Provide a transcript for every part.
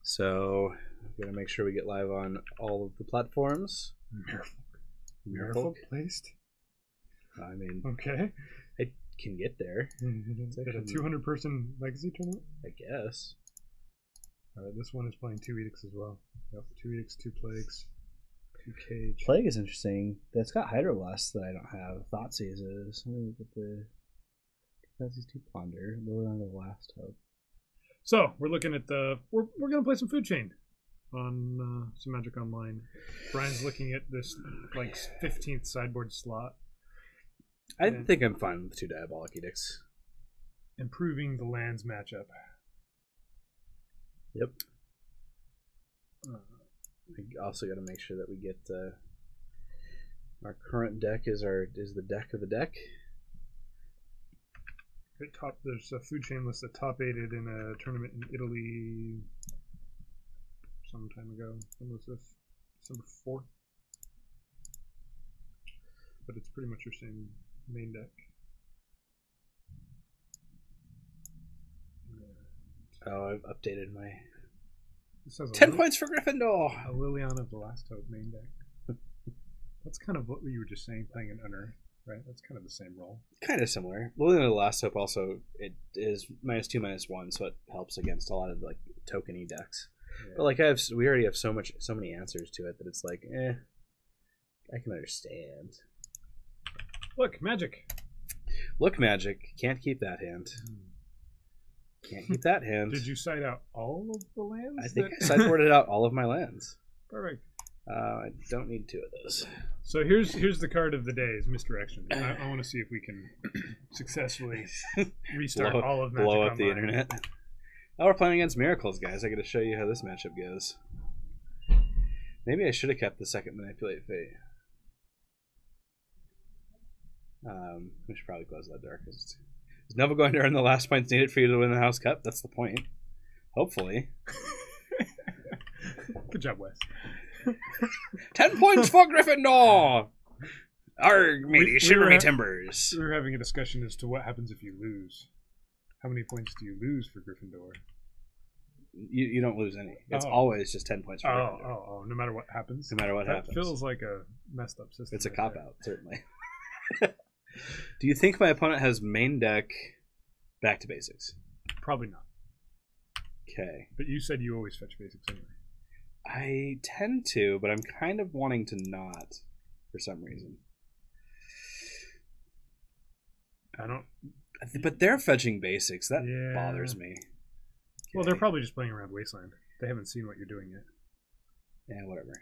So we're gonna make sure we get live on all of the platforms. Merfolk placed? I mean, okay. I can get there. Is it a 200-person legacy tournament? I guess. Alright, this one is playing 2 edicts as well. Yep, 2 edicts, 2 plagues, 2 cage. Plague is interesting. That's got Hydroblast that I don't have. Thoughtseize is. Let me get the. That's 2 Ponder. Lower on the last hope. So we're looking at the. We're gonna play some Food Chain on some Magic Online. Brian's looking at this like 15th sideboard slot. I think I'm fine with 2 Diabolic Edicts. Improving the lands matchup. Yep. We also got to make sure that we get our current deck is the deck of the deck. There's a Food Chain list that top aided in a tournament in Italy some time ago. When was this? December 4th. But it's pretty much your same main deck. Oh, I've updated my. This has 10 points for Gryffindor! A Liliana of the Last Hope main deck. That's kind of what you were just saying, playing an Unearth, right? That's kind of the same role. Kind of similar. Liliana of the Last Hope also, it is -2/-1, so it helps against a lot of like tokeny decks. Yeah. But like we already have so many answers to it that it's like, I can understand. Look, magic. Look, magic. Can't keep that hand. Can't keep that hand. Did you cite out all of the lands? I think I sideboarded out all of my lands. Perfect. I don't need 2 of those. So here's the card of the day is Misdirection. I want to see if we can successfully restart all of Magic Blow up Online. the internet. Oh, we're playing against Miracles, guys. I got to show you how this matchup goes. Maybe I should have kept the second Manipulate Fate. We should probably close that door because is Neville going to earn the last points needed for you to win the House Cup? That's the point. Hopefully. Good job, Wes. 10 points for Gryffindor! Arg, matey, shiver me timbers. We were having a discussion as to what happens if you lose. How many points do you lose for Gryffindor? You don't lose any. It's always just 10 points for Gryffindor. Oh, no matter what happens? No matter what happens. That feels like a messed up system. It's a cop-out, certainly. Do you think my opponent has main deck back to basics? Probably not. Okay. But you said you always fetch basics anyway. I tend to, but I'm kind of wanting to not for some reason. I don't... But they're fetching basics. That bothers me. Okay. Well, they're probably just playing around Wasteland. They haven't seen what you're doing yet. Yeah, whatever.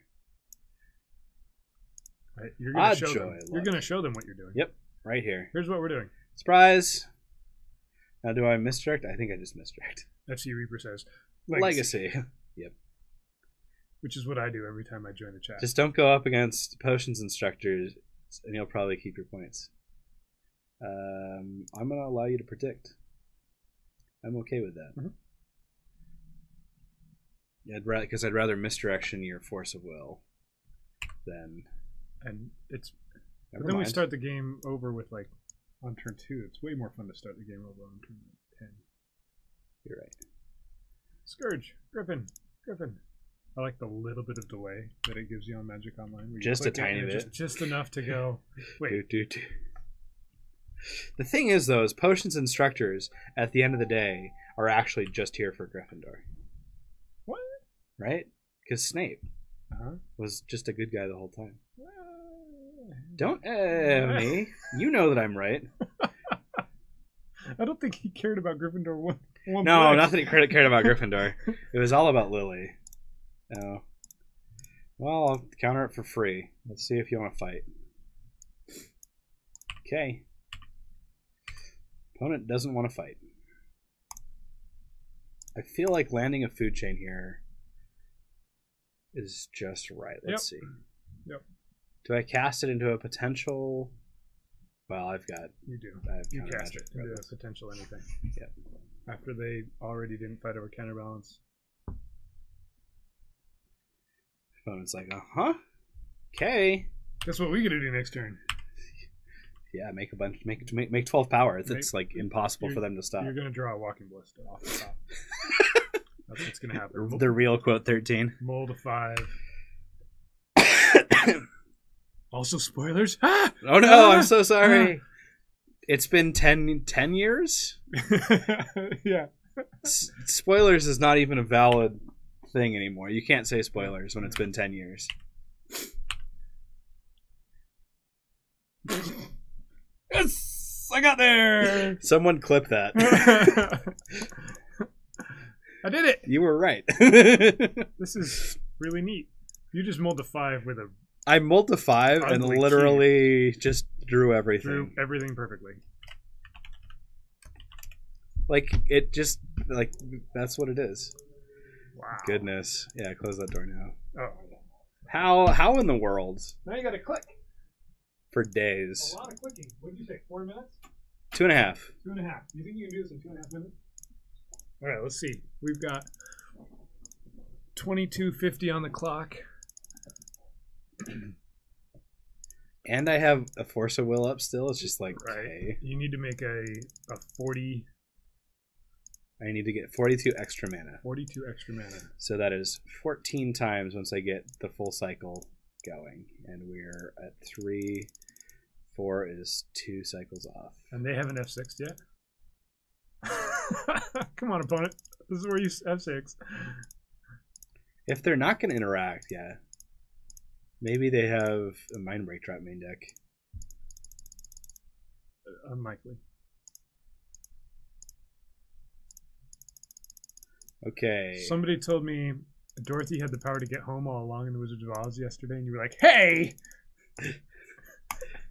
Right? You're going to show them. You're going to show them what you're doing. Yep, right here. Here's what we're doing. Surprise! Now, do I misdirect? I think I just misdirect. FC Reaper says Legacy. Yep. Which is what I do every time I join the chat. Just don't go up against Potions Instructors, and you'll probably keep your points. I'm going to allow you to predict. I'm okay with that. Mm-hmm. Yeah, because I'd rather misdirection your Force of Will than... And it's... Never but then mind. we start the game over with, like, on turn 2. It's way more fun to start the game over on turn 10. You're right. Scourge. Griffin. I like the little bit of delay that it gives you on Magic Online. Just a tiny bit. Just enough to go, wait. The thing is, though, is Potions Instructors, at the end of the day, are actually just here for Gryffindor. What? Right? Because Snape was just a good guy the whole time. Don't me. You know that I'm right. I don't think he cared about Gryffindor one No, play. nothing he cared about Gryffindor. It was all about Lily. Oh. Well, I'll counter it for free. Let's see if you want to fight. Okay. Opponent doesn't want to fight. I feel like landing a Food Chain here is just right. Let's see. Yep. Do I cast it into a potential... Well, I've got... You do. You cast it into a potential anything. Yep. After they already didn't fight over counterbalance. Opponent's like, okay. Guess what we gotta do next turn? Yeah, make a bunch, make 12 power. It's like impossible for them to stop. You're gonna draw a Walking Ballista off the top. That's what's gonna happen. The real quote 13. Mold a 5. Also spoilers. Ah! Oh no, I'm so sorry. It's been 10 years? Yeah. Spoilers is not even a valid thing anymore. You can't say spoilers when it's been 10 years. Yes! I got there! Someone clip that. I did it! You were right. This is really neat. You just mold a 5 with a... I mulled a 5 and literally just drew everything. Drew everything perfectly. Like, it just, like, that's what it is. Wow. Goodness. Yeah, close that door now. Oh. How in the world? Now you gotta click. For days. A lot of clicking. What did you say, 4 minutes? 2.5. 2.5. You think you can do this in 2.5 minutes? Alright, let's see. We've got 22:50 on the clock. And I have a Force of Will up still. It's just like, right. Okay. You need to make a 40. I need to get 42 extra mana. 42 extra mana. So that is 14 times once I get the full cycle going. And we're at 3. 4 is 2 cycles off. And they haven't F6'd yet? Come on, opponent. This is where you F6. If they're not going to interact, yeah. Maybe they have a Mind Break Trap main deck. Unlikely. Okay. Somebody told me Dorothy had the power to get home all along in the Wizard of Oz yesterday, and you were like, "Hey!"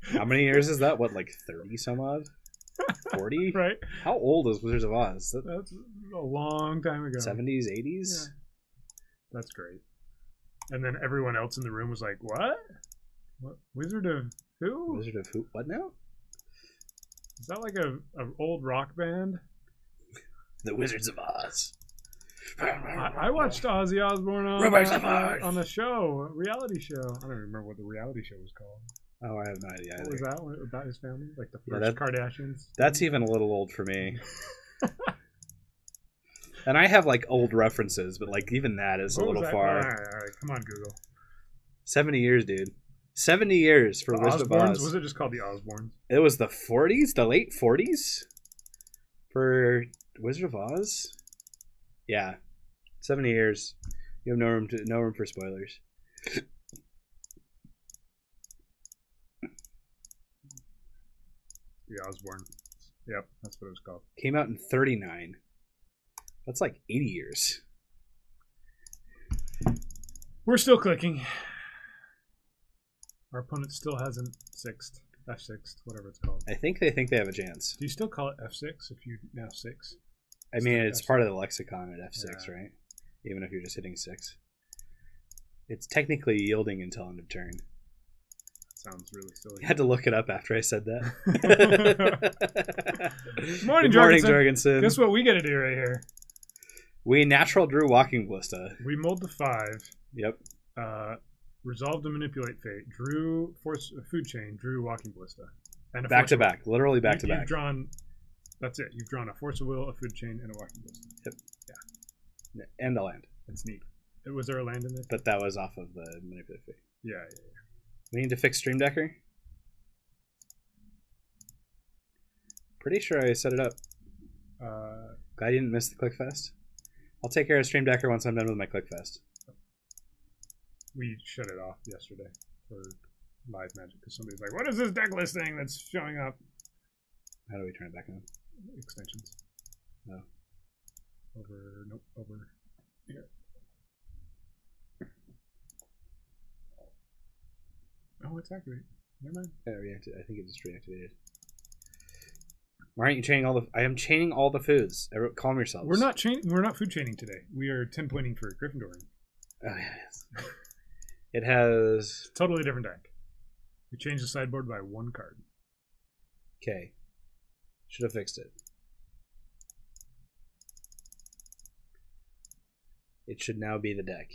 How many years is that? What, like 30 some odd? 40? Right. How old is Wizards of Oz? That's a long time ago. 70s, 80s? Yeah. That's great. And then everyone else in the room was like, "What? What? Wizard of who? Wizard of who? What now? Is that like a old rock band?" The Wizards of Oz. I watched Ozzy Osbourne on a show, a reality show. I don't remember what the reality show was called. Oh, I have no idea. What was that? About his family? Like the first Kardashians? That's even a little old for me. And I have like old references, but like even that is a little far. All right, come on, Google. 70 years, dude. 70 years for Wizard of Oz. Was it just called the Osbournes? It was the 40s, the late 40s for Wizard of Oz. Yeah, 70 years. You have no room for spoilers. The Osbourne. Yep, that's what it was called. Came out in 39. That's like 80 years. We're still clicking. Our opponent still hasn't F6'd, whatever it's called. I think they have a chance. Do you still call it F6 if you now 6? I mean, it's F6. Part of the lexicon at F6, yeah. Right? Even if you're just hitting 6. It's technically yielding until end of turn. Sounds really silly. I had to look it up after I said that. Morning, Jorgensen. Guess what we got to do right here? We natural drew Walking Ballista. We mulled the 5. Yep. Resolved to manipulate fate. Drew force food chain. Drew Walking Ballista. And back to back. Literally back to back. You've drawn. That's it. You've drawn a Force of Will, a food chain, and a Walking Ballista. Yep. Yeah. And a land. That's neat. Was there a land in there? But that was off of the manipulate fate. Yeah. We need to fix Stream Decker. Pretty sure I set it up. Glad you didn't miss the ClickFest. I'll take care of Stream Decker once I'm done with my ClickFest. We shut it off yesterday for live magic because somebody's like, "What is this deck listing that's showing up?" How do we turn it back on? Extensions. No. Over here. Oh, it's activated. Never mind. Yeah, I think it just reactivated. Why aren't you chaining all the? I am chaining all the foods. Calm yourselves. We're not chaining. We're not food chaining today. We are 10-pointing for Gryffindor. Oh yeah. It has totally different deck. We changed the sideboard by 1 card. Okay. Should have fixed it. It should now be the deck.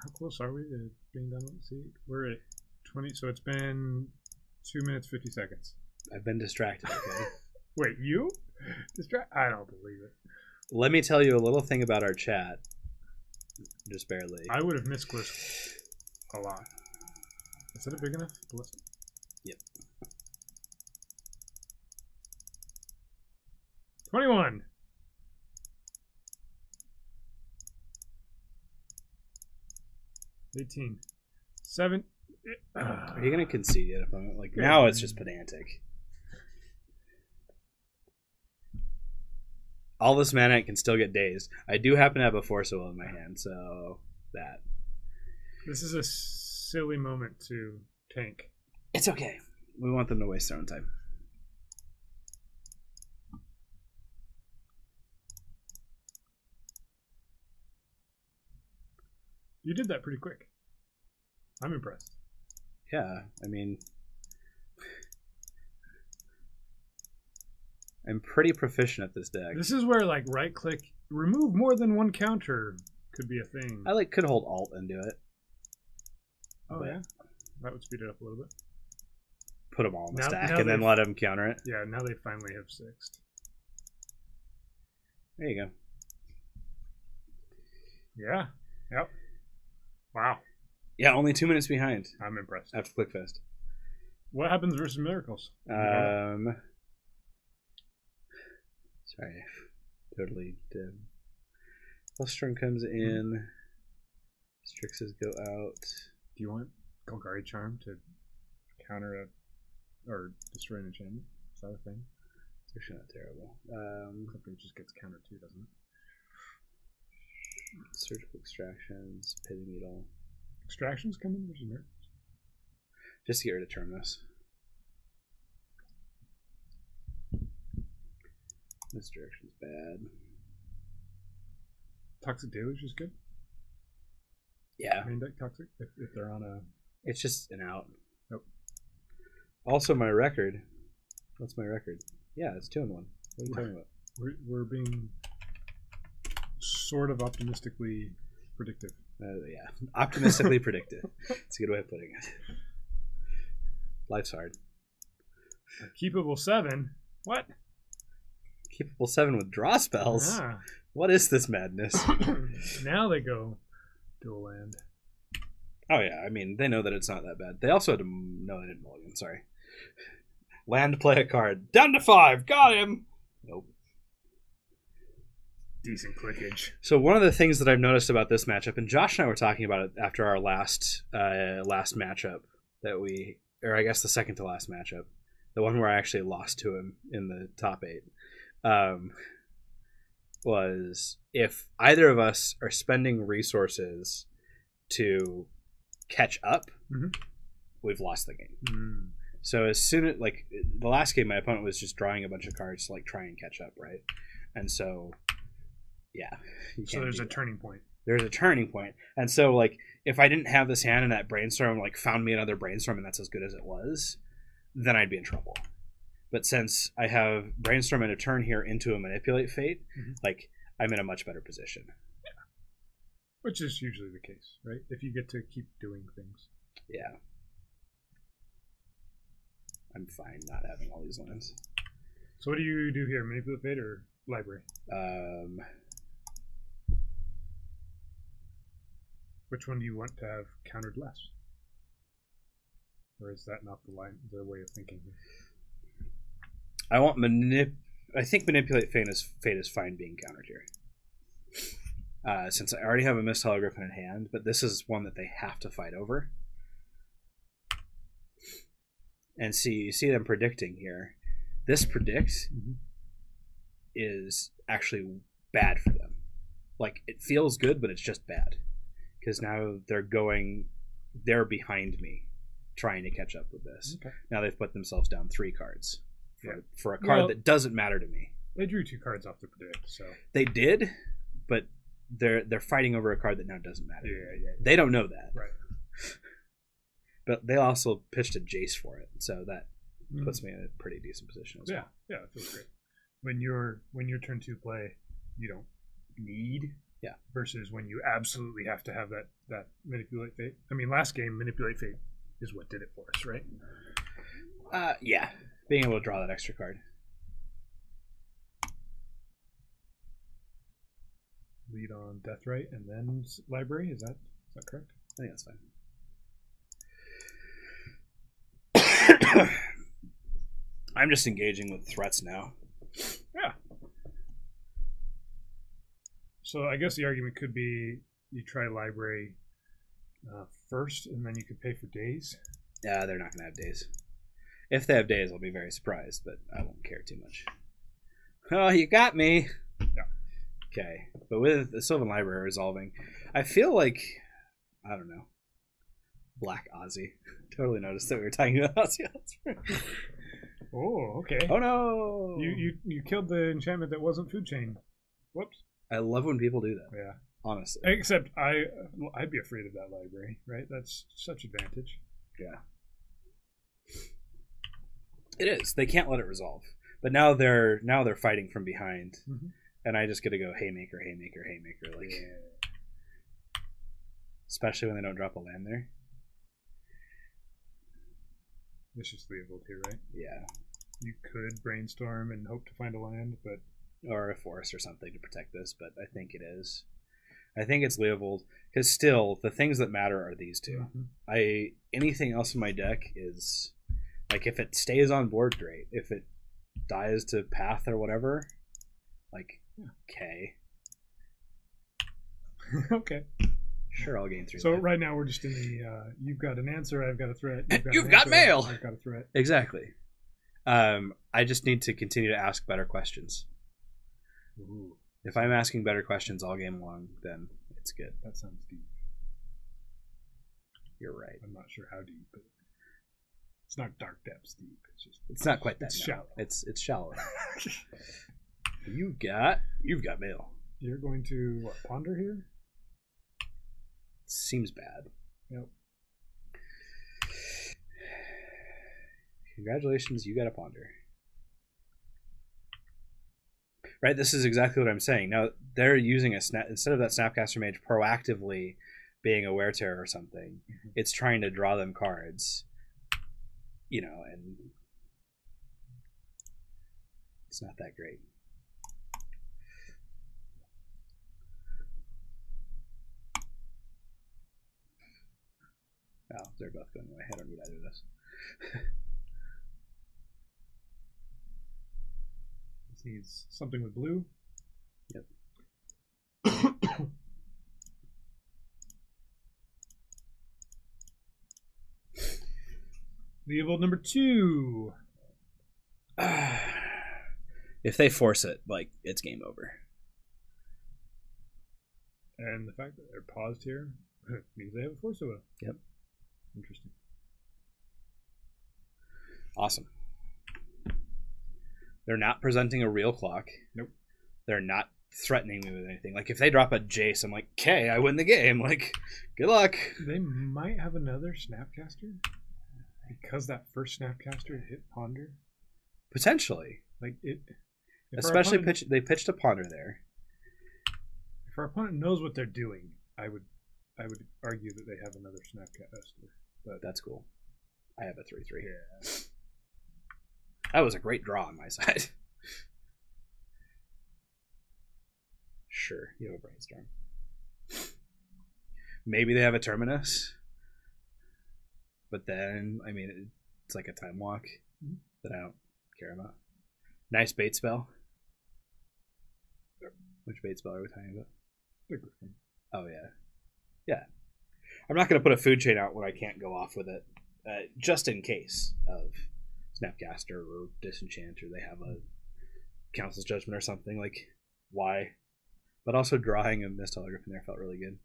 How close are we to being done? Let's see. We're at 20, so it's been 2 minutes, 50 seconds. I've been distracted, okay? Wait, you? I don't believe it. Let me tell you a little thing about our chat. Just barely. I would have missed Gliss a lot. Is that a big enough ballista? Yep. 21. $18. 7. Are you gonna concede it? If I'm like now, it's just pedantic. All this mana I can still get dazed. I do happen to have a Force of Will in my hand, so that. This is a silly moment to tank. It's okay. We want them to waste their own time. You did that pretty quick. I'm impressed. Yeah, I mean, I'm pretty proficient at this deck. This is where like right click, remove more than one counter could be a thing. I could hold Alt and do it. Oh yeah, that would speed it up a little bit. Put them all in the stack and then let them counter it. Yeah, now they finally have sixed. There you go. Yeah. Yep. Wow. Yeah, only 2 minutes behind. I'm impressed. After Clickfest. What happens versus Miracles? Sorry. Totally did. Lustrum comes in. Strixes go out. Do you want Golgari Charm to counter or destroy an enchantment? Is that a thing? It's actually not terrible. Clipper just gets countered too, doesn't it? Surgical Extractions, Pitting Needle. Extractions come in versus Miracles? Just to get rid of Terminus. This direction's bad. Toxic Deluge is good. Yeah. Main deck Toxic if they're on a. It's just an out. Nope. Also, my record. What's my record? Yeah, it's 2-1. What are you talking about? We're being sort of optimistically predictive. Yeah, optimistically predictive. It's a good way of putting it. Life's hard. Keepable 7. What? Keepable 7 with draw spells. Ah. What is this madness? Now they go dual land. Oh yeah, I mean they know that it's not that bad. They also had to know they didn't mulligan. Sorry. Land, play a card. Down to 5. Got him. Nope. Decent clickage. So one of the things that I've noticed about this matchup, and Josh and I were talking about it after our last matchup that we, or I guess the second to last matchup, the one where I actually lost to him in the top 8, was if either of us are spending resources to catch up, we've lost the game. Mm. So as soon as, like, the last game, my opponent was just drawing a bunch of cards to, like, try and catch up, right? And so, yeah. So there's a turning point. There's a turning point. And so, like, if I didn't have this hand and that brainstorm, like, found me another brainstorm and that's as good as it was, then I'd be in trouble. But since I have brainstorm and a turn here into a manipulate fate, like, I'm in a much better position. Yeah. Which is usually the case, right? If you get to keep doing things. Yeah. I'm fine not having all these lands. So what do you do here? Manipulate fate or library? Which one do you want to have countered less? Or is that not the way of thinking here? I want I think manipulate fate is fine being countered here. Since I already have a Mist Hologriffin in hand, but this is one that they have to fight over. And you see them predicting here. This predict is actually bad for them. Like, it feels good, but it's just bad. Because now they're behind me trying to catch up with this. Okay. Now they've put themselves down 3 cards for a card that doesn't matter to me. They drew 2 cards off the predict, so. They did, but they're fighting over a card that now doesn't matter. Yeah. They don't know that. Right. But they also pitched a Jace for it, so that puts me in a pretty decent position as well. Yeah, it feels great. When your turn 2 play, you don't need. Yeah. Versus when you absolutely have to have that manipulate fate. I mean, last game manipulate fate is what did it for us, right? Yeah. Being able to draw that extra card. lead on Deathrite and then library. Is that correct? I think that's fine. I'm just engaging with threats now. Yeah. So I guess the argument could be you try library first, and then you could pay for days. Yeah, they're not going to have days. If they have days, I'll be very surprised, but I won't care too much. Oh, you got me. Yeah. Okay, but with the Sylvan Library resolving, I feel like, I don't know, Black Ozzy. Totally noticed that we were talking about Ozzy Osbourne. Oh, okay. Oh no! You killed the enchantment that wasn't food chain. Whoops. I love when people do that. Yeah. Honestly. Except I'd be afraid of that library, right? That's such advantage. Yeah. It is. They can't let it resolve. But now they're fighting from behind. Mm-hmm. And I just get to go haymaker, haymaker, haymaker, like especially when they don't drop a land there. It's just Leovold here, right? Yeah. You could brainstorm and hope to find a land, but or a forest or something to protect this, but I think it is. I think it's Leovold, because still the things that matter are these two. Mm-hmm. Anything else in my deck is like, if it stays on board, great. If it dies to path or whatever, like, okay. Okay. Sure, I'll gain 3 So life. right now we're just in the you've got an answer, I've got a threat. You've got mail. I've got a threat. Exactly. I just need to continue to ask better questions. Ooh. If I'm asking better questions all game long, then it's good. That sounds deep. You're right. I'm not sure how deep, but it's not dark depths deep. It's not quite that. It's shallow. It's shallow. You've got mail. You're going to ponder here? Seems bad. Yep. Congratulations, you got a ponder. Right, this is exactly what I'm saying. Now they're using instead of that Snapcaster Mage proactively being a wear tear or something, it's trying to draw them cards. You know, and it's not that great. Oh, they're both going away. I don't need either of this. This needs something with blue. Yep. Leovold number 2. If they force it, like, it's game over. And the fact that they're paused here means they have a force of it. Yep. Interesting. Awesome. They're not presenting a real clock. Nope. They're not threatening me with anything. Like, if they drop a Jace, I'm like, okay, I win the game. Like, good luck. They might have another Snapcaster because that first Snapcaster hit Ponder. Potentially. Like it. Especially they pitched a Ponder there. If our opponent knows what they're doing, I would argue that they have another Snapcaster. But that's cool. I have a 3/3. Yeah. That was a great draw on my side. Sure, you have a brainstorm. Maybe they have a Terminus. But then, I mean, it's like a time walk that I don't care about. Nice bait spell. Which bait spell are we talking about? The Griffin. Oh, yeah. Yeah. I'm not going to put a food chain out when I can't go off with it. Just in case of Snapcaster or Disenchant, or they have a Council's Judgment or something. Like, why? But also drawing a Mist Holograph in there felt really good.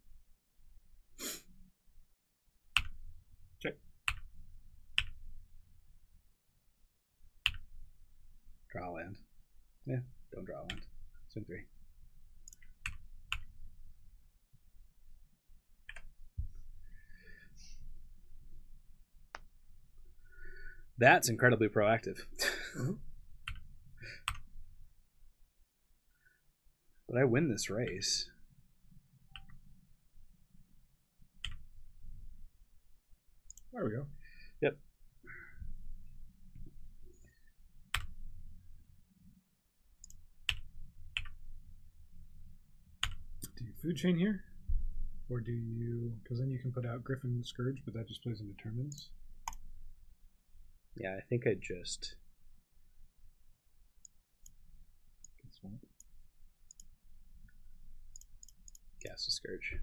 Check. Draw a land. Yeah, don't draw a land. Swing 3. That's incredibly proactive. But I win this race. There we go. Yep. Do food chain here? Or do you... Because then you can put out Griffin Scourge, but that just plays into tournaments. Yeah, I think I just... Gas the Scourge.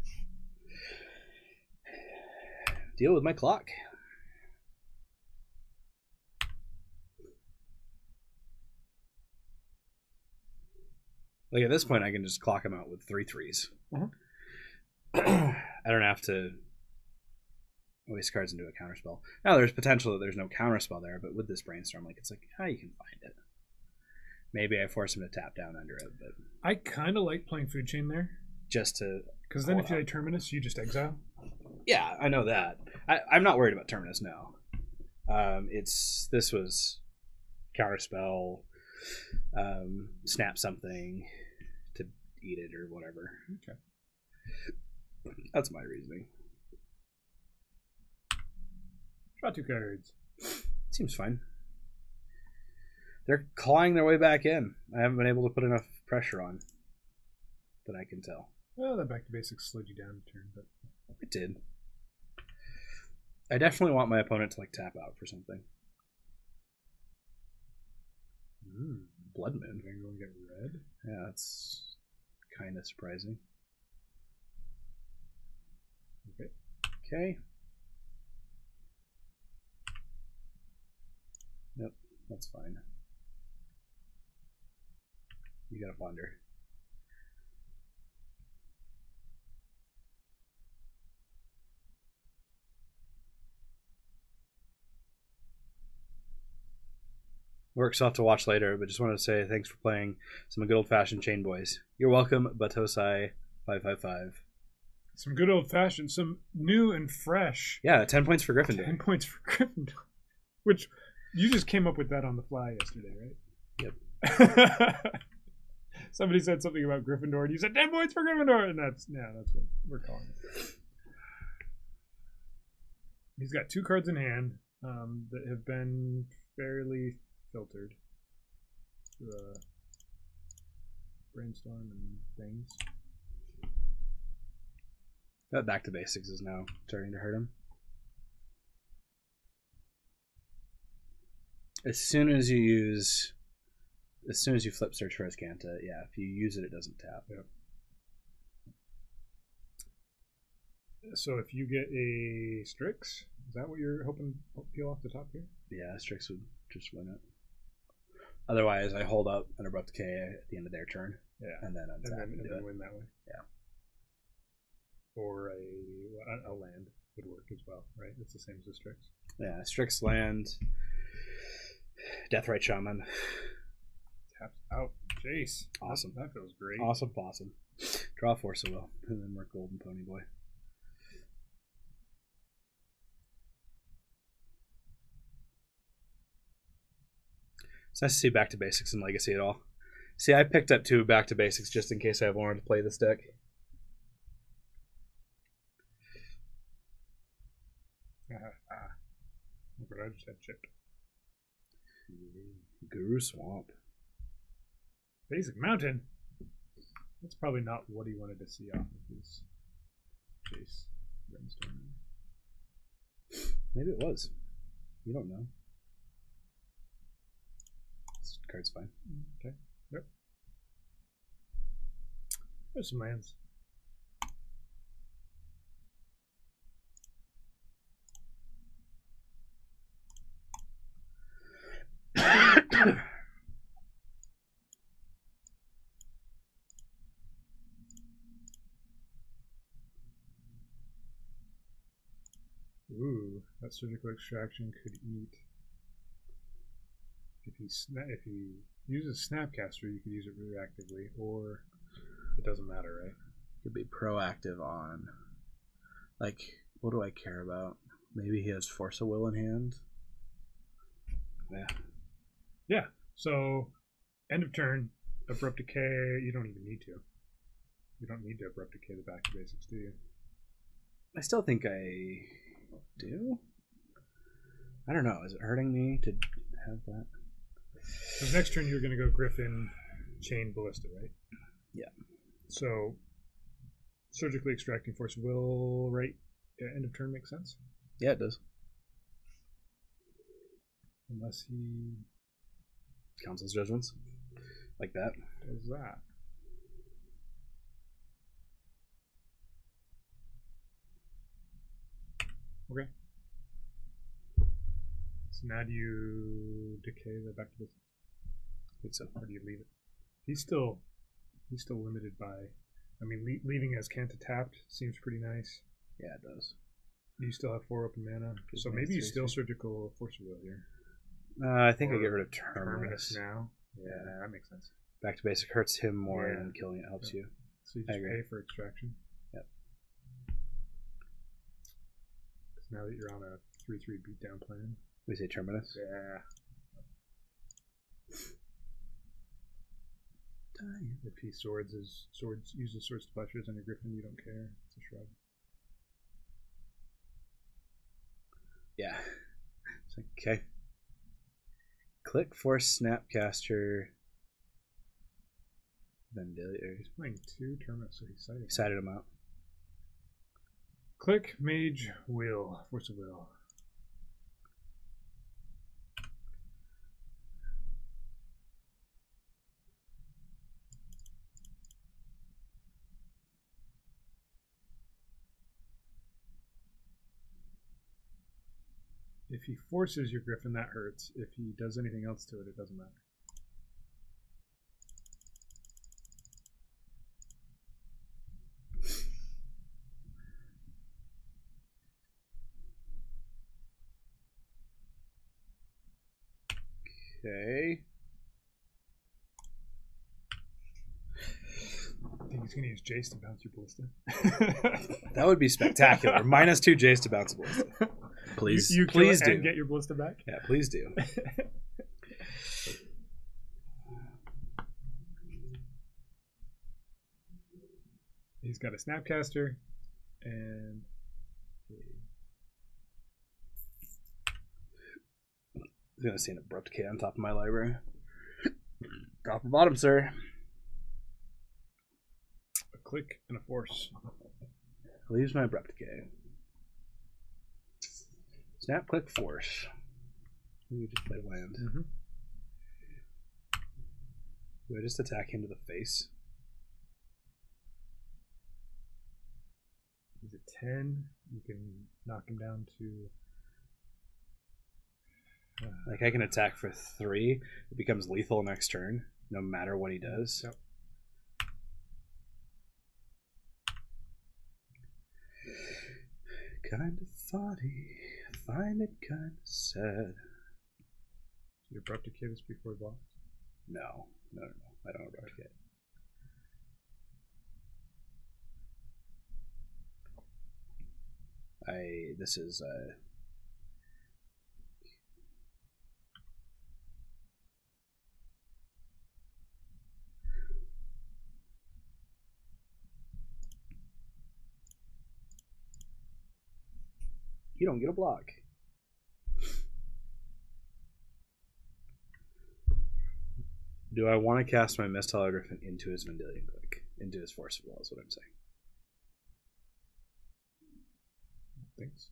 Deal with my clock. Like at this point, I can just clock him out with 3 3s. I don't have to waste cards into a counterspell. Now, there's potential that there's no counterspell there, but with this brainstorm, like it's like, you can find it. Maybe I force him to tap down under it, but I kind of like playing food chain there. Just to... Because then if you play Terminus, you just exile. Yeah, I know that. I'm not worried about Terminus now. This was counterspell, snap something to eat it or whatever. Okay. That's my reasoning. Draw 2 cards. Seems fine. They're clawing their way back in. I haven't been able to put enough pressure on that I can tell. Well, that back to basics slowed you down a turn, but it did. I definitely want my opponent to like tap out for something. Blood Moon. You're going to get red? Yeah, that's kind of surprising. Okay. Okay. Yep, that's fine. You gotta ponder. Works off to watch later, but just wanted to say thanks for playing some good old-fashioned Chain Boys. You're welcome, Batosai555. Some good old-fashioned, some new and fresh. Yeah, 10 points for Gryffindor. 10 points for Gryffindor. Which, you just came up with that on the fly yesterday, right? Yep. Somebody said something about Gryffindor, and you said 10 points for Gryffindor, and that's what we're calling it. He's got 2 cards in hand that have been fairly filtered through a brainstorm and things. That back to basics is now starting to hurt him. As soon as you flip Search for Azcanta, yeah, if you use it, it doesn't tap. Yep. So if you get a Strix, is that what you're hoping to peel off the top here? Yeah, Strix would just win it. Otherwise, I hold up an Abrupt Decay at the end of their turn. Yeah. And then untap and do then it. win that way. Yeah. Or a land would work as well, right? It's the same as a Strix. Yeah, Strix land, Deathrite Shaman. Taps out. Jace. Awesome. That feels great. Awesome possum. Draw Force of Will, and then work Golden Pony Boy. It's nice to see back to basics in Legacy at all. See, I picked up 2 back to basics just in case I ever wanted to play this deck. But I just had chipped. Guru Swamp. Basic Mountain. That's probably not what he wanted to see off of his Jace brainstorm. Maybe it was. You don't know. This card's fine. Okay. Yep. There's some lands. Ooh, that surgical extraction could eat. If he uses Snapcaster, you could use it reactively, or it doesn't matter, right? Could be proactive on. Like, what do I care about? Maybe he has Force of Will in hand. Yeah. Yeah. So, end of turn, Abrupt Decay. You don't even need to. You don't need to Abrupt Decay the back to basics, do you? I still think I do. I don't know. Is it hurting me to have that? Because next turn you're going to go Griffin, Chain, Ballista, right? Yeah. So surgically extracting force will right end of turn make sense? Yeah, it does. Unless he Council's judgments. Like that. does that. Okay. So now do you decay the back to this? I think so. Or do you leave it? He's still limited by. I mean, leaving as Kanta tapped seems pretty nice. Yeah, it does. You still have 4 open mana, so maybe you still surgical force of will here. I think I get rid of Terminus. Now. Yeah, that makes sense. Back to basic hurts him more than killing it helps you. So you just pay for extraction. Yep. Because now that you're on a 3/3 beatdown plan. We say Terminus? Yeah. If he uses swords to butchers on your Griffin, you don't care. It's a shrug. Yeah. It's like, okay. Click Force Snapcaster. Vendilier. He's playing 2 Terminus, so he's Excited him out. Click Mage Will. Force of Will. If he forces your Griffin, that hurts. If he does anything else to it, it doesn't matter. Okay. I think he's going to use Jace to bounce your Ballista. That would be spectacular. -2 Jace to bounce a Ballista. Please, you please do. And get your Ballista back? Yeah, please do. He's got a Snapcaster and I'm going to see an Abrupt K on top of my library. Top or bottom, sir. a click and a force. Leaves my Abrupt K. Snap, click, force. You just play land. Mm-hmm. Do I just attack him to the face? He's a 10. You can knock him down to... Like, I can attack for 3. It becomes lethal next turn, no matter what he does. Yep. Kind of funny. Find it kind of sad. You abrupt decay this before blocks? No. I don't abrupt decay. This is you don't get a block. Do I want to cast my Mist Griffin into his Vendilion Click? Into his Force of Will is what I'm saying. Thanks.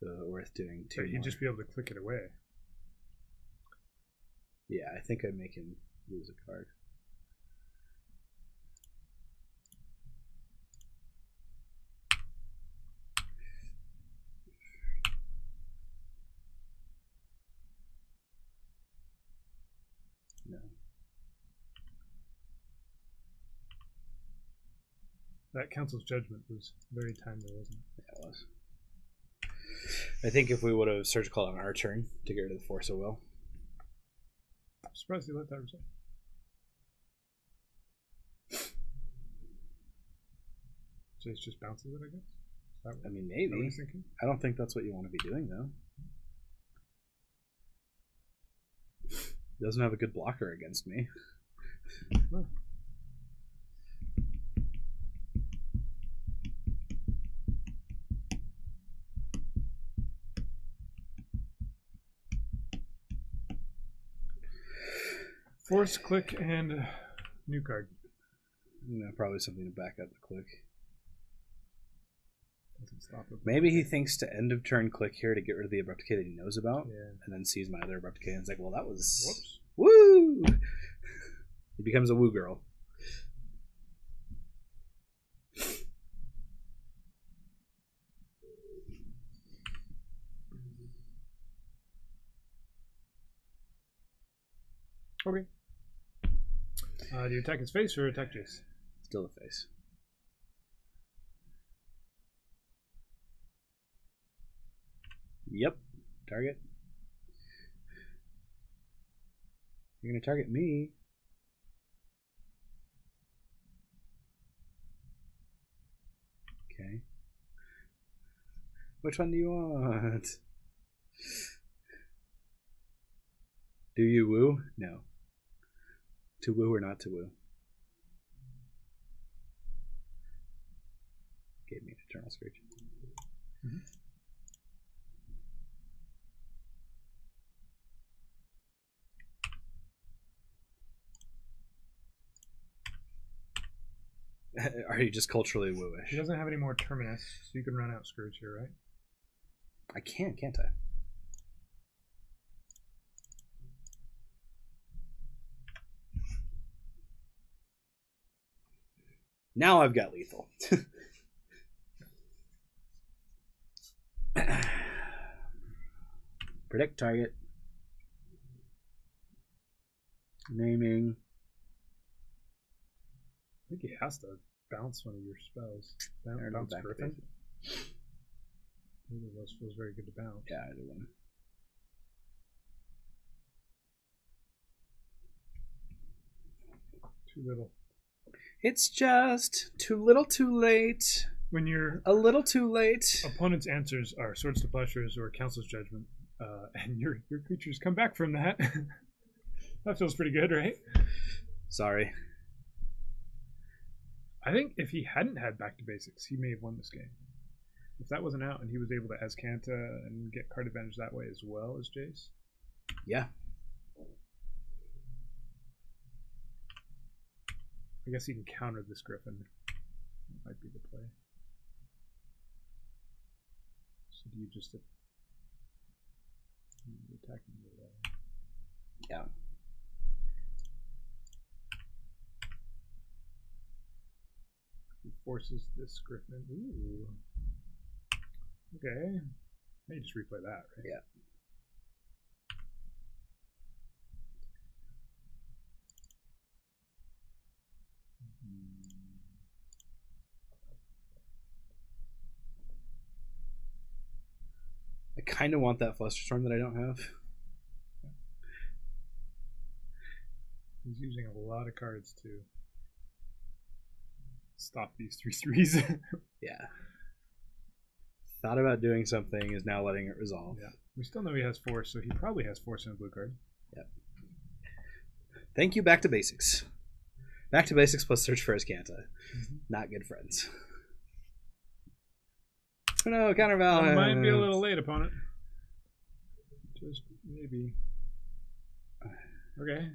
So worth doing 2 But he'd more. just be able to click it away. Yeah, I think I'd make him lose a card. No. That Council's Judgment was very timely, wasn't it? Yeah, it was. I think if we would have Surgical on our turn to get rid of the Force of Will. I'm surprised you let that result. Jace just bounces it, I guess? Is that I mean, what maybe. you're thinking? I don't think that's what you want to be doing, though. Doesn't have a good blocker against me. No. Force, click, and new card. probably something to back up the click. Doesn't stop it. Maybe he thinks to end of turn click here to get rid of the abrupt decay that he knows about, Yeah. and then sees my other abrupt decay and is like, well, that was... Whoops. Woo! He becomes a woo girl. Okay. Do you attack his face or attack Jace? Still the face. Yep. Target. You're going to target me. Okay. Which one do you want? Do you woo? No. To woo or not to woo? Gave me an eternal screech. Mm-hmm. Are you just culturally wooish? He doesn't have any more Terminus, so you can run out Scrooge here, right? I can, can't I? Now I've got lethal. Predict target. Naming. I think he has to bounce one of your spells. Bounce back Griffin. Neither of those feels very good to bounce. Yeah, either one. Too little. It's just too little too late. When your A little too late. opponent's answers are Swords to Plowshares or Council's Judgment, and your creatures come back from that, that feels pretty good, right? Sorry. I think if he hadn't had Back to Basics, he may have won this game. If that wasn't out and he was able to Azcanta and get card advantage that way as well as Jace. Yeah. I guess he can counter this Griffin. That might be the play. So do you just attacking the Yeah. He forces this Griffin. Ooh. Okay. Now you just replay that, right? Yeah. I kind of want that Flusterstorm that I don't have. He's using a lot of cards to stop these 3/3s. Yeah. Thought about doing something, is now letting it resolve. Yeah. We still know he has force, so he probably has force in a blue card. Yep. Thank you, Back to Basics. Back to Basics plus Search for Azcanta. Mm-hmm. Not good friends. Oh no, counterbalance. It might be a little late, opponent. Just maybe. Okay.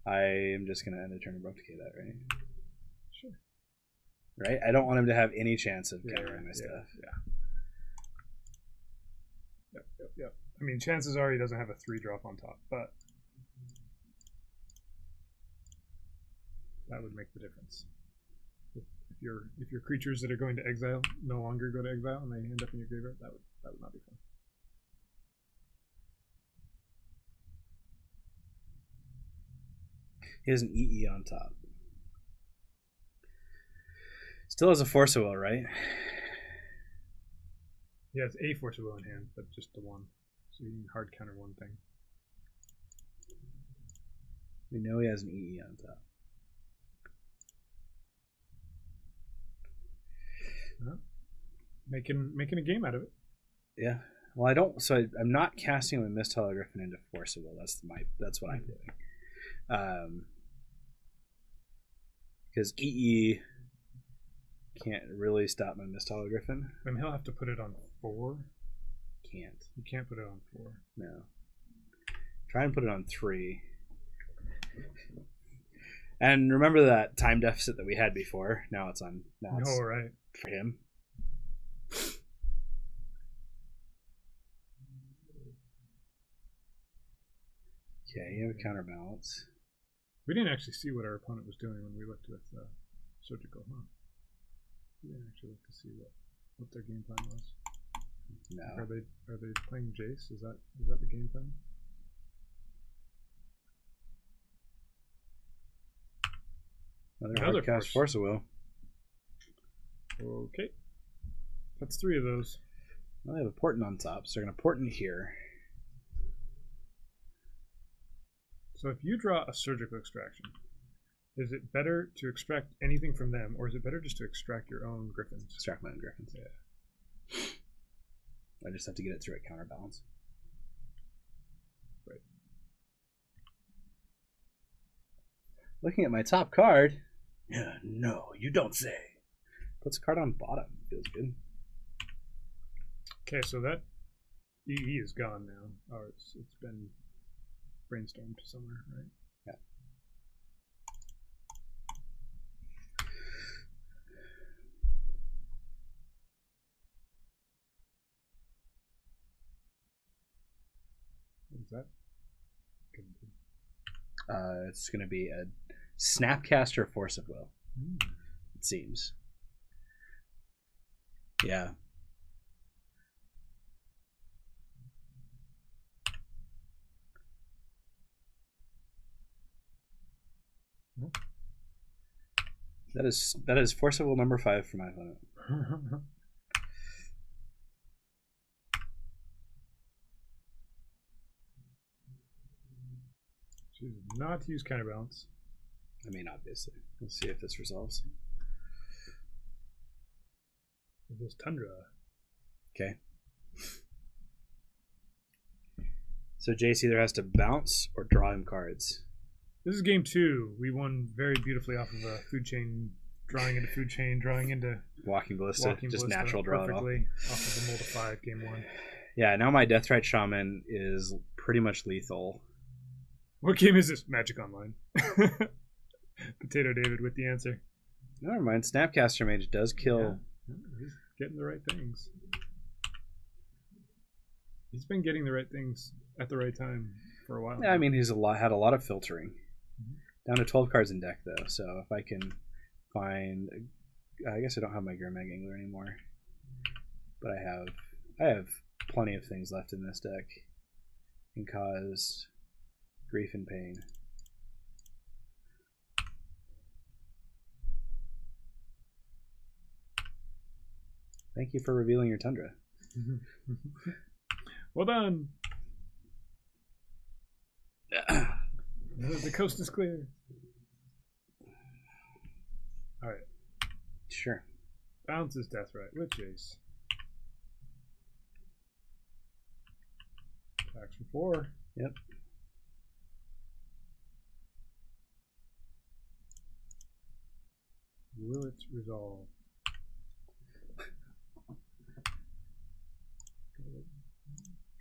I am just going to end a turn abrupt decay that, right? Sure. Right? I don't want him to have any chance of Yeah, countering my stuff. Yep. I mean, chances are he doesn't have a 3-drop on top, but that would make the difference. If your creatures that are going to exile no longer go to exile and they end up in your graveyard, that would not be fun. He has an EE on top. Still has a Force of Will, right? He has a Force of Will in hand, but just the one. So you can hard counter one thing. We know he has an EE on top. Making a game out of it. Yeah. Well, I don't. So I'm not casting my Mist Hollow Griffin into Force of Will. That's what I'm doing. Because EE can't really stop my Mist Hollow Griffin. Then he'll have to put it on 4. Can't. You can't put it on 4. No. Try and put it on 3. And remember that time deficit that we had before? Now it's on. Now it's right. for him. Okay, you have a counterbalance. We didn't actually see what our opponent was doing when we looked with surgical, huh? We didn't actually look to see what their game plan was. No. Are they playing Jace? Is that the game plan? Another cast Force of Will. Okay. That's 3 of those. Well, they have a Portent on top, so they're going to Portent here. So if you draw a surgical extraction, is it better to extract anything from them, or is it better just to extract your own Griffins? Extract my own Griffins. Yeah. I just have to get it through a counterbalance. Right. Looking at my top card. Yeah, no, you don't say. Puts a card on bottom. Feels good. Okay, so that EE is gone now. Or it's been brainstormed somewhere, right? Yeah. What is that? It's going to be a Snapcaster Force of Will. It seems. Yeah. That is Force of Will number 5 for my opponent. Choose not to use counterbalance. I mean, obviously. Let's see if this resolves. This Tundra. Okay. So Jace either has to bounce or draw him cards. This is game 2. We won very beautifully off of a food chain, drawing into food chain, drawing into Walking Ballista, just natural draw perfectly off of the Mold of 5 game 1. Yeah, now my Deathrite Shaman is pretty much lethal. What game is this? Magic Online. Potato David with the answer. Never mind. Snapcaster Mage does kill. Yeah. He's getting the right things. He's been getting the right things at the right time for a while. Yeah, I mean, he's had a lot of filtering. Down to 12 cards in deck, though. So if I can find... I guess I don't have my Gurmag Angler anymore. But I have plenty of things left in this deck. Can cause grief and pain. Thank you for revealing your Tundra. Well done. The coast is clear. Alright. Sure. Bounces Deathrite with Jace. Attacks for 4. Yep. Will it resolve?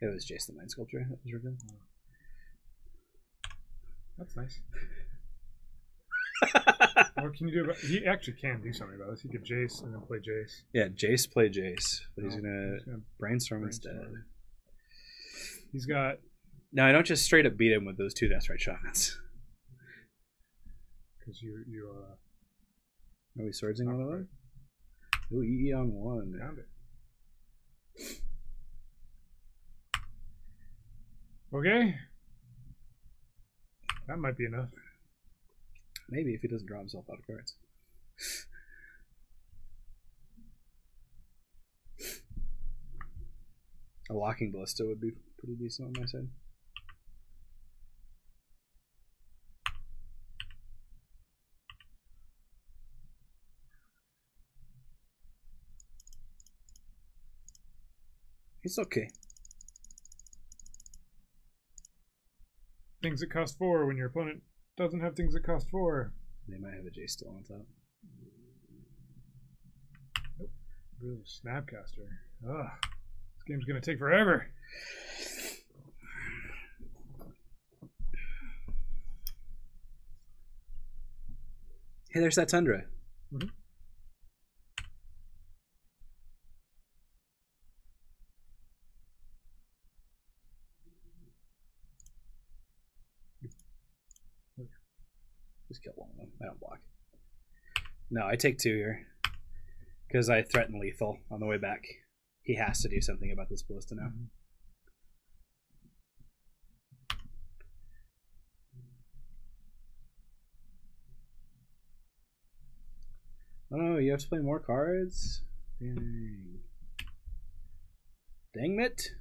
It was Jace the Mind Sculptor that was revealed. That's nice. What can you do about it? He actually can do something about this. He could Jace and then play Jace. Yeah, Jace play Jace, but he's gonna brainstorm instead. He's got... No, I don't just straight up beat him with those 2 Deathrite Shamans. Because you Are we swordsing one of them? Ooh, EE on 1. Found it. Okay. That might be enough. Maybe if he doesn't draw himself out of cards. A Locking Ballista would be pretty decent on my side. It's okay. Things that cost 4 when your opponent doesn't have things that cost 4. They might have a J still on top. Nope. Real Snapcaster. Ugh. This game's gonna take forever. Hey, there's that Tundra. Mm-hmm. Just kill one of them. I don't block. No, I take 2 here. Because I threaten lethal on the way back. He has to do something about this ballista now. Oh, you have to play more cards? Dang. Dang it.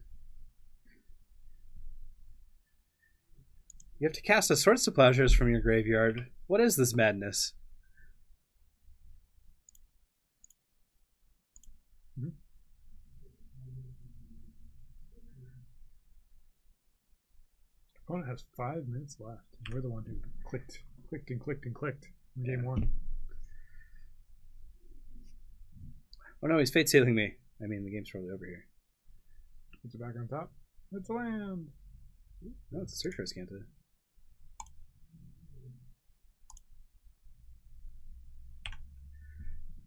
You have to cast a Swords to Plowshares from your graveyard. What is this madness? Opponent has 5 minutes left. We're the one who clicked in game 1. Oh no, he's fate sealing me. I mean, the game's probably over here. Puts it back on top. It's a land. No, it's a Search for Scanta.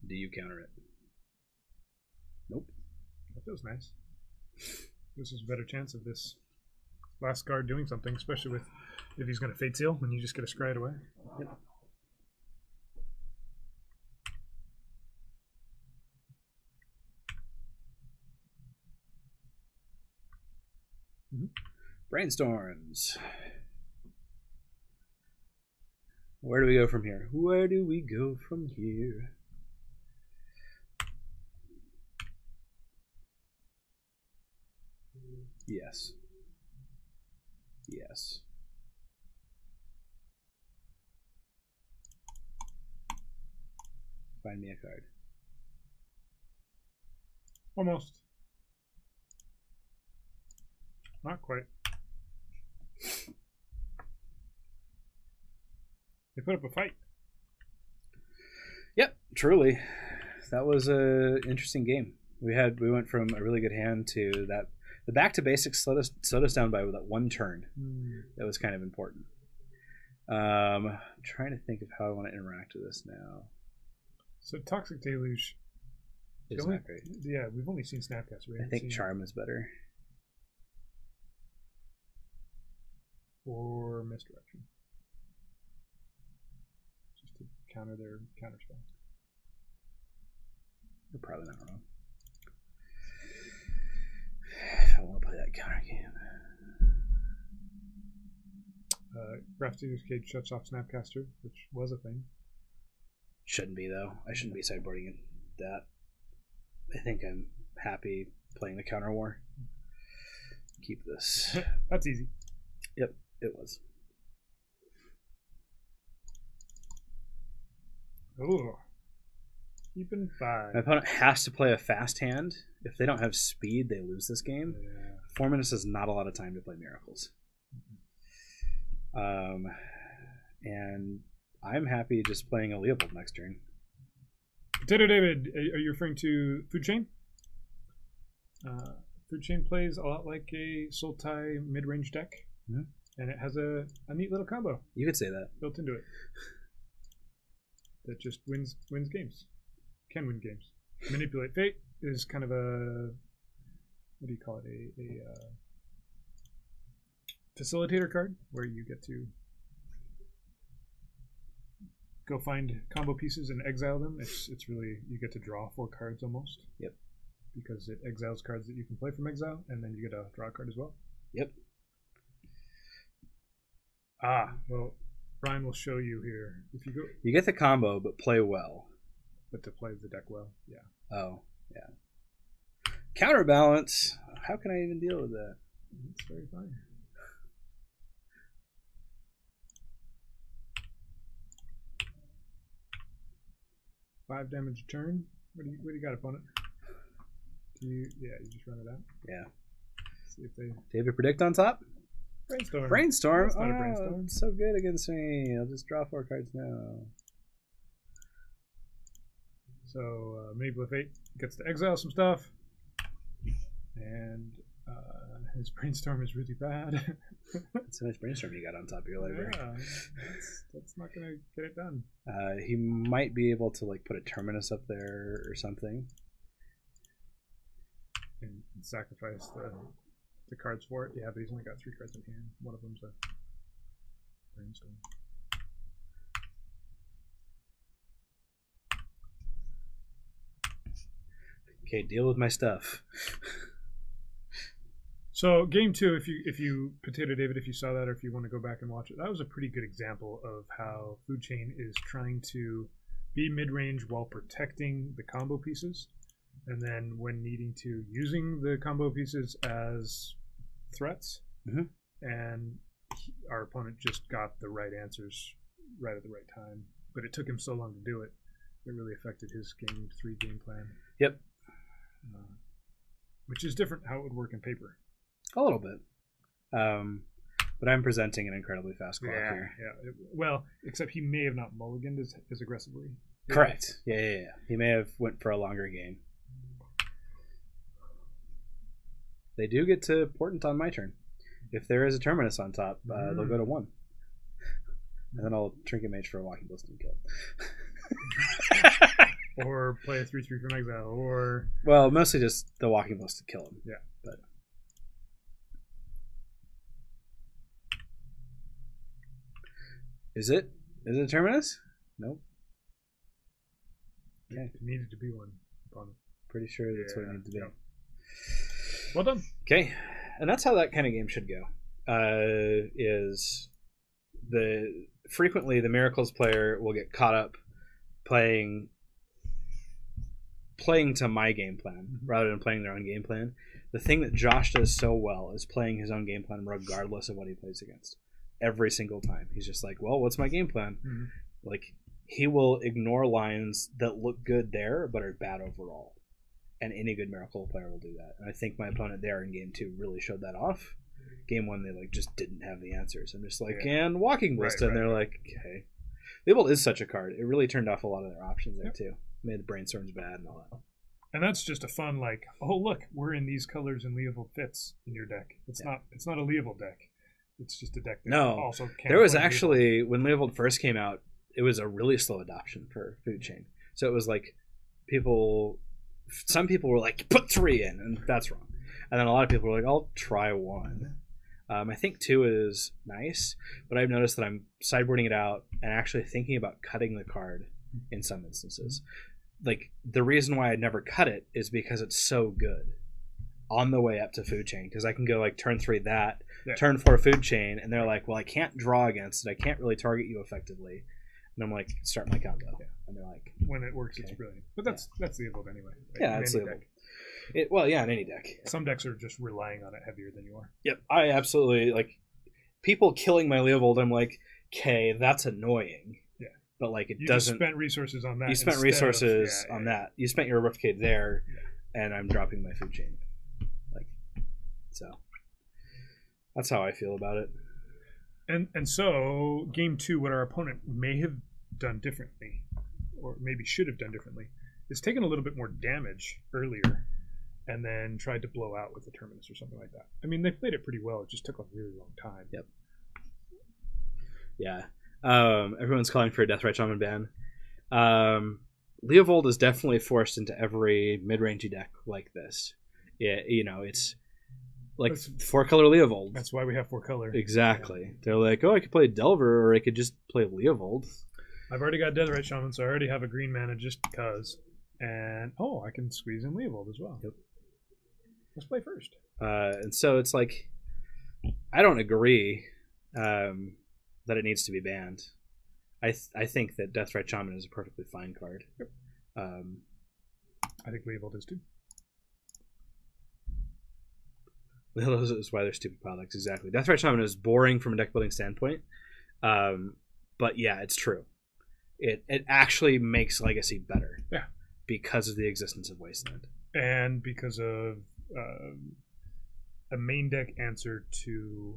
Do you counter it? Nope. That feels nice. This is a better chance of this last card doing something, especially with if he's going to fate seal and you just get to scry it away. Yep. Brainstorms. Where do we go from here? Where do we go from here? Yes. Yes. Find me a card. Almost. Not quite. They put up a fight. Yep, truly. That was a interesting game. We went from a really good hand to that. The back to basics slowed us down by that 1 turn. That was kind of important. I'm trying to think of how I want to interact with this now. So Toxic Deluge. It's not great. Yeah, we've only seen Snapcast. I think Charm is better. Or Misdirection. Just to counter their counter spell. You're probably not wrong. I want to play that counter game. Grafton's Cage shuts off Snapcaster, which was a thing. Shouldn't be, though. I shouldn't be sideboarding that. I think I'm happy playing the counter war. Keep this. That's easy. Yep, it was. Ooh. Keeping 5. My opponent has to play a fast hand. If they don't have speed, they lose this game. Yeah. 4 minutes is not a lot of time to play Miracles. And I'm happy just playing a Leopold next turn. Potato David, are you referring to Food Chain? Food Chain plays a lot like a Sultai mid-range deck. Mm-hmm. And it has a neat little combo. You could say that. Built into it. That just wins games. Can win games. Manipulate Fate is kind of a, what do you call it? A facilitator card where you get to go find combo pieces and exile them. It's really, you get to draw 4 cards almost. Yep. Because it exiles cards that you can play from exile, and then you get a draw card as well. Yep. Well, Brian will show you here. If you go, you get the combo, but play well. But to play the deck well, yeah. Oh, yeah. Counterbalance. How can I even deal with that? It's very fine. Five damage a turn. What do you got, opponent? You just run it out. Yeah. See if they. David predict on top. Brainstorm. Brainstorm. That's not a brainstorm. It's so good against me. I'll just draw 4 cards now. So Manipulate Fate gets to exile some stuff, and his brainstorm is really bad. That's how much brainstorm you got on top of your library. Yeah, that's not gonna get it done. He might be able to like put a terminus up there or something, and sacrifice the cards for it. Yeah, but he's only got 3 cards in hand. One of them's a brainstorm. Okay, deal with my stuff. So game 2, if you Potato David, if you saw that or if you want to go back and watch it, that was a pretty good example of how Food Chain is trying to be mid-range while protecting the combo pieces, and then when needing to using the combo pieces as threats. Mm-hmm. And our opponent just got the right answers right at the right time, but it took him so long to do it. It really affected his game 3 game plan. Yep. Which is different how it would work in paper. A little bit. But I'm presenting an incredibly fast clock here. Yeah. Well, except he may have not mulliganed as aggressively. Correct. Yeah. He may have went for a longer game. They do get to Portent on my turn. If there is a Terminus on top, they'll go to 1. And then I'll Trinket Mage for a Walking Ballista and kill. Or play a 3/3 from exile, or... Well, mostly just the Walking Ballista to kill him. Yeah. But... Is it? Is it a Terminus? Nope. Okay. It needed to be one. Pretty sure that's what it needed to be. Yeah. Well done. Okay. And that's how that kind of game should go. Frequently the Miracles player will get caught up playing to my game plan rather than playing their own game plan. The thing that Josh does so well is playing his own game plan regardless of what he plays against. Every single time. He's just like, well, what's my game plan? Mm-hmm. Like, he will ignore lines that look good there but are bad overall. And any good Miracle player will do that. And I think my opponent there in game 2 really showed that off. Game 1, they like just didn't have the answers. I'm just like, and Walking Ballista, and they're like, okay. Leovold is such a card. It really turned off a lot of their options there too. Made the brainstorms bad and all that. And that's just a fun like, oh look, we're in these colors and Leovold fits in your deck. It's not a Leovold deck. It's just a deck that also can't. There was actually when Leovold first came out, it was a really slow adoption for Food Chain. So it was like some people were like, put 3 in, and that's wrong. And then a lot of people were like, I'll try 1. I think 2 is nice, but I've noticed that I'm sideboarding it out and actually thinking about cutting the card in some instances. Like, the reason why I'd never cut it is because it's so good on the way up to Food Chain, because I can go like turn 3 that, turn 4 Food Chain, and they're like, well, I can't draw against it. I can't really target you effectively. And I'm like, start my combo. Yeah. And they're like, when it works, it's brilliant. But that's the Leovold anyway. Right? Yeah, that's Leovold. In any deck. Some decks are just relying on it heavier than you are. Yep, I absolutely like people killing my Leovold. I'm like, okay, that's annoying. Yeah, but like you doesn't. You spent resources on that. You spent resources on that. You spent your Riftcade there, and I'm dropping my Food Chain. Like, so that's how I feel about it. And so game 2, what our opponent may have done differently, or maybe should have done differently, is taken a little bit more damage earlier. And then tried to blow out with the Terminus or something like that. I mean, they played it pretty well. It just took a really long time. Yep. Yeah. Everyone's calling for a Deathrite Shaman ban. Leovold is definitely forced into every mid-rangey deck like this. Yeah, it's like 4-color Leovold. That's why we have 4-color. Exactly. Yeah. They're like, oh, I could play Delver, or I could just play Leovold. I've already got Deathrite Shaman, so I already have a green mana just because. And, I can squeeze in Leovold as well. Yep. Let's play first. And so it's like, I don't agree that it needs to be banned. I think that Deathrite Shaman is a perfectly fine card. Yep. I think Leovold is too. Leovold is why they're stupid pile decks, exactly. Deathrite Shaman is boring from a deck building standpoint. But yeah, it's true. It actually makes Legacy better. Yeah. Because of the existence of Wasteland. And because of a main deck answer to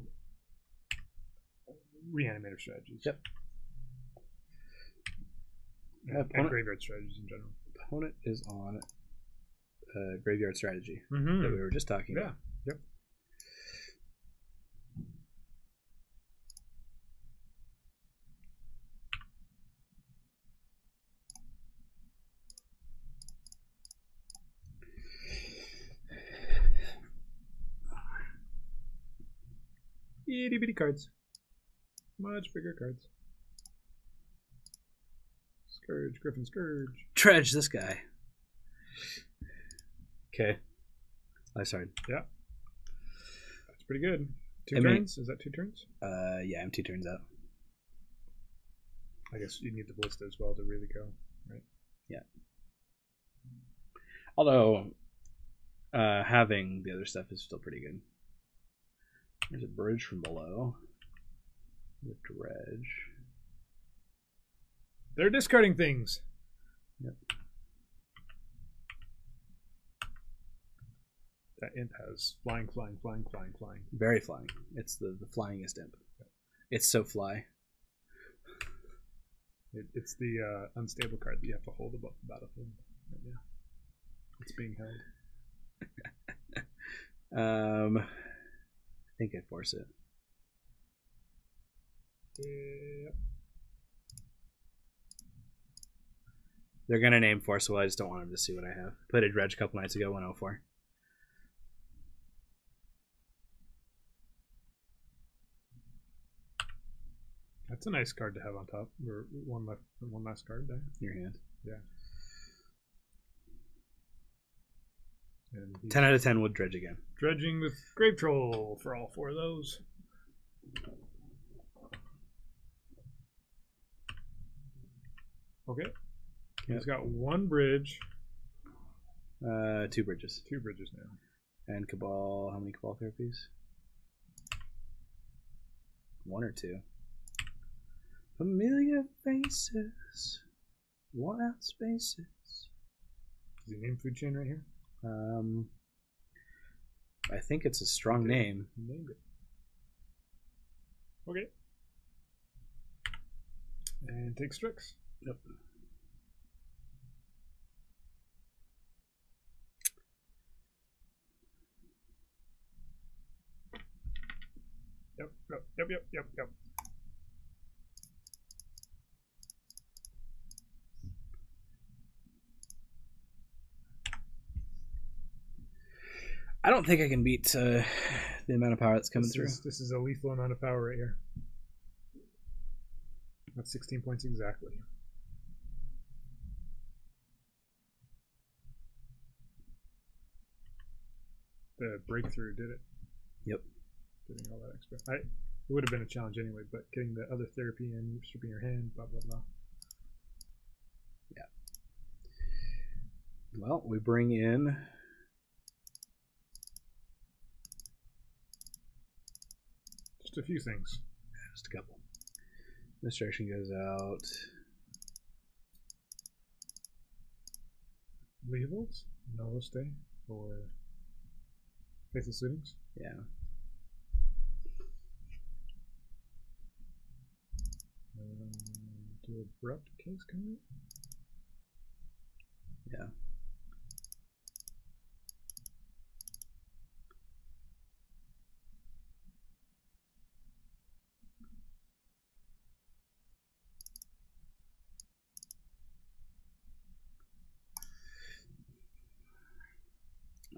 Reanimator strategies. Yep. And graveyard strategies in general. Opponent is on graveyard strategy that we were just talking about. Yep. itty bitty cards. Much bigger cards. Scourge, Griffin Scourge. Dredge this guy. Okay. I started. Yeah. That's pretty good. Two I mean- turns? Is that 2 turns? Yeah, I'm 2 turns out. I guess you need the ballista as well to really go, right? Yeah. Although, having the other stuff is still pretty good. There's a bridge from below. The dredge. They're discarding things. Yep. That imp has flying. Very flying. It's the flyingest imp. It's so fly. It's the unstable card that you have to hold above the battlefield. Right now. It's being held. I think I force it. Yeah. They're gonna name force, so I just don't want them to see what I have. Played a dredge a couple nights ago, 104. That's a nice card to have on top. Or one last card there. In your hand. Yeah. And he's 10 out of 10 would dredge again. dredging with Grave Troll for all 4 of those. Okay. Yep. He's got 1 bridge. 2 bridges. 2 bridges now. And Cabal, how many Cabal therapies? 1 or 2? Familiar faces. Worn out spaces. Does he name food chain right here? I think it's a strong name. He named it. Okay. And take Strix. Yep. Yep. I don't think I can beat the amount of power that's coming through. This is a lethal amount of power right here. That's 16 points exactly. The breakthrough did it. Yep. Getting all that extra. It would have been a challenge anyway, but getting the other therapy in, stripping your hand, blah, blah, blah. Yeah. Well, we bring in... Just a few things. Just a couple. Destruction goes out. Leavolds? No stay? Or Faithless Suitings? Yeah. Do Abrupt Case come out? Yeah.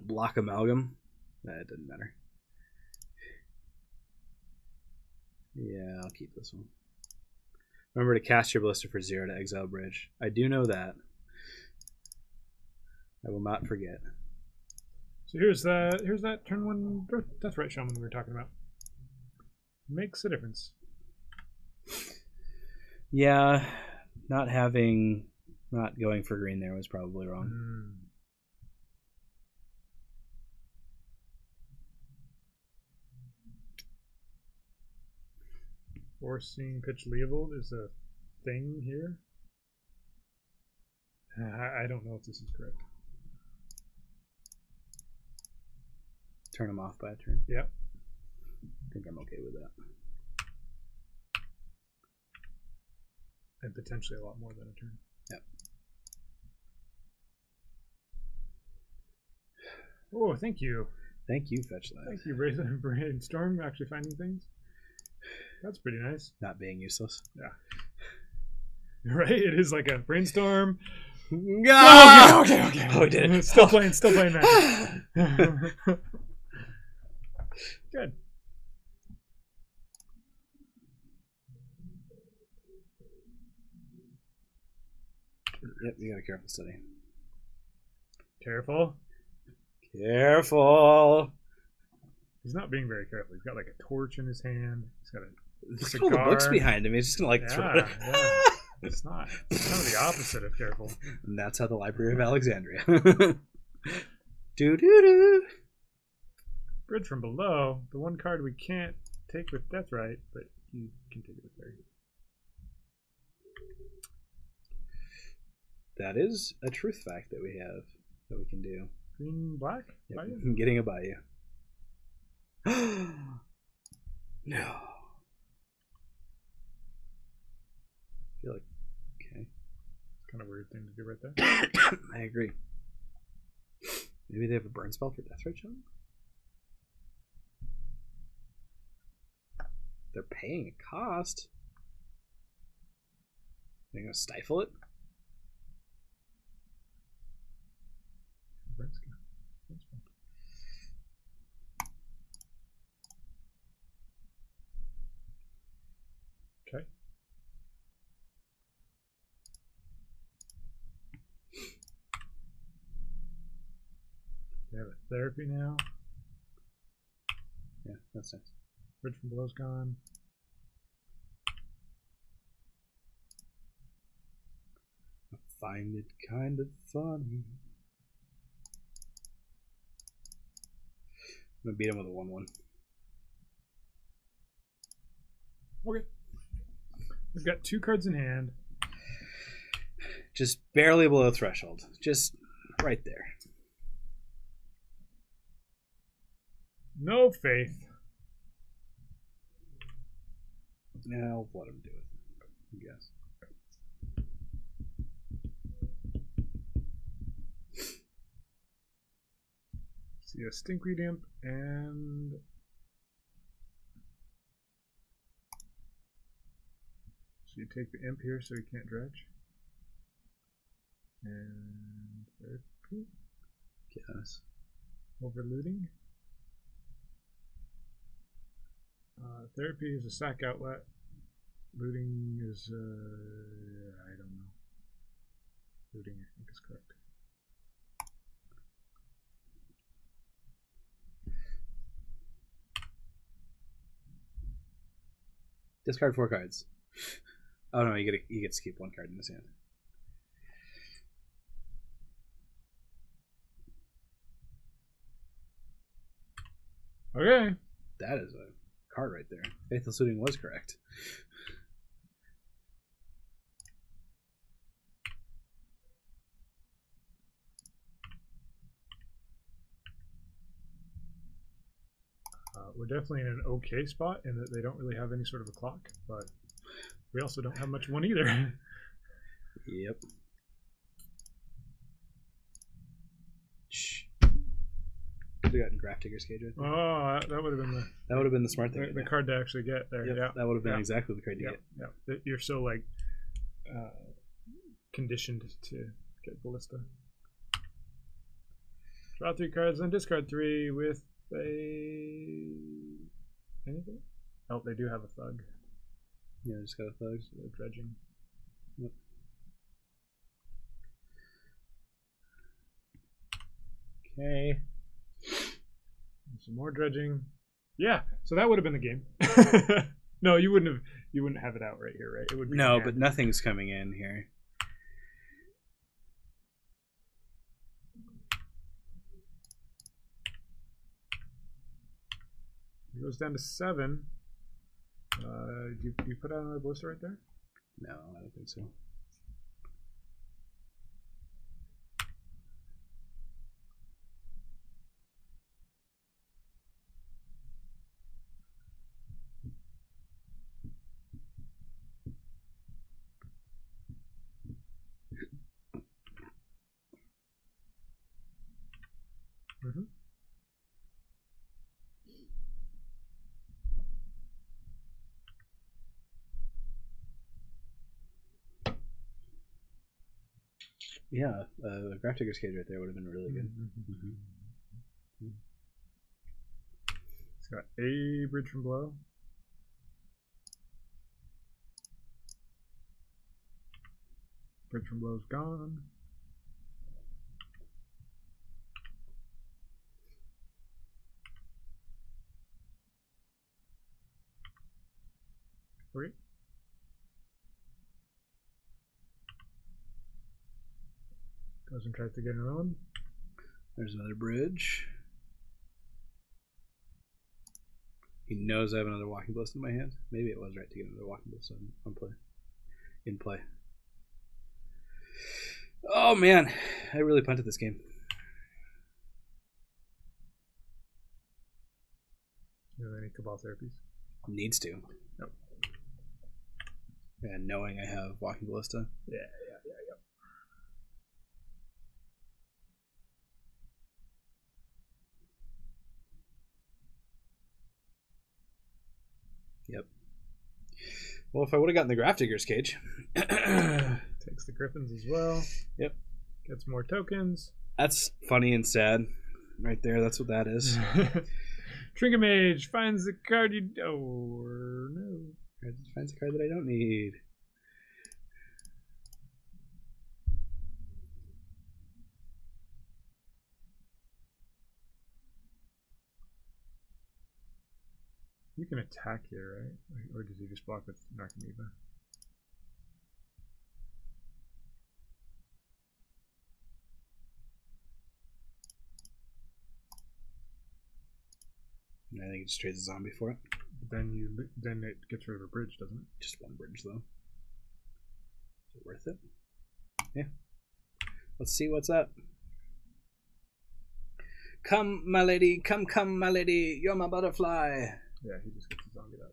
Block Amalgam. That doesn't matter. Yeah, I'll keep this one. Remember to cast your Ballista for 0 to exile bridge. I do know that. I will not forget. So here's that turn 1 Deathrite Shaman we were talking about. Makes a difference. Yeah, not going for green there was probably wrong. Forcing Pitch Leovold is a thing here. I don't know if this is correct. Turn him off by a turn. Yep. I think I'm okay with that. And potentially a lot more than a turn. Yep. Oh, thank you. Thank you, Fetch Life. Thank you, Brainstorm, actually finding things. That's pretty nice. Not being useless. Yeah. Right? It is like a Brainstorm. Ah! Okay. Oh, we did it. Still playing Magic. Good. Yep, you got a careful study. Careful. Careful. He's not being very careful. He's got like a torch in his hand. He's got a Look at all the books behind him. He's just gonna like throw it. Yeah. It's not. It's kind of the opposite of careful. And that's how the Library of Alexandria. Do do do. Bridge from Below. The one card we can't take with Deathright, but you can take it with Fairy. That is a truth fact that we have that we can do. Green black? Yep, I'm getting a Bayou. No. I feel like okay. Kind of weird thing to do right there. I agree. Maybe they have a burn spell for Deathright John? They're paying a cost. They're gonna stifle it? Okay. They have a therapy now. Yeah, that's nice. Bridge from Below's gone. I find it kind of funny. I'm gonna beat him with a 1/1. Okay. We've got 2 cards in hand. Just barely below threshold. Just right there. No faith. Yeah, I'll let him do it, I guess. See a Stinkweed Imp and so you take the Imp here so you can't dredge. And therapy. Yes. Overlooting. Therapy is a sack outlet. Looting is I don't know. Looting I think is correct. Discard 4 cards. Oh no, you get to keep 1 card in his hand. Okay. That is a card right there. Faithless Looting was correct. We're definitely in an okay spot in that they don't really have any sort of a clock, but we also don't have much of one either. Yep. Shh. Could have gotten Graph Digger's Cage right there. Oh, that would have been the smart thing. the card to actually get there. Yep, Yeah, that would have been exactly the card to get. Yeah, you're so like conditioned to get Ballista. Draw 3 cards, then discard 3 with a anything. Oh, they do have a Thug. Yeah, just got a Thug. So they're dredging. Yep. Okay. Some more dredging. Yeah, so that would have been the game. No, you wouldn't have it out right here, right? It would be no, but nothing's coming in here. It goes down to 7. You put out another Ballista right there? No, I don't think so. Mm-hmm. Yeah, Graph Digger's Cage right there would have been really good. It's got a Bridge from Below. Bridge from Blow's gone. Okay. Goes and tries to get another one. There's another bridge. He knows I have another walking ballista in my hand. Maybe it was right to get another walking ballista on play. In play. Oh man, I really punted this game. You have any Cabal therapies? Needs to. Nope. And knowing I have walking ballista. Yeah. Yep. Well, if I would have gotten the Grafdigger's Cage. Takes the Griffins as well. Yep. Gets more tokens. That's funny and sad. Right there, that's what that is. Trinket Mage finds the card you... Oh, no. It finds a card that I don't need. You can attack here, right? Or does he just block with Narcomoeba? I think it just trades a zombie for it. Then it gets rid of a bridge, doesn't it? Just one bridge, though. Is it worth it? Yeah. Let's see what's up. Come, my lady. Come, my lady. You're my butterfly. Yeah, he just gets a zombie that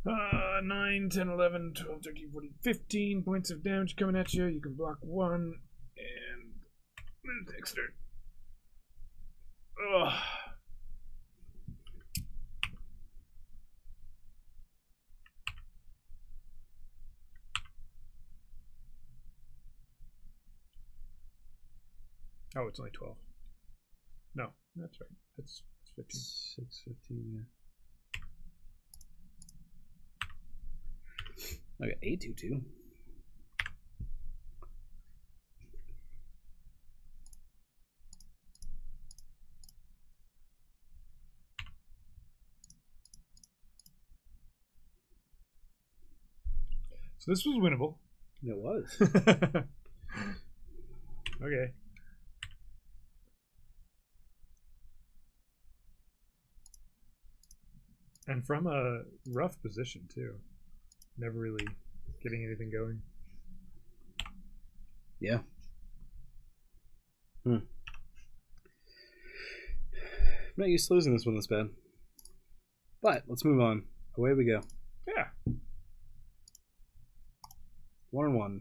way. 9, 10, 11, 12, 13, 14, 15 points of damage coming at you. You can block one. And there's Dexter. Ugh. Oh, it's only 12. No, that's right. It's 15. 615, yeah. I got 822. So this was winnable. It was. Okay. And from a rough position, too. Never really getting anything going. Yeah. I'm not used to losing this one this bad. But let's move on. Away we go. Yeah. 1-1.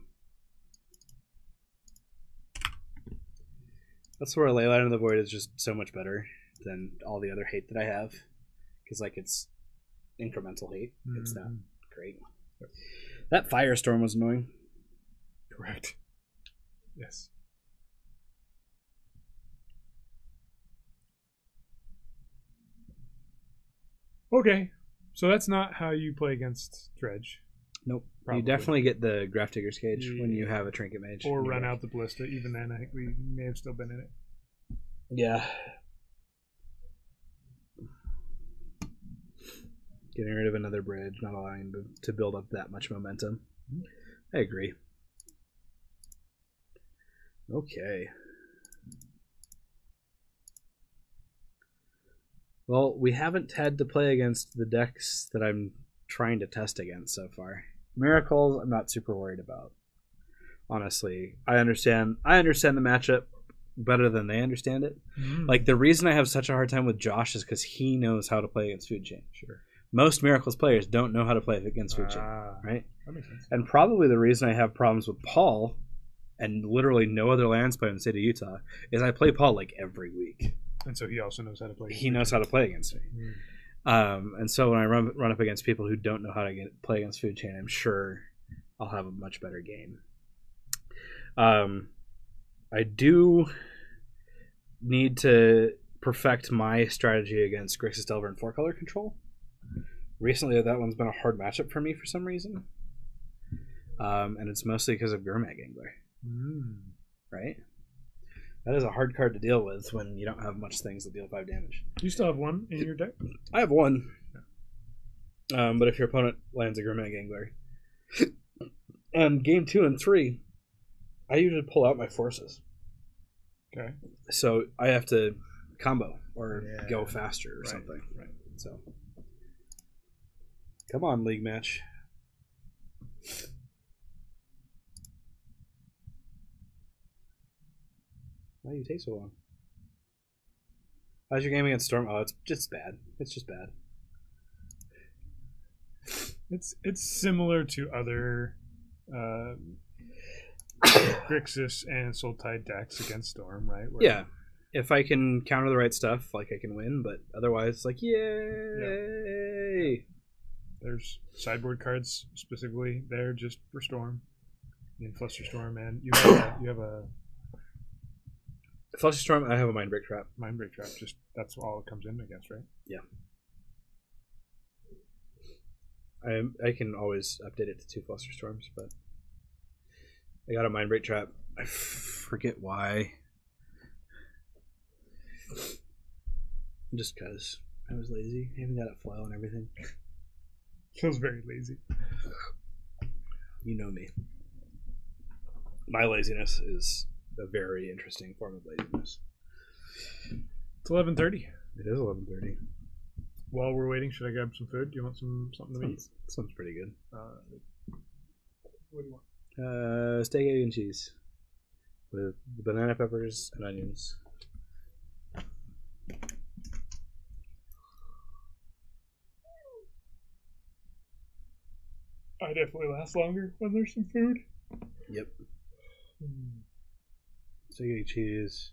That's where Leyline of the Void is just so much better than all the other hate that I have. Because, like, it's incremental hate. Mm-hmm. It's not great. Yep. That Firestorm was annoying. Correct. Yes. Okay. So that's not how you play against Dredge. Nope. Probably. You definitely get the Grafdigger's Cage when you have a Trinket Mage. Or run out the Ballista. Even then, I think we may have still been in it. Yeah. Getting rid of another bridge, not allowing to build up that much momentum. I agree. Okay. Well, we haven't had to play against the decks that I'm trying to test against so far. Miracles, I'm not super worried about. Honestly, I understand the matchup better than they understand it. Like, the reason I have such a hard time with Josh is because he knows how to play against Food Chain. Sure. Most Miracles players don't know how to play against Food Chain, right? That makes sense. And probably the reason I have problems with Paul and literally no other lands play in the state of Utah is I play Paul like every week. And so he also knows how to play. He knows how to play against me. And so when I run up against people who don't know how to play against Food Chain, I'm sure I'll have a much better game. I do need to perfect my strategy against Grixis Delver and 4-color control. Recently, that one's been a hard matchup for me for some reason. And it's mostly because of Gurmag Angler. Right? That is a hard card to deal with when you don't have much things that deal 5 damage. You still have one in your deck? I have one. But if your opponent lands a Gurmag Angler, on game 2 and 3, I usually pull out my forces. Okay. So I have to combo or go faster or something. Right. So, come on, league match. Why do you take so long? How's your game against Storm? Oh, it's just bad. It's just bad. It's similar to other Grixis and Sultide decks against Storm, right? Where Yeah. If I can counter the right stuff, like, I can win, but otherwise, it's like, yay! Yeah. There's sideboard cards specifically there just for Storm. In Flusterstorm, and you have a Flusterstorm, I have a Mindbreak Trap. Mindbreak Trap, just that's all it comes in against, right? Yeah. I can always update it to 2 Flusterstorms, but I got a Mindbreak Trap. I forget why. Just because I was lazy. I even got it foil and everything. Feels very lazy. You know me. My laziness is a very interesting form of laziness. It's 11:30. It is 11:30. While we're waiting, should I grab some food? Do you want something to eat? Sounds pretty good. What do you want? Steak, egg, and cheese with banana peppers and onions. I definitely last longer when there's some food. Yep. Steak, egg, cheese.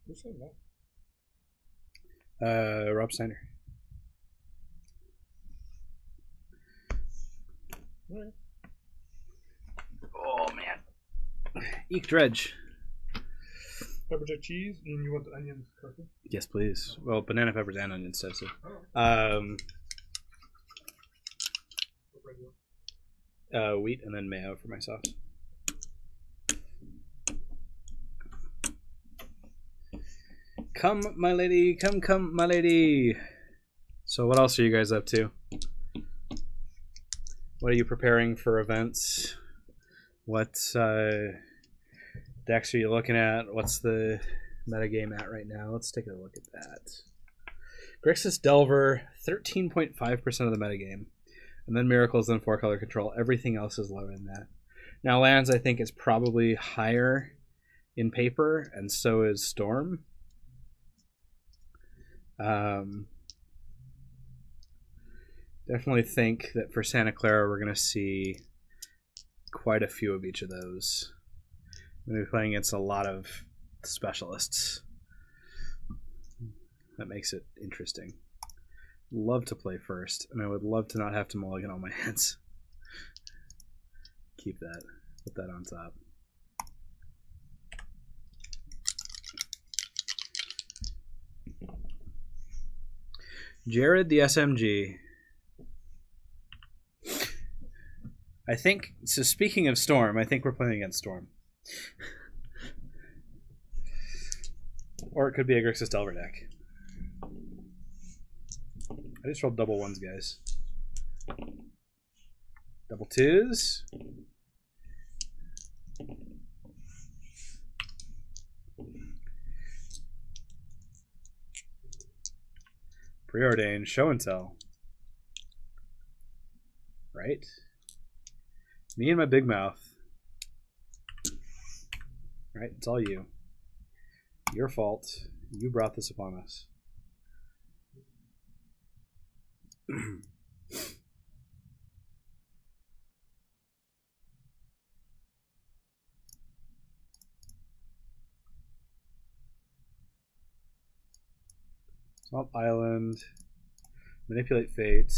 Who's saying that? Rob Steiner. All right. Oh man. Eek dredge. Pepper jack cheese, and you want the onions cooking? Yes, please. Well, banana peppers and onions too. So. Wheat and then mayo for my sauce. Come, my lady. Come, my lady. So what else are you guys up to? What are you preparing for events? What decks are you looking at? What's the metagame at right now? Let's take a look at that. Grixis Delver, 13.5% of the metagame. And then Miracles, then 4-color control. Everything else is lower than that. Now lands, I think, is probably higher in paper, and so is Storm. Definitely think that for Santa Clara we're going to see quite a few of each of those. I'm going to be playing against a lot of specialists. That makes it interesting. Love to play first, and I would love to not have to mulligan all my hands. Keep that. Put that on top. Jared the SMG. I think, so speaking of Storm, I think we're playing against Storm. Or it could be a Grixis Delver deck. I just rolled double ones, guys. Double twos. Preordained, show and tell. Right? Me and my big mouth. Right? It's all you. Your fault. You brought this upon us. Swamp Island. Manipulate Fate.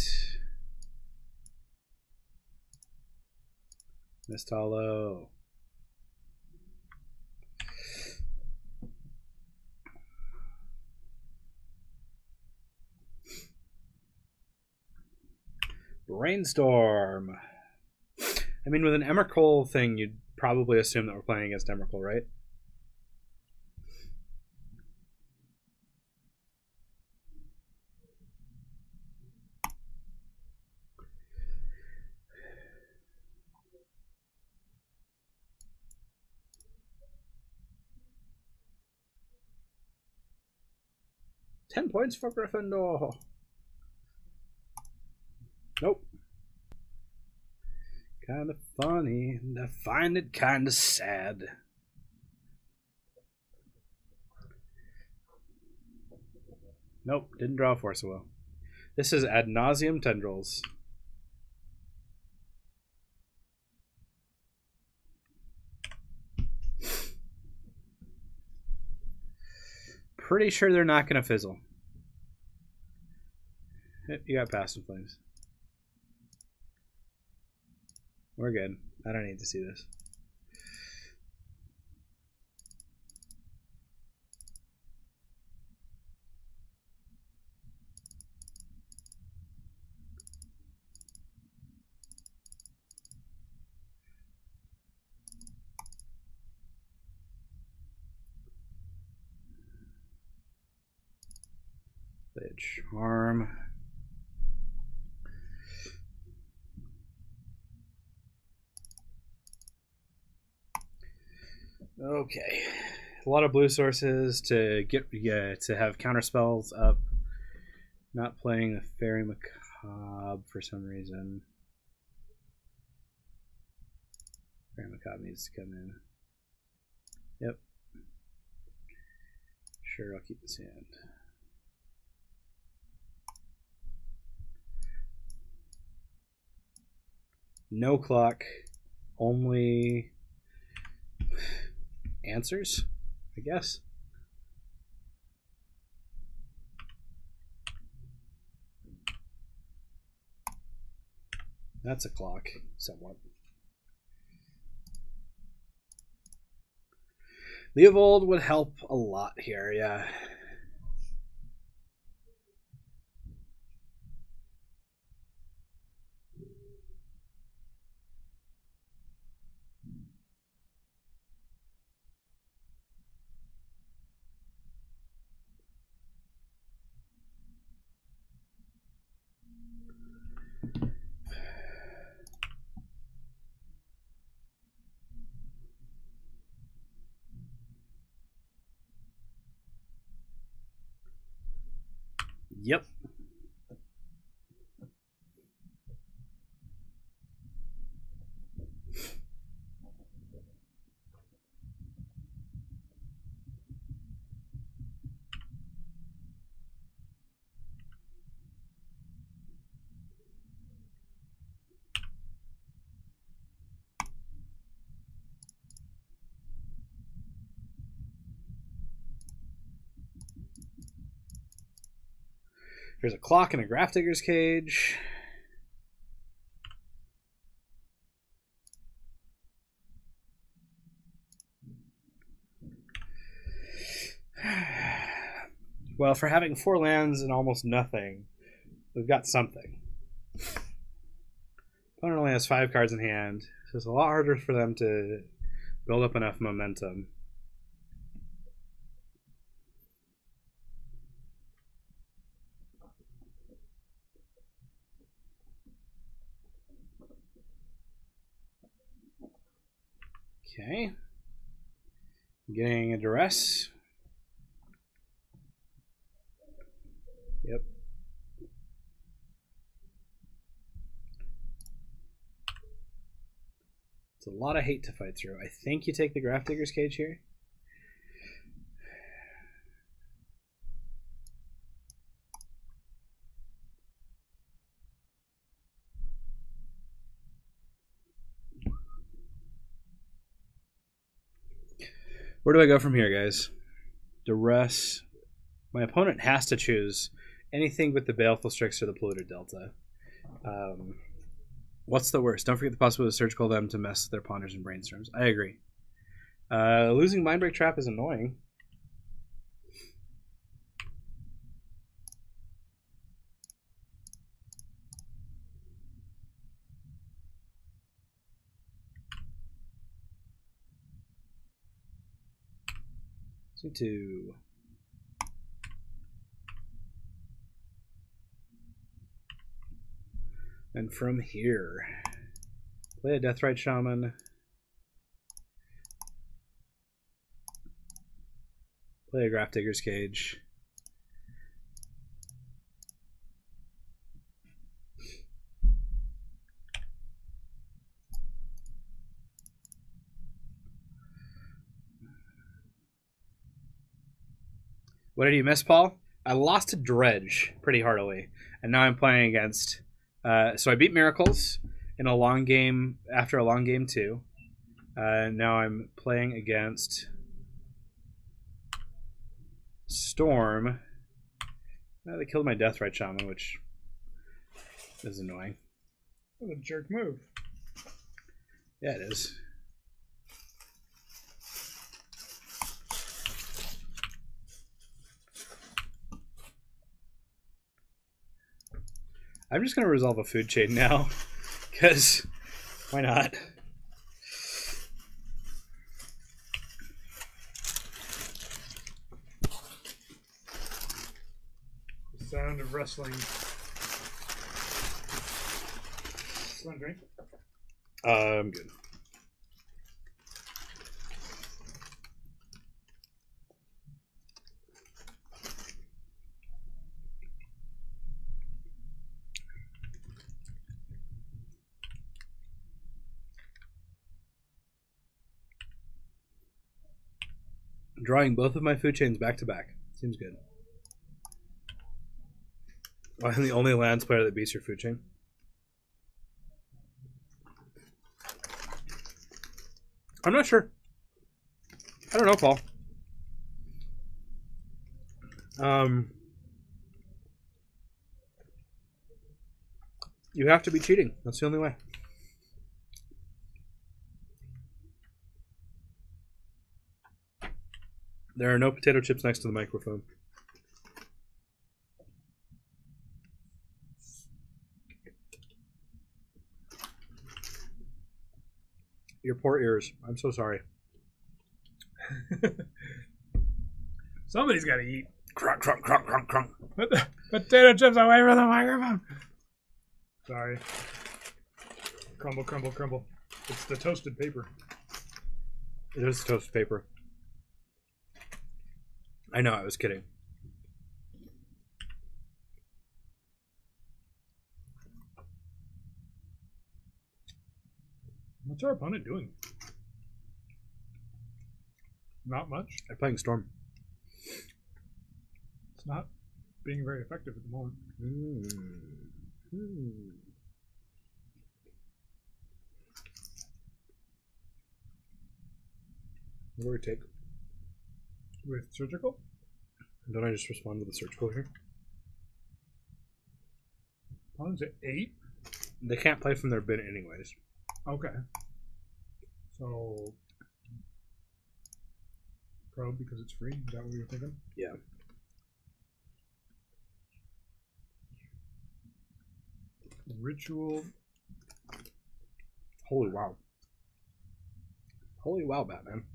Mist Hollow. Brainstorm. I mean, with an Emrakul thing, you'd probably assume that we're playing against Emrakul, right? $10 points for Gryffindor. Nope. Kind of funny, and I find it kind of sad. Nope, didn't draw Force of Will. This is Ad Nauseam Tendrils. Pretty sure they're not going to fizzle. You got Passive Flames. We're good. I don't need to see this. The Charm. Okay, a lot of blue sources to get to have counter spells up. Not playing the Fairy Macabre for some reason. Fairy Macabre needs to come in. Yep. Sure, I'll keep this hand. No clock, only answers, I guess. That's a clock, somewhat. Leovold would help a lot here, yeah. Yep. There's a clock and a Grafdigger's Cage. Well, for having 4 lands and almost nothing, we've got something. Opponent only has 5 cards in hand, so it's a lot harder for them to build up enough momentum. Okay. Getting a duress. Yep. It's a lot of hate to fight through. I think you take the Grafdigger's Cage here. Where do I go from here, guys? Duress. My opponent has to choose anything with the Baleful Strix or the Polluted Delta. What's the worst? Don't forget the possibility to Surge Call them to mess their Ponders and Brainstorms. I agree. Losing Mindbreak Trap is annoying. C2. And from here, play a Deathrite Shaman. Play a Graph Digger's Cage. What did you miss, Paul? I lost to Dredge pretty heartily, and now I'm playing against. So I beat Miracles in a long game after a long game 2. Now I'm playing against Storm. They killed my Deathrite Shaman, which is annoying. What a jerk move. Yeah, it is. I'm just going to resolve a food chain now, because why not? The sound of wrestling. Want a drink? I'm good. Drawing both of my food chains back to back. Seems good. I'm the only lands player that beats your food chain. I'm not sure. I don't know, Paul. You have to be cheating. That's the only way. There are no potato chips next to the microphone. Your poor ears. I'm so sorry. Somebody's got to eat. Crunk, crunk, crunk, crunk, crunk. Put the potato chips away from the microphone. Sorry. Crumble, crumble, crumble. It's the toasted paper. It is toasted paper. I know, I was kidding. What's our opponent doing? Not much. I'm playing Storm. It's not being very effective at the moment. What do we take? With surgical? Don't I just respond to the surgical here? Opponent's at 8? They can't play from their bin anyways. Okay. So, probe because it's free? Is that what you're thinking? Yeah. Ritual. Holy wow. Holy wow, Batman.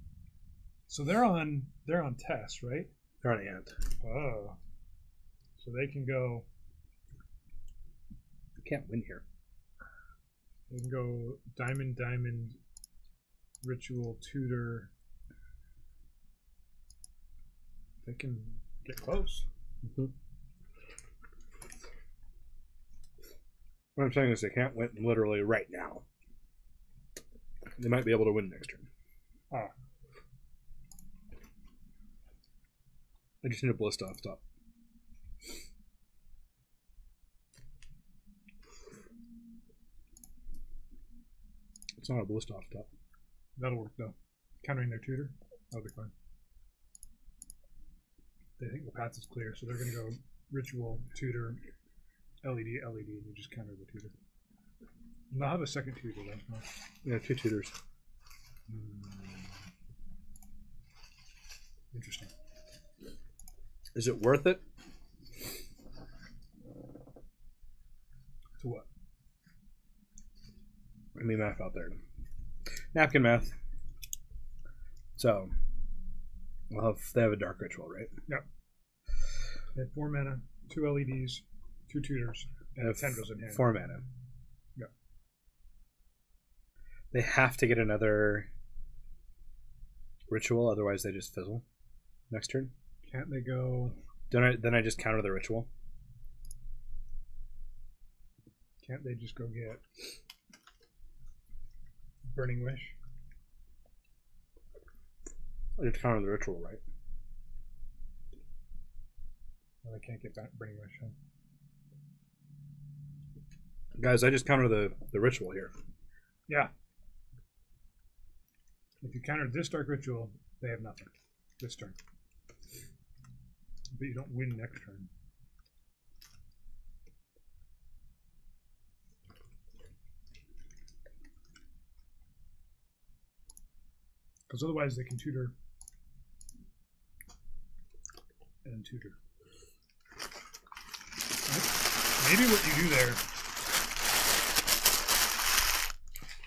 So they're on test, right? They're on Ant. Oh. So they can go. They can't win here. They can go diamond, diamond, ritual, tutor. They can get close. Mm-hmm. What I'm saying is they can't win literally right now. They might be able to win next turn. Ah. I just need a Ballista off top. It's not a Ballista off top. That'll work though. Countering their tutor, that'll be fine. They think the path is clear, so they're going to go ritual, tutor, LED, LED, and you just counter the tutor. And they'll have a second tutor though. Yeah, 2 tutors. Interesting. Is it worth it? To what? I mean, math out there. Napkin math. So, Well, if they have a dark ritual, right? Yep. They have 4 mana, 2 LEDs, 2 tutors, and tendrils in hand. 4 mana. Yep. They have to get another ritual, otherwise they just fizzle next turn. Can't they go? Then I just counter the ritual. Can't they just go get Burning Wish? I just counter the ritual, right? Well, they can't get Burning Wish. Huh? Guys, I just counter the ritual here. Yeah. If you counter this dark ritual, they have nothing this turn. But you don't win next turn. Because otherwise they can tutor and tutor. Right? Maybe what you do there.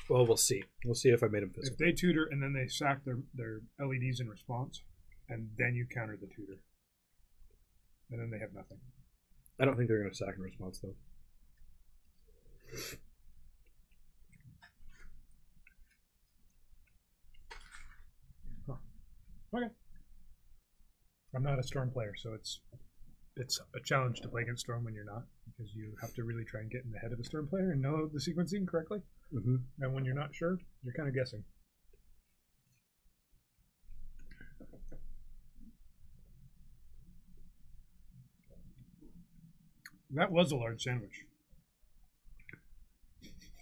Well, we'll see. We'll see if I made them physical. If they tutor and then they sack their LEDs in response, and then you counter the tutor. And then they have nothing. I don't think they're going to sack in response, though. Huh. Okay. I'm not a Storm player, so it's a challenge to play against Storm when you're not, because you have to really try and get in the head of a Storm player and know the sequencing correctly. Mm-hmm. And when you're not sure, you're kind of guessing. That was a large sandwich.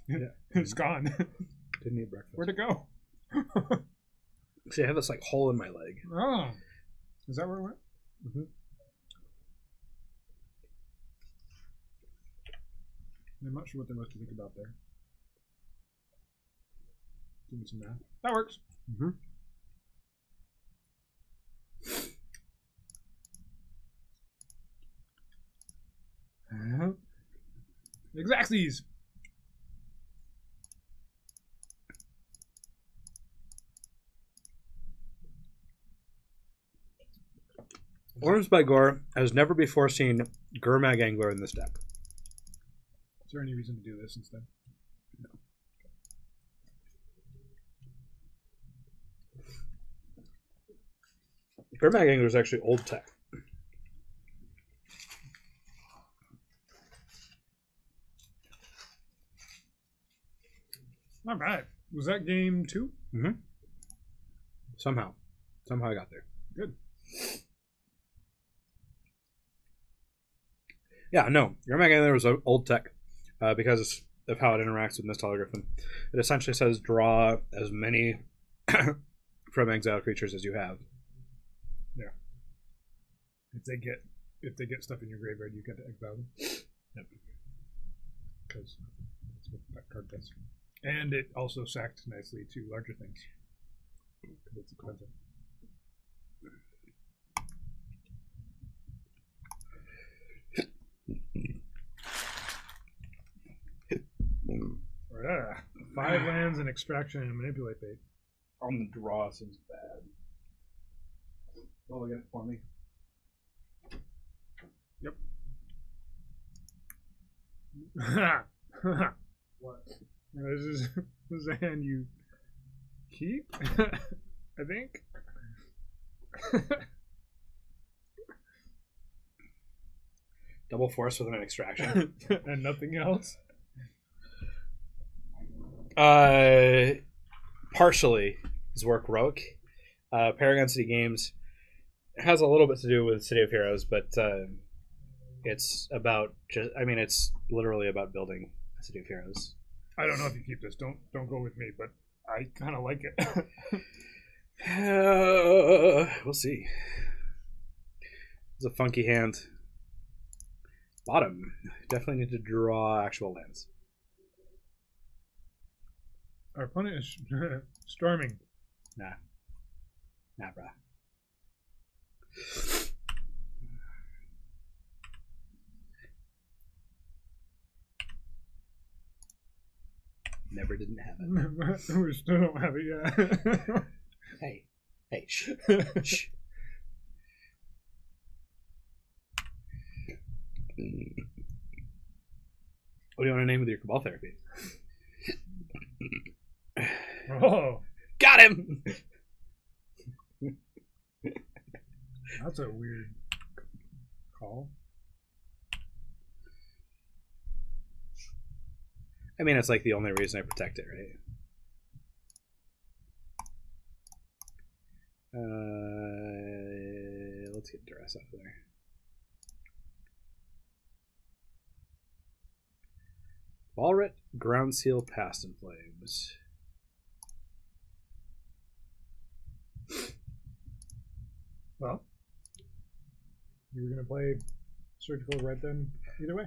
Yeah. It's gone. Didn't eat breakfast. Where'd it go? See, I have this like hole in my leg. Oh. Is that where it went? Mm-hmm. I'm not sure what there was to think about there. Doing some math. That works. Mm-hmm. Exactsies. Orms by Gore has never before seen Gurmag Angler in this deck. Is there any reason to do this instead? No. Gurmag Angler is actually old tech. Not bad. Was that game 2? Mm-hmm. Somehow I got there. Good. Yeah, no. Gurmag Angler was old tech because of how it interacts with Mist Griffin. It essentially says draw as many from exile creatures as you have. Yeah. If they get stuff in your graveyard, you get to exile them. Yep. Because that's what that card does. And it also sacked nicely to larger things. Because it's expensive. Yeah. 5 lands and extraction and manipulate bait. On the draw seems bad. Oh, get it for me. Yep. What? This is a hand you keep, I think. Double force with an extraction. And nothing else. Partially his work Rogue. Paragon City Games has a little bit to do with City of Heroes, but it's about it's literally about building a City of Heroes. I don't know if you keep this. Don't go with me, but I kind of like it. We'll see. It's a funky hand. Bottom. Definitely need to draw actual lands. Our opponent is storming. Nah, bruh. Never didn't have it. We still don't have it yet. Hey, shh. Shh. What do you want to name with your Cabal Therapy? Oh, got him! that's a weird call. I mean, it's like the only reason I protect it, right? Let's get Duress out of there. Balrit, Ground Seal, Past in Flames. Well, you were going to play Surgical Red then, either way.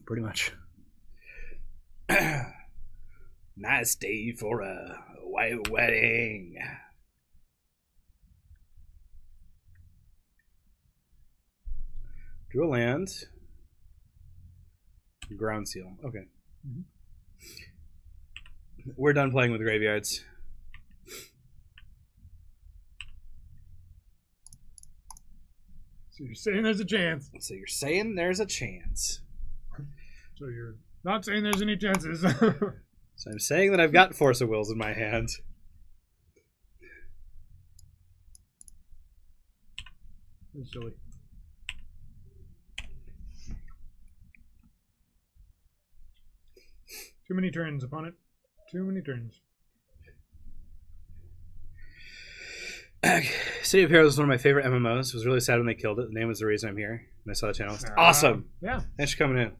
Pretty much. Nice day for a white wedding. Drew a land. Ground Seal. Okay. Mm-hmm. We're done playing with graveyards. So you're saying there's a chance. So you're saying there's a chance. So you're not saying there's any chances. So I'm saying that I've got Force of Wills in my hand. That's silly. Too many turns, opponent. Too many turns. City of Heroes is one of my favorite MMOs. I was really sad when they killed it. The name was the reason I'm here. And I saw the channel. It's awesome. Yeah. Thanks for coming in.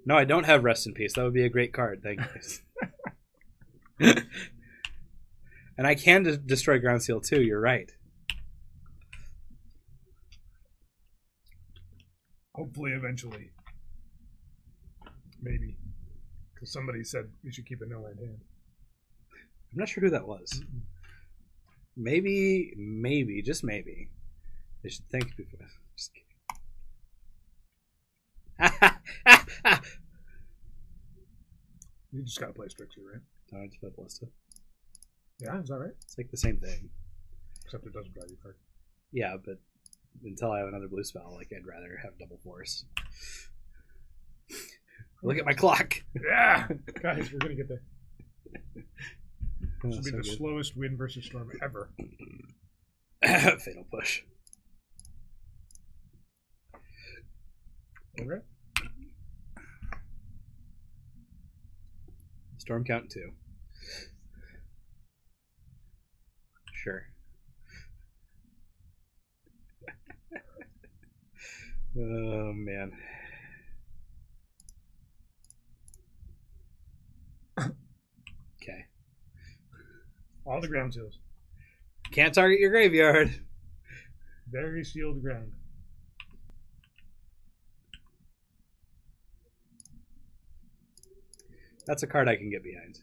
No, I don't have Rest in Peace. That would be a great card. Thank you. And I can destroy Ground Seal too. You're right. Hopefully, eventually. Maybe. Because somebody said we should keep a no-land hand. I'm not sure who that was. Mm-mm. Maybe, just maybe. They should think before. Just kidding. You just gotta play Strixie, right? No, I just play Ballista. Yeah, is that right? It's like the same thing. Except it doesn't drive you card. Yeah, but until I have another blue spell, like I'd rather have double force. Look at my clock. Yeah, guys, we're gonna get there. This will be so the good. slowest win versus storm ever. Fatal push. Okay. Storm count 2. Sure. Oh man. Okay. All the ground seals. Can't target your graveyard. Very sealed ground. That's a card I can get behind.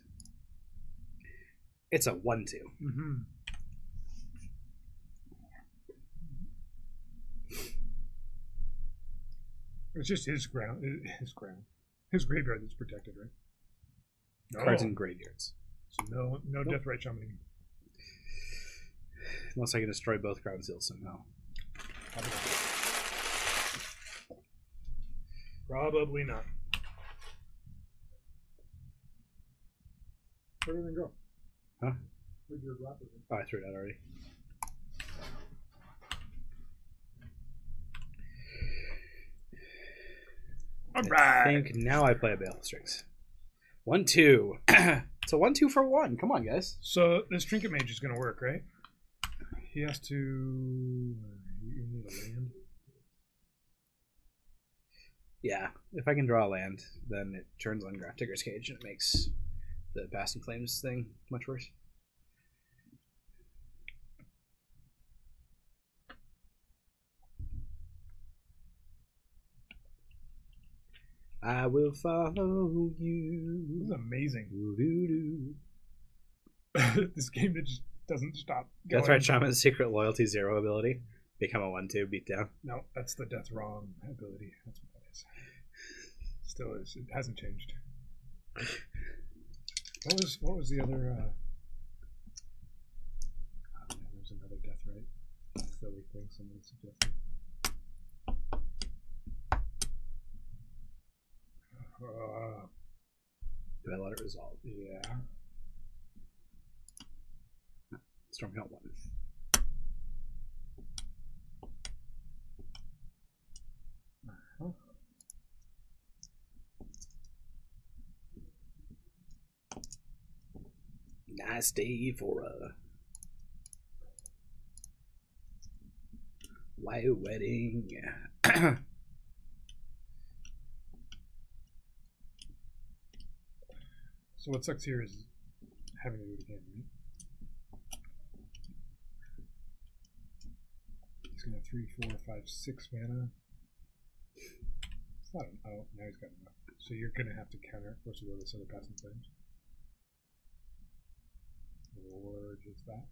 It's a 1/2. Mm-hmm. It's just his ground. His graveyard that's protected, right? No. Cards in graveyards. So no Deathrite Shamaning. Unless I can destroy both Ground Seals somehow. Probably not. Where did it go? Huh? Where'd your wrapper go? Oh, I threw it out already. Alright. I think now I play a Baleful Strix. 1/2. It's a 1/2 for 1. Come on, guys. So this Trinket Mage is going to work, right? He has to... You need a land? Yeah, if I can draw a land, then it turns on Graph Digger's Cage and it makes the Past in Flames thing much worse. I will follow you. This is amazing. Doo-doo-doo. This game that just doesn't stop going. Deathrite Shaman's Secret Loyalty 0 ability. Become a 1/2, beat down. No, that's the Death Wrong ability. That's what that is. Still is. It hasn't changed. What was the other... Oh, man, there's another Deathrite. Silly thing somebody suggested. Do I let it resolve? Yeah. Storm count 1. Nice day for a white wedding. So what sucks here is having to do it again, right? He's gonna have 3, 4, 5, 6 mana. It's not an oh, now he's got enough. So you're gonna have to counter Force of Will this other Passing Flames. Or just that.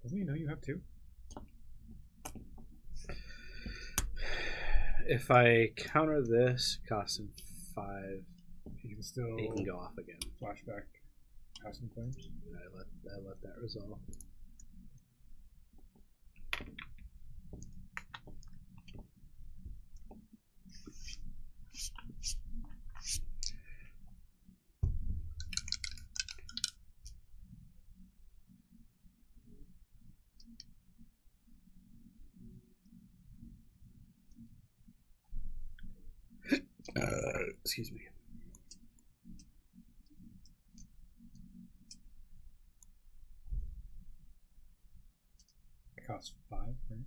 Doesn't he know you have 2? If I counter this, cost him 5. He can still. He can go off again. Flashback, Passing Flames. I let that resolve. Excuse me. It costs 5, right?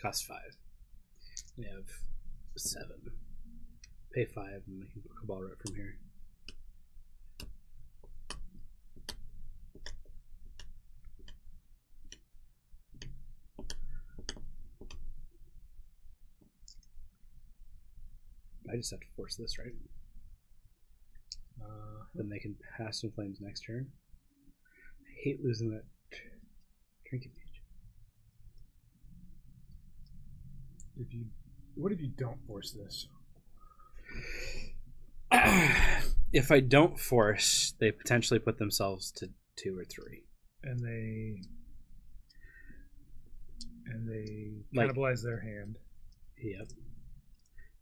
Cost 5. We have 7. Pay 5 and I can Cabal right from here. I just have to force this, right? Then they can pass some flames next turn. I hate losing that trinket mage. What if you don't force this? If I don't force, they potentially put themselves to 2 or 3. And they Like, cannibalize their hand. Yep.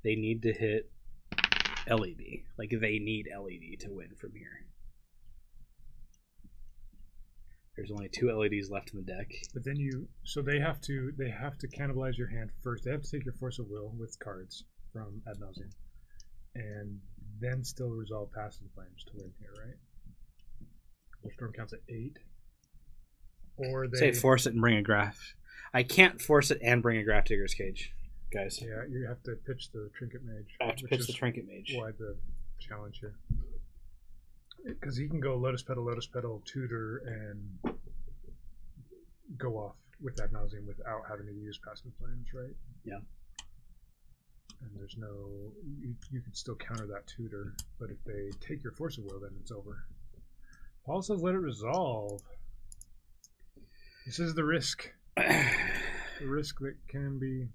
They need to hit LED. Like, they need LED to win from here. There's only 2 LEDs left in the deck. But then they have to cannibalize your hand first. They have to take your Force of Will with cards from Ad Nauseam, and then still resolve Passing Flames to win here, right? Their storm counts at 8. Or they say force it and bring a graph. I can't force it and bring a Graph Digger's Cage, guys. Yeah, you have to pitch the Trinket Mage. I have to pitch the Trinket Mage. Why the challenge here? Because he can go Lotus Petal, Tutor, and go off with that Nauseam without having to use Passing Flames, right? Yeah. And there's no... You can still counter that Tutor, but if they take your Force of Will, then it's over. Paul says let it resolve. This is the risk. The risk that can be...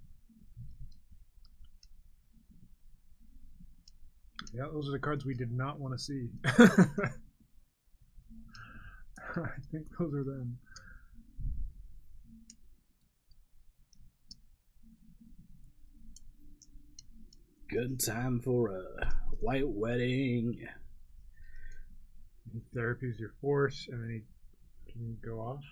Yeah, those are the cards we did not want to see. I think those are them. Good time for a white wedding. Therapy is your force, and then he can go off.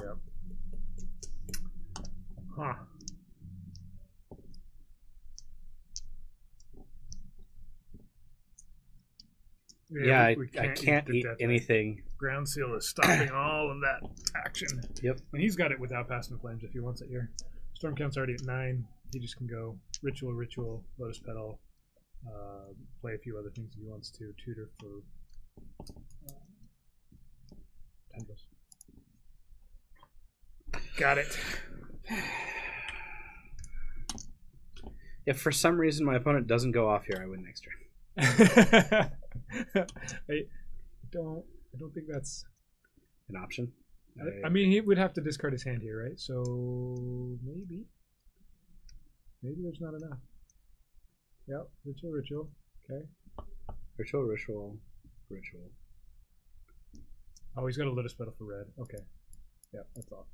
Yep. Huh. Yeah, we I can't eat anything. Ground Seal is stopping all of that action. Yep. And he's got it without Passing Flames if he wants it here. Storm count's already at 9. He just can go Ritual, Lotus Petal, play a few other things if he wants to. Tutor for Tendrils. Got it. If for some reason my opponent doesn't go off here, I win next turn. I don't I don't think that's an option. I mean, he would have to discard his hand here, right? So maybe there's not enough. Yep, ritual. Okay. Ritual. Oh, he's got a Lotus Petal for red. Okay. Yep, that's all.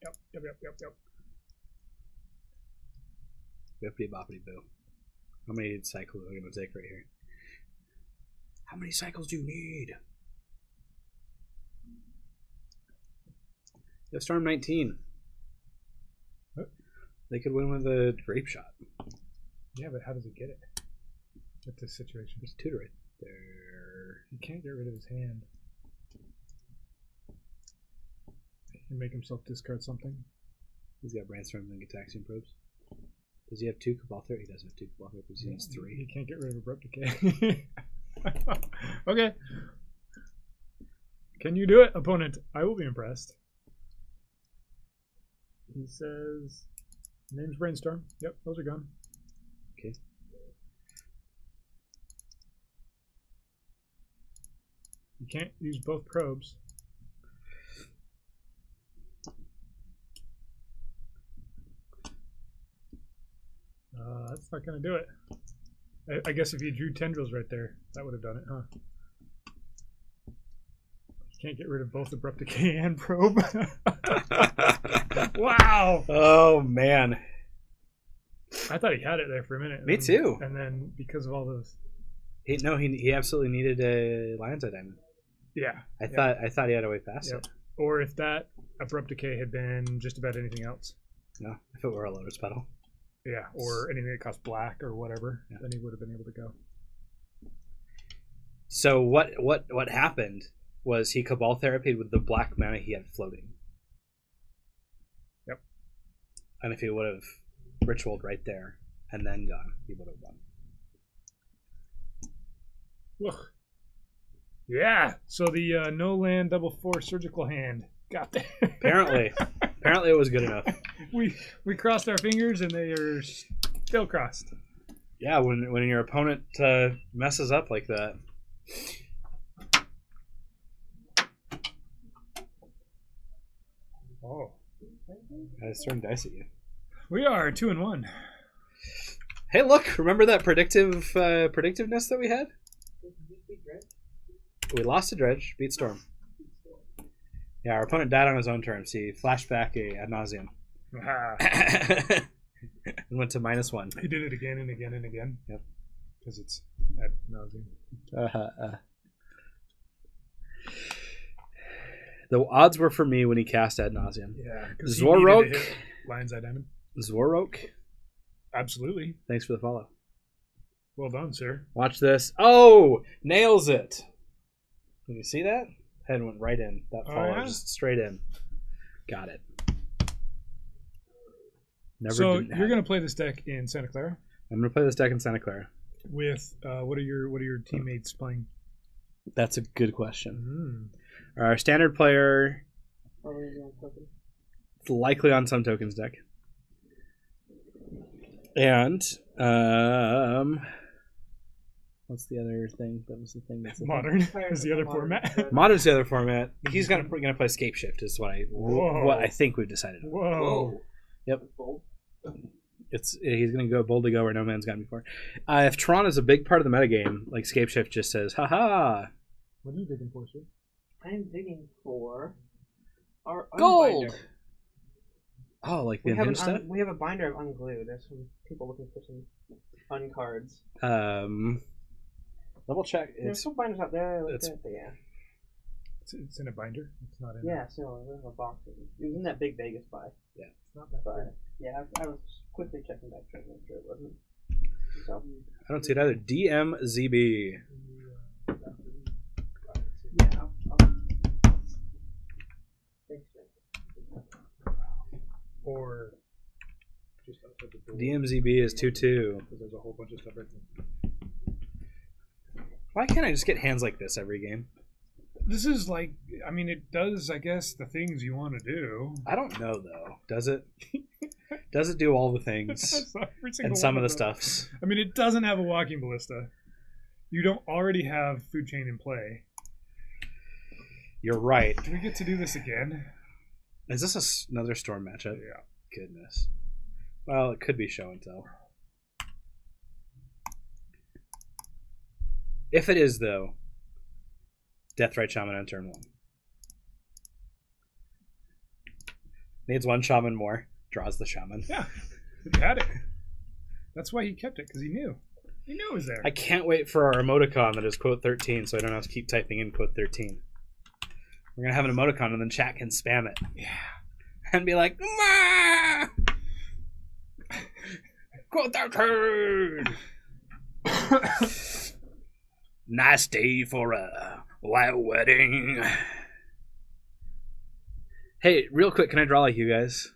Yep. Bippity boppity boo. How many cycles are we going to take right here? How many cycles do you need? You have Storm 19. What? They could win with a grape shot. Yeah, but how does he get it? With this situation. There's a tutor right there. He can't get rid of his hand. He can make himself discard something. He's got Brandstorms and Gataxian Probes. Does he have 2 Cabal Threat? He doesn't have 2 Cabal Threat, but he needs 3. He can't get rid of Abrupt Decay. Okay. Can you do it, opponent? I will be impressed. He says, name's Brainstorm. Yep, those are gone. Okay. You can't use both probes. That's not going to do it. I guess if you drew tendrils right there, that would have done it, huh? You can't get rid of both Abrupt Decay and probe. Wow! Oh, man. I thought he had it there for a minute. Me too. And then because of all those... He absolutely needed a Lion's Eye Diamond. Yeah. I thought he had a way past it. Or if that Abrupt Decay had been just about anything else. No, if it were a Lotus Petal. Yeah, or anything that cost black or whatever, then he would have been able to go. So what happened was he Cabal Therapied with the black mana he had floating. Yep. And if he would have ritualed right there and then gone, he would have won. Ugh. Yeah, so the no land 4/4 surgical hand got there. Apparently it was good enough. We crossed our fingers and they are still crossed. Yeah, when your opponent messes up like that. Oh, I just throwing dice at you. We are 2-1. Hey, look! Remember that predictiveness that we had? We lost to Dredge, beat Storm. Yeah, our opponent died on his own terms. He flashed back ad nauseum. And went to -1. He did it again and again and again. Yep. Because it's ad nauseum. The odds were for me when he cast ad nauseum. Yeah. Zorok. Lion's Eye Diamond. Zorok. Absolutely. Thanks for the follow. Well done, sir. Watch this. Oh! Nails it! Can you see that? Head went right in. That follow just straight in. Got it. So you're going to play this deck in Santa Clara? I'm going to play this deck in Santa Clara. With what are your teammates playing? That's a good question. Our standard player is likely on some tokens deck. And what's the other thing? That was the thing. That's the Modern is the other format. Modern's the other format. He's gonna play Scape Shift. Is what I think we've decided. Whoa. Yep. He's gonna go bold to go where no man's gone before. If Tron is a big part of the metagame, like Scape Shift just says, haha. What are you digging for, sir? I'm digging for our gold. Unbinder. Oh, like the Unhinged stuff? We have a binder of Unglued. There's some people looking for some uncards. Double check. There's some binders out there like that, but yeah. It's in a binder? It's not in Yeah, so we have a box. It was in that big Vegas buy. Yeah. It's not that big. Yeah, I was quickly checking back trying to make sure it wasn't. So. I don't see it either. DMZB. Yeah, Or just outside the door. DMZB is 2/2. Because there's a whole bunch of stuff right there. Why can't I just get hands like this every game? This is like, I mean, it does, I guess, the things you want to do. I don't know, though. Does it? Does it do all the things? And some of the stuffs? I mean, it doesn't have a walking ballista. you don't already have Food Chain in play. You're right. Do we get to do this again? Is this another Storm matchup? Yeah. Goodness. Well, it could be show and tell. If it is, though, Deathrite Shaman on turn 1. Needs 1 Shaman more. Draws the Shaman. Yeah. He had it. That's why he kept it, because he knew. He knew it was there. I can't wait for our emoticon that is quote 13, so I don't have to keep typing in quote 13. We're going to have an emoticon, and then chat can spam it. Yeah. And be like, "Ma! Quote 13! Nice day for a white wedding." Hey, real quick, can I draw like you guys?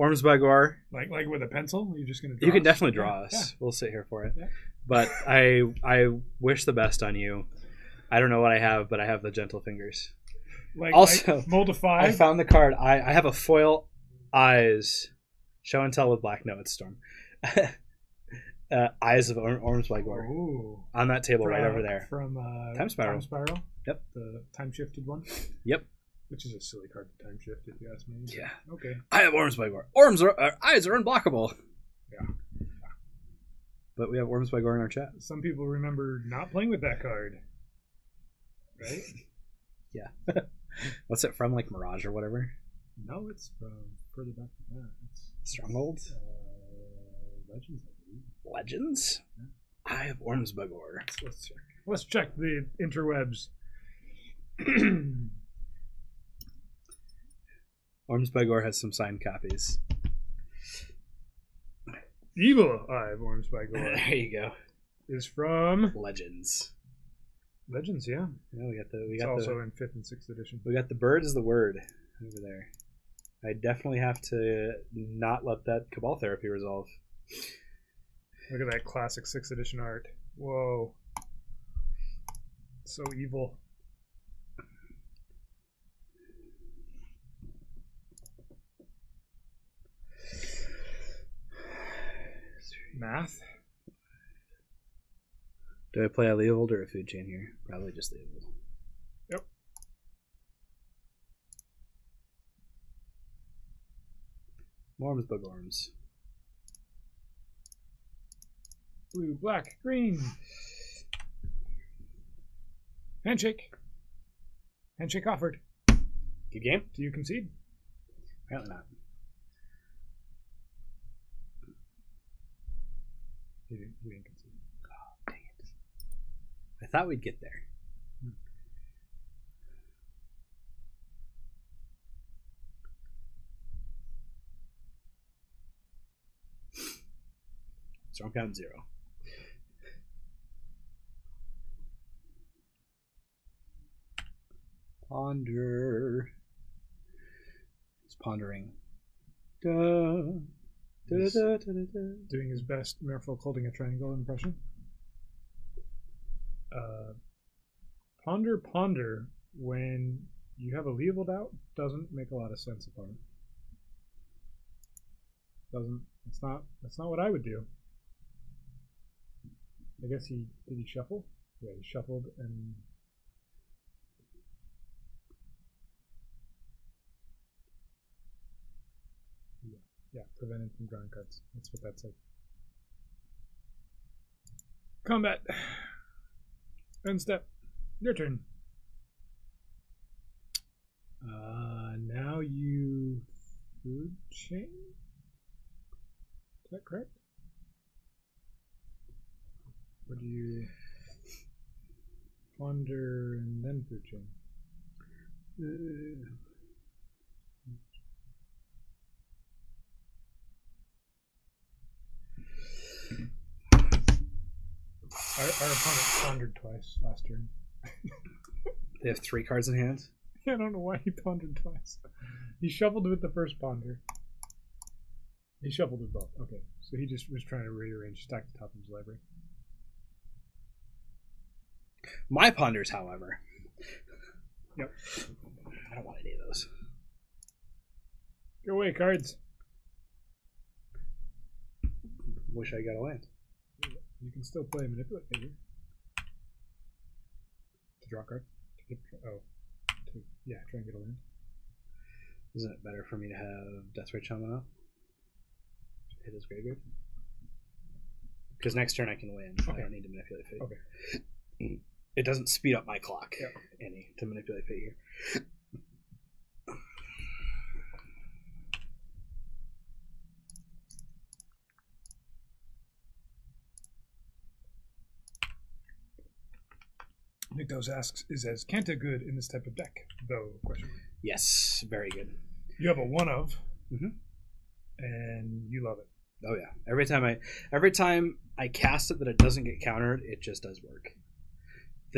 Orms by Gore. Like with a pencil? You're just going to draw You can us? definitely draw us. Yeah. We'll sit here for it. Yeah. But I wish the best on you. I don't know what I have, but I have the gentle fingers. Also, mold of 5? I found the card. I have a foil eyes. Show and tell with black. No, it's Storm. Eyes of Orms by Gore. Ooh. On that table right over there. From Time Spiral. Time Spiral? Yep. The time-shifted one? Yep. Which is a silly card to time shift, if you ask me. Yeah. Okay. I have Orms by Gore. Eyes are unblockable. Yeah. But we have Orms by Gore in our chat. Some people remember not playing with that card. Right? Yeah. What's it from, like Mirage or whatever? No, it's from further back than that. It's Stronghold? Legends, I believe. Legends? Yeah. I have Orms by Gore. Let's check. Let's check the interwebs. Orms by Gore has some signed copies. Evil Eye of Orms by Gore. There you go. Is from Legends. Legends, yeah. Yeah, It's also in 5th and 6th edition. We got the bird is the word over there. I definitely have to not let that Cabal Therapy resolve. Look at that classic 6th edition art. Whoa. So evil. Math? Do I play a Leovold or a Food Chain here? Probably just Leovold. Yep. Worms, bug worms. Blue, black, green. Handshake. Handshake offered. Good game? Do you concede? Apparently not. He didn't concede. Oh, dang it. I thought we'd get there. Storm count 0. Ponder. He's pondering. Da, da, da, da, da, da. Doing his best Merfolk holding a triangle impression. Ponder when you have a Leovold out doesn't make a lot of sense upon it. That's not what I would do. I guess did he shuffle? Yeah, he shuffled and yeah, prevented from drawing cards. That's what that said. Combat. End step. Your turn. Now you Food Chain? Is that correct? Or do you Ponder and then Food Chain? Our opponent pondered twice last turn. They have 3 cards in hand. I don't know why he pondered twice. He shuffled with the first ponder. He shuffled with both. Okay, so he just was trying to rearrange, stack the top of his library. My ponders, however. Yep. I don't want any of those. Go away, cards. Wish I got a land. You can still play Manipulate Figure. draw a card. Yeah, try and get a land. Isn't it better for me to have Deathray Shaman up? Hit his graveyard? Because next turn I can win. Okay. I don't need to manipulate fate. Okay. It doesn't speed up my clock any to manipulate fate here. Nick Dose asks, is Azcanta good in this type of deck? Though, question. Yes, very good. You have a 1 of, and you love it. Oh yeah. Every time I cast it that it doesn't get countered, it just does work.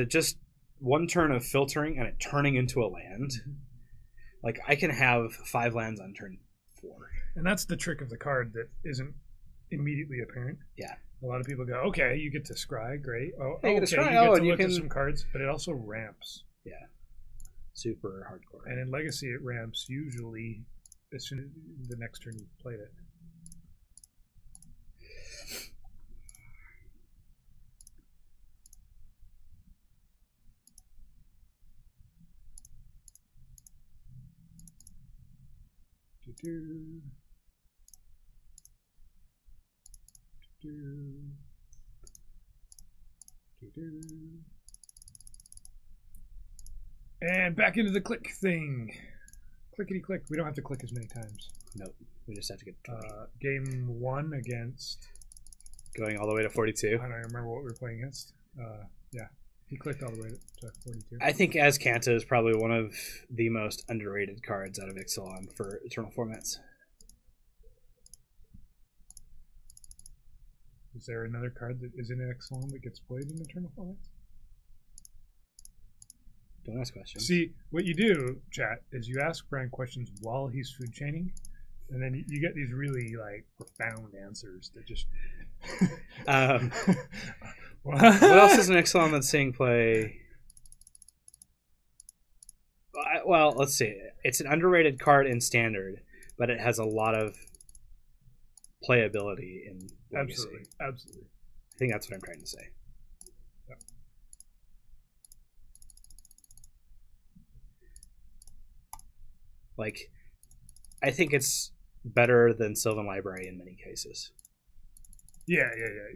Just one turn of filtering and it turning into a land. Like I can have 5 lands on turn 4. And that's the trick of the card that isn't immediately apparent. Yeah. A lot of people go, okay, you get to scry, great. Oh, you get to scry, you get to look at some cards, but it also ramps. Yeah. Super hardcore. And in Legacy, it ramps usually as soon as the next turn you've played it. And back into the click thing. Clickety click. We don't have to click as many times. Nope. We just have to get game 1 against. Going all the way to 42. I don't remember what we were playing against. Yeah. He clicked all the way to 42. I think Azcanta is probably one of the most underrated cards out of Ixalan for Eternal formats. Is there another card that is in Ixalan that gets played in Eternal formats? Don't ask questions. See, what you do, chat, is you ask Brian questions while he's food chaining, and then you get these really like profound answers that just. What else is an Ixalan that's seeing play? Well, let's see. It's an underrated card in Standard, but it has a lot of playability in Legacy. Absolutely. I think that's what I'm trying to say. Yep. Like, I think it's better than Sylvan Library in many cases. Yeah.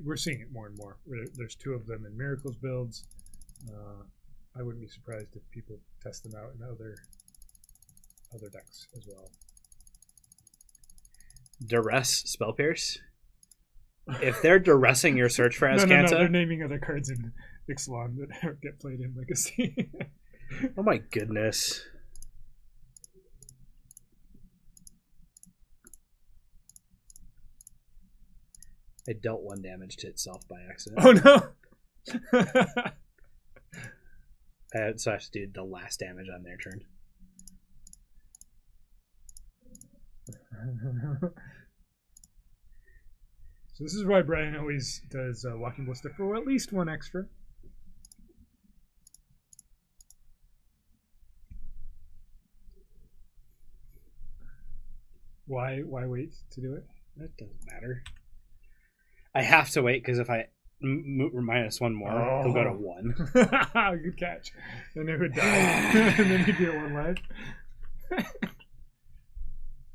We're seeing it more and more. There's 2 of them in Miracles builds. I wouldn't be surprised if people test them out in other decks as well. Duress Spell Pierce. If they're duressing your search for Azcanta... No, they're naming other cards in Ixalan that get played in Legacy. Oh my goodness. It dealt 1 damage to itself by accident. Oh no! So I have to do the last damage on their turn. So this is why Brian always does Walking Ballista for at least 1 extra. Why wait to do it? That doesn't matter. I have to wait because if I minus 1 more, he'll go to 1. Good catch. Then it would die. And then he'd be at 1 life.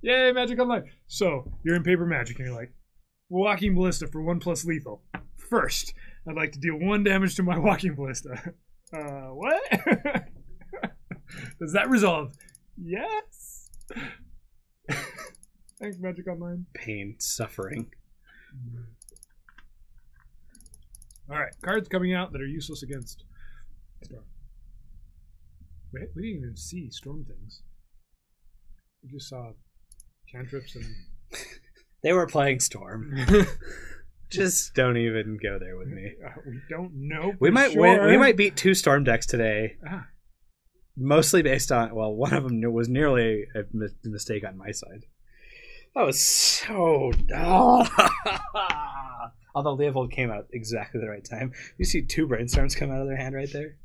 Yay, Magic Online. So, you're in Paper Magic and you're like, Walking Ballista for 1+ lethal. First, I'd like to deal 1 damage to my Walking Ballista. What? Does that resolve? Yes. Thanks, Magic Online. Pain, suffering. Alright, cards coming out that are useless against Storm. We didn't even see Storm things. We just saw cantrips and... They were playing Storm. Just don't even go there with me. We don't know. We might win. We might beat 2 Storm decks today. Mostly based on... Well, one of them was nearly a mistake on my side. That was so... Although Leovold came out exactly the right time. You see 2 Brainstorms come out of their hand right there.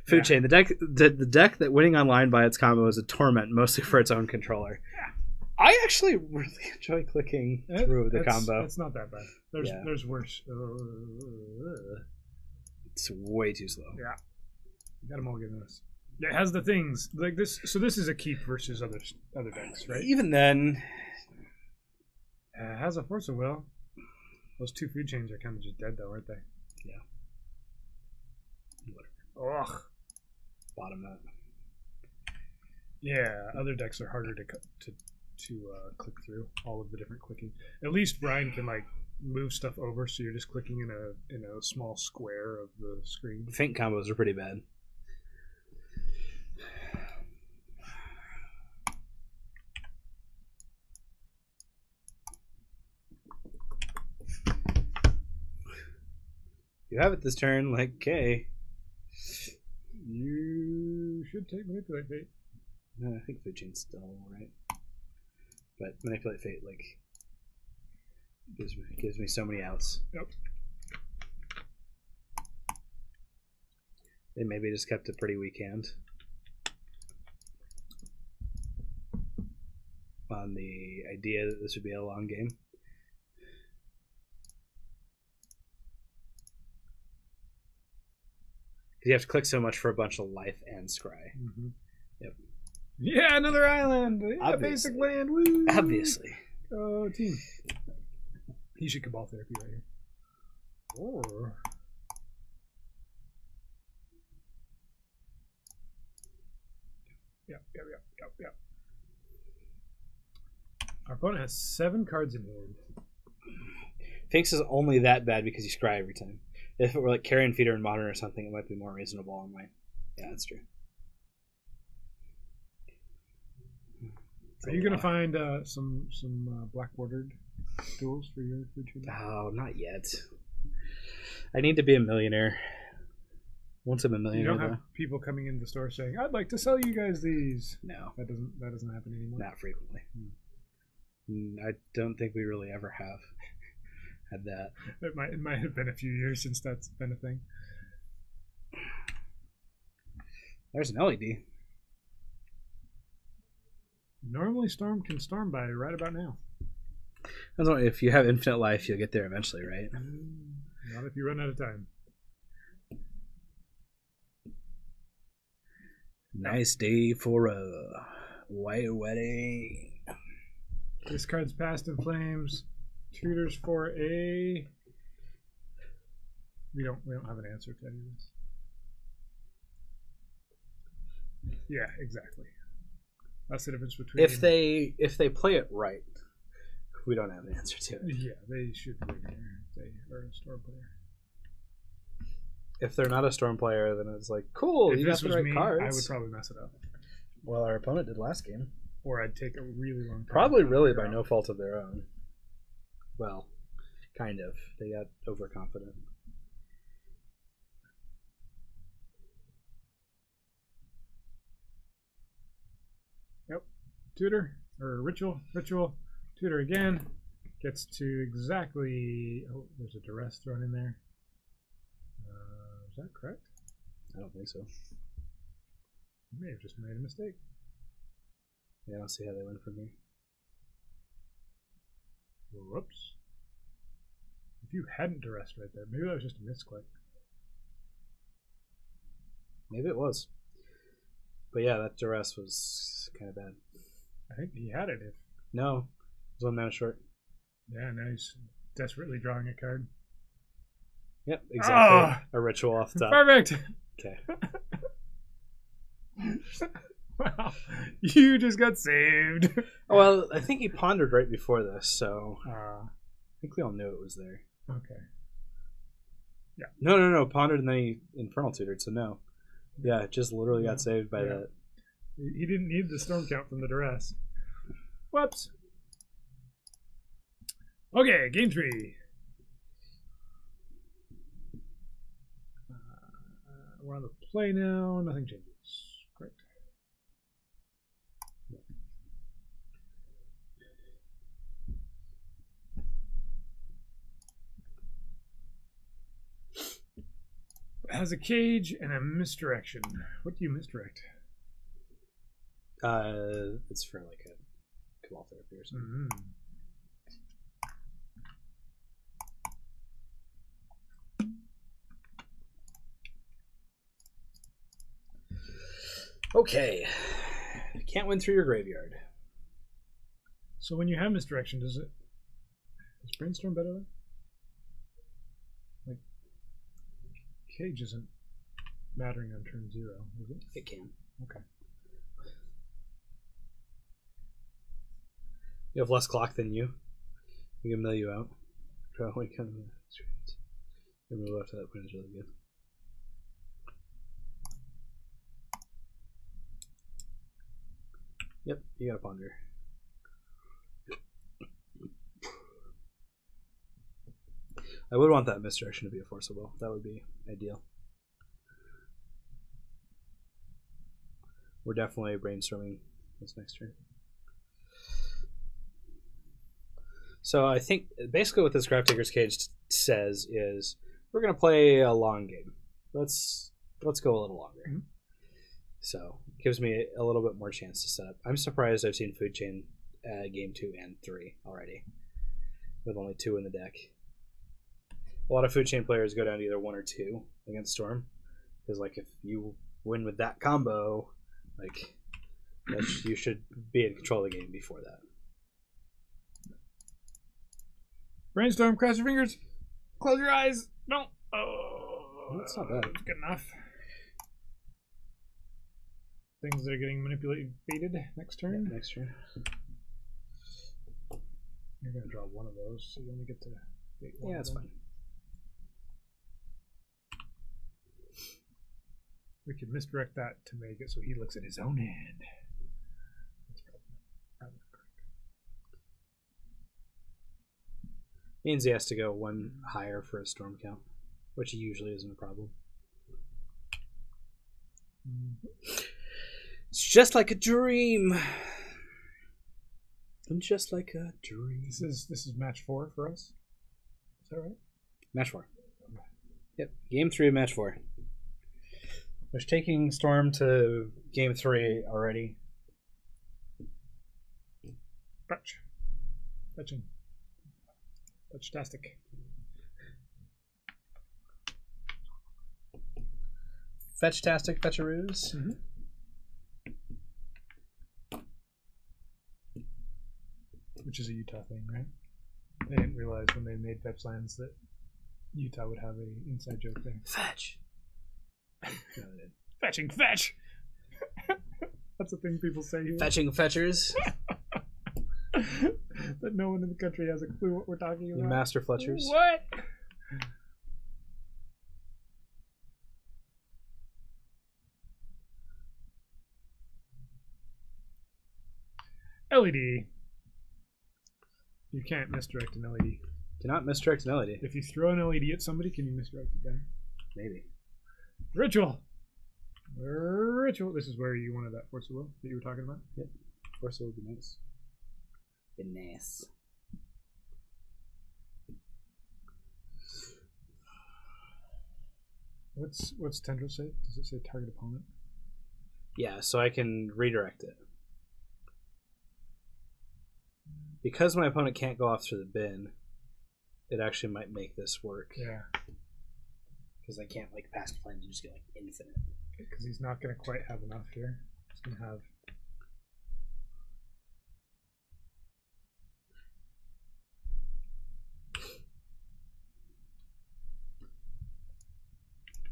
Food Chain. The deck that winning online by its combo is a torment, mostly for its own controller. Yeah. I actually really enjoy clicking through the combo. It's not that bad. There's worse. It's way too slow. Yeah. Got them all given us. Yeah, it has the things like this. So this is a keep versus other decks, right? Even then, It has a Force of Will. Those 2 food chains are kind of just dead, though, aren't they? yeah. Ugh. Bottom that. Yeah, other decks are harder to click through all of the different clicking. At least Brian can like move stuff over, so you're just clicking in a small square of the screen. Faint combos are pretty bad. You have it this turn, like, okay. You should take Manipulate Fate. No, I think Food Chain's still right. But Manipulate Fate, like, gives me so many outs. Yep. They maybe just kept a pretty weak hand. On the idea that this would be a long game. You have to click so much for a bunch of life and scry. Mm-hmm. Yep. Yeah, another island. Yeah, Obviously. basic land. Woo. Obviously. Oh, team. He should Cabal Therapy right here. Or Yep. Our opponent has 7 cards in hand. Finks is only that bad because you scry every time. If it were like Carrion Feeder and Modern or something, it might be more reasonable on my. Yeah, that's true. Are you gonna find some black bordered duels for your future? Oh, not yet. I need to be a millionaire. Once I'm a You millionaire, don't have people coming in the store saying, "I'd like to sell you guys these." no, That doesn't happen anymore. not frequently. I don't think we really ever have had that. It might have been a few years since that's been a thing. There's an LED. Normally, Storm can storm by right about now. That's why if you have infinite life, you'll get there eventually, right? Not if you run out of time. Nice day for a white wedding. This card's passed in flames. Tutors for a. We don't have an answer to any of this. Yeah, exactly. That's the difference between. If they play it right, we don't have an answer to it. Yeah, they should win here if they are a Storm player. If they're not a Storm player, then it's like, cool, If you got this the was right me, cards. I would probably mess it up. Well, our opponent did last game. Or I'd take a really long time. Probably to really figure by out. no fault of their own. Well, kind of. They got overconfident. Yep. Tutor or ritual. Tutor again. Gets to exactly. Oh, there's a duress thrown in there. Is that correct? I don't think so. You may have just made a mistake. Yeah, I don't see how they win from here. Whoops. If you hadn't duressed right there, maybe that was just a misclick. Maybe it was. But yeah, that duress was kind of bad. I think he had it. If No, it was 1 mana short. yeah, now he's desperately drawing a card. Yep, exactly. Ah! A ritual off the top. Perfect. Okay. Wow, you just got saved. Well, I think he pondered right before this, so I Uh, think we all knew it was there. okay. No. Pondered and then he Infernal Tutored, so no. Yeah, it just literally got saved by Yeah. that. He didn't need the storm count from the duress. Whoops. Okay, game 3. We're on the play now. Nothing changes. Great. It has a cage and a misdirection. What do you misdirect? It's for like a Cabal Therapy or something. Mm-hmm. Okay. Can't win through your graveyard. So when you have misdirection, is Brainstorm better then? Like, Cage isn't mattering on turn 0, is it? It can. Okay. You have less clock than you. We can mill you out. Probably kind of straight. Move up to that point is really good. Yep, you got a ponder. I would want that misdirection to be a forcible. That would be ideal. We're definitely brainstorming this next turn. So I think basically what this Grafdigger's Cage says is we're going to play a long game. Let's go a little longer. Mm-hmm. So it gives me a little bit more chance to set up. I'm surprised I've seen Food Chain game 2 and 3 already, with only 2 in the deck. A lot of Food Chain players go down to either 1 or 2 against Storm, because like if you win with that combo, like you should be in control of the game before that. Brainstorm, cross your fingers, close your eyes. No. Oh, that's not bad. Good enough. Things that are getting manipulated next turn. Yeah, next turn. You're going to draw one of those, so you only get to fate one. Yeah, that's fine. We could misdirect that to make it so he looks at his own hand. That's probably correct. Means he has to go 1 higher for a storm count, which usually isn't a problem. It's just like a dream. And just like a dream. This is match 4 for us. Is that right? Match 4. Yep. Game 3 of match 4. We're taking Storm to game 3 already. Fetch. Fetching. Fetch-tastic. Fetch-tastic, fetcharoos. Mm-hmm. Which is a Utah thing, right? They didn't realize when they made fetch lands that Utah would have a inside joke thing. Fetch. Fetching fetch. That's a thing people say here. Fetching fetchers. That no one in the country has a clue what we're talking about. You master fletchers. What? LED. You can't misdirect an LED. Cannot misdirect an LED. If you throw an LED at somebody, can you misdirect it back? Maybe. Ritual. Ritual. This is where you wanted that force of will that you were talking about. Yep. Force of will would be nice. Be nice. What's tendril say? Does it say target opponent? Yeah, so I can redirect it. Because my opponent can't go off through the bin, it actually might make this work. Yeah. Because I can't like pass plans and just get like infinite. Because he's not going to quite have enough here. He's going to have.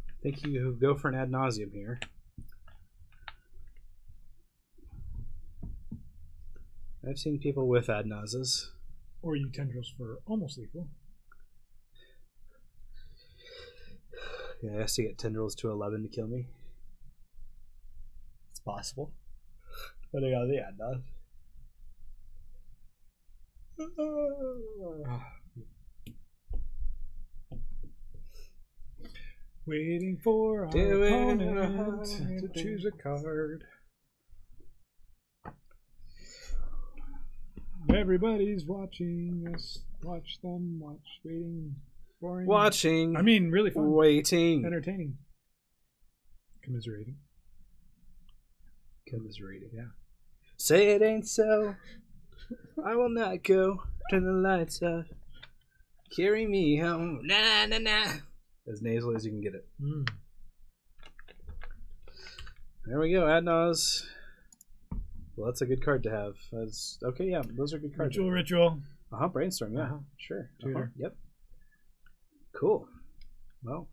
I think you go for an ad nauseum here. I've seen people with ad nauseas. Or you tendrils for almost lethal. Yeah, I has to get tendrils to 11 to kill me. It's possible. But I got the ad nausea. Waiting for our opponent to choose a card. Everybody's watching us. Watch them watch. Waiting for him. Watching. I mean, really fun. Waiting. Entertaining. Commiserating. Commiserating, yeah. Say it ain't so. I will not go. Turn the lights off. Carry me home. Na na na. As nasally as you can get it. There we go, Adnaz. Well, that's a good card to have. That's, okay, yeah, those are good cards. Ritual. Brainstorm, yeah. Sure. Tutor. Yep. Cool. Well,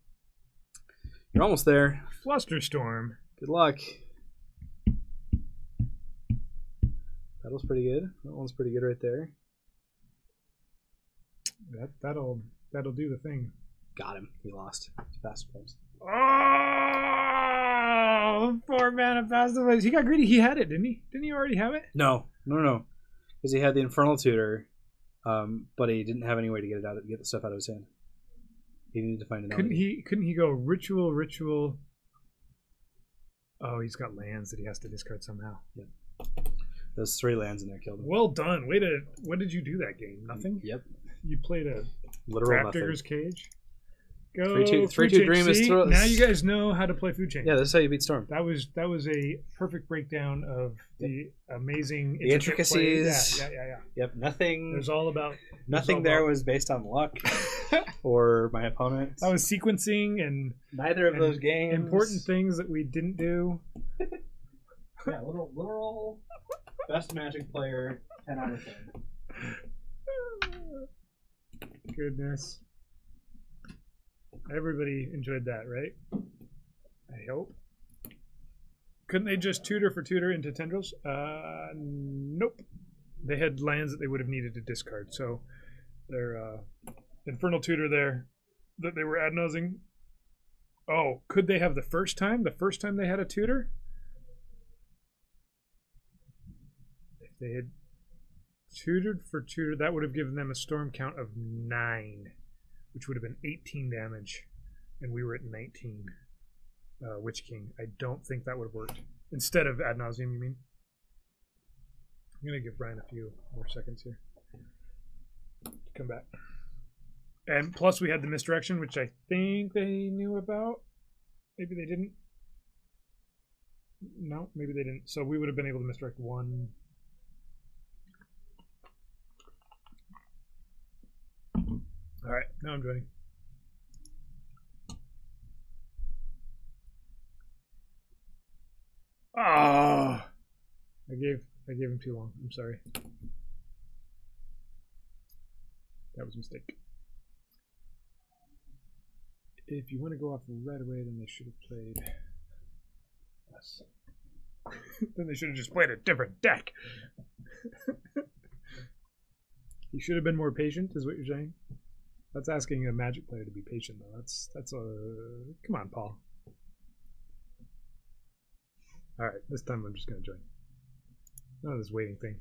you're almost there. Flusterstorm. Good luck. That was pretty good. That one's pretty good right there. That'll do the thing. Got him. He lost. Fast plays. Oh, 4 mana fast plays. He got greedy. He had it, didn't he? Didn't he already have it? No. Because he had the Infernal Tutor, but he didn't have any way to get the stuff out of his hand. He needed to find an. Couldn't he go ritual? Oh, he's got lands that he has to discard somehow. Yep. Those 3 lands in there killed him. Well done. What did you do that game? Nothing? Yep. You played a literal Grafdigger's Cage? Go 3/2 Dream is throw. Now you guys know how to play Food Chain. Yeah, this is how you beat Storm. That was a perfect breakdown of the amazing the intricacies. Yeah. Yep. Nothing. There's all about nothing there was based on luck or my opponent. That was sequencing and neither of those games. Important things that we didn't do. Yeah, literal best Magic player, 10 out of 10. Goodness. Everybody enjoyed that, right? I hope. Couldn't they just tutor for tutor into tendrils? Nope. They had lands that they would have needed to discard. So their Infernal Tutor there that they were ad-nausing. Oh, could they have the first time? The first time they had a tutor? If they had tutored for tutor, that would have given them a storm count of 9, which would have been 18 damage, and we were at 19. Witch King. I don't think that would have worked. Instead of ad nauseum, you mean? I'm going to give Brian a few more seconds here to come back. And plus we had the misdirection, which I think they knew about. Maybe they didn't. No, maybe they didn't. So we would have been able to misdirect 1. All right, now I'm joining. Ah, I gave him too long. I'm sorry. That was a mistake. If you want to go off right away, then they should have played. Yes. Then they should have just played a different deck. You should have been more patient, is what you're saying? That's asking a Magic player to be patient, though. That's a come on, Paul. All right, this time I'm just gonna join. None of this waiting thing.